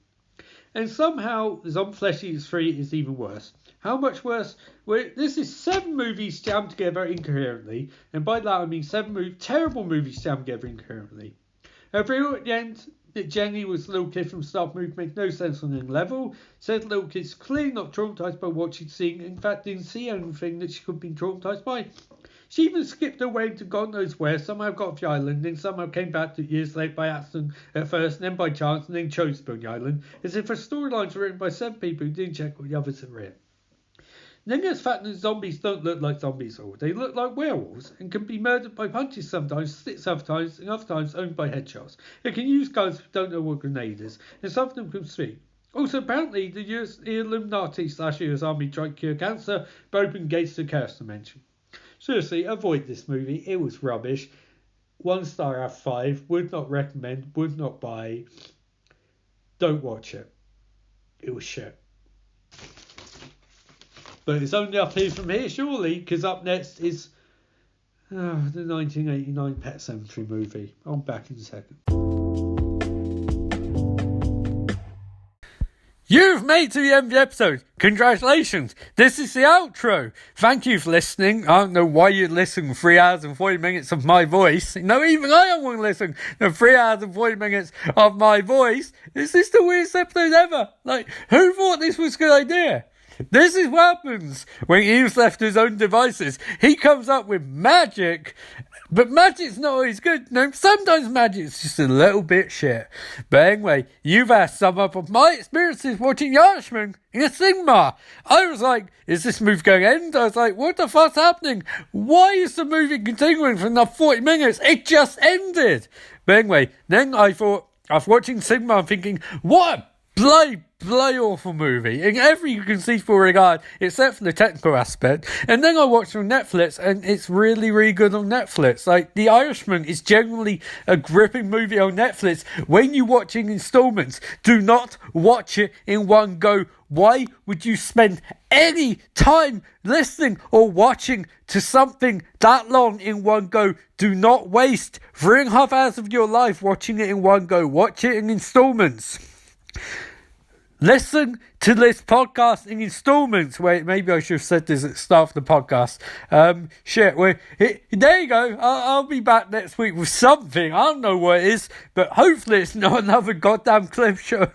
S2: And somehow, Zombie Flesh Eaters 3 is even worse. How much worse? Well, this is 7 movies jammed together incoherently, and by that I mean 7 terrible movies jammed together incoherently. I reveal at the end that Jenny was a little kid from Start Movie makes no sense on any level. Said the little kid's clearly not traumatised by what she'd seen, in fact didn't see anything that she could have been traumatised by. She even skipped away to God knows where, somehow got off the island, then somehow came back 2 years later by accident at first, and then by chance, and then chose to be on the island, as if her storylines were written by 7 people who didn't check what the others had written. Then there's the fact that zombies don't look like zombies at all. They look like werewolves and can be murdered by punches sometimes, sticks other times, and other times owned by headshots. They can use guns but don't know what a grenade is, and some of them can speak. Also, apparently, the Illuminati / US Army tried to cure cancer, but opened gates to chaos dimension. Seriously, avoid this movie. It was rubbish. 1 star out of 5. Would not recommend. Would not buy. Don't watch it. It was shit. But it's only up here from here, surely, because up next is the 1989 Pet Sematary movie. I'm back in a second. You've made to the end of the episode. Congratulations. This is the outro. Thank you for listening. I don't know why you'd listen to 3 hours and 40 minutes of my voice. No, even I don't want to listen to 3 hours and 40 minutes of my voice. This is the weirdest episode ever. Like, who thought this was a good idea? This is what happens when Eve's left to his own devices. He comes up with magic, but magic's not always good. No, sometimes magic's just a little bit shit. But anyway, you've asked some up of my experiences watching The Irishman in a cinema. I was like, is this movie going to end? I was like, what the fuck's happening? Why is the movie continuing for another 40 minutes? It just ended. But anyway, then I thought, after watching cinema, I'm thinking, what a bloody awful movie in every conceivable regard except for the technical aspect. And then I watched it on Netflix, and it's really, really good on Netflix. Like, The Irishman is generally a gripping movie on Netflix when you watch in installments. Do not watch it in one go. Why would you spend any time listening or watching to something that long in one go? Do not waste 3.5 hours of your life watching it in one go. Watch it in installments. Listen to this podcast in installments. Wait, maybe I should have said this at the start of the podcast. There you go. I'll be back next week with something. I don't know what it is, but hopefully it's not another goddamn clip show.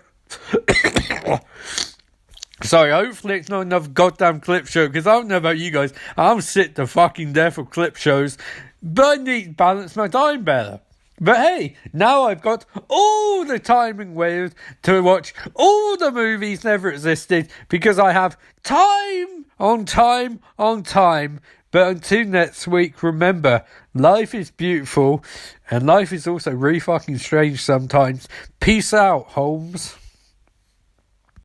S2: Sorry, hopefully it's not another goddamn clip show, because I don't know about you guys. I'm sick to fucking death of clip shows, but I need to balance my time better. But hey, now I've got all the time and ways to watch all the movies never existed, because I have time on time on time. But until next week, remember, life is beautiful and life is also really fucking strange sometimes. Peace out, Holmes.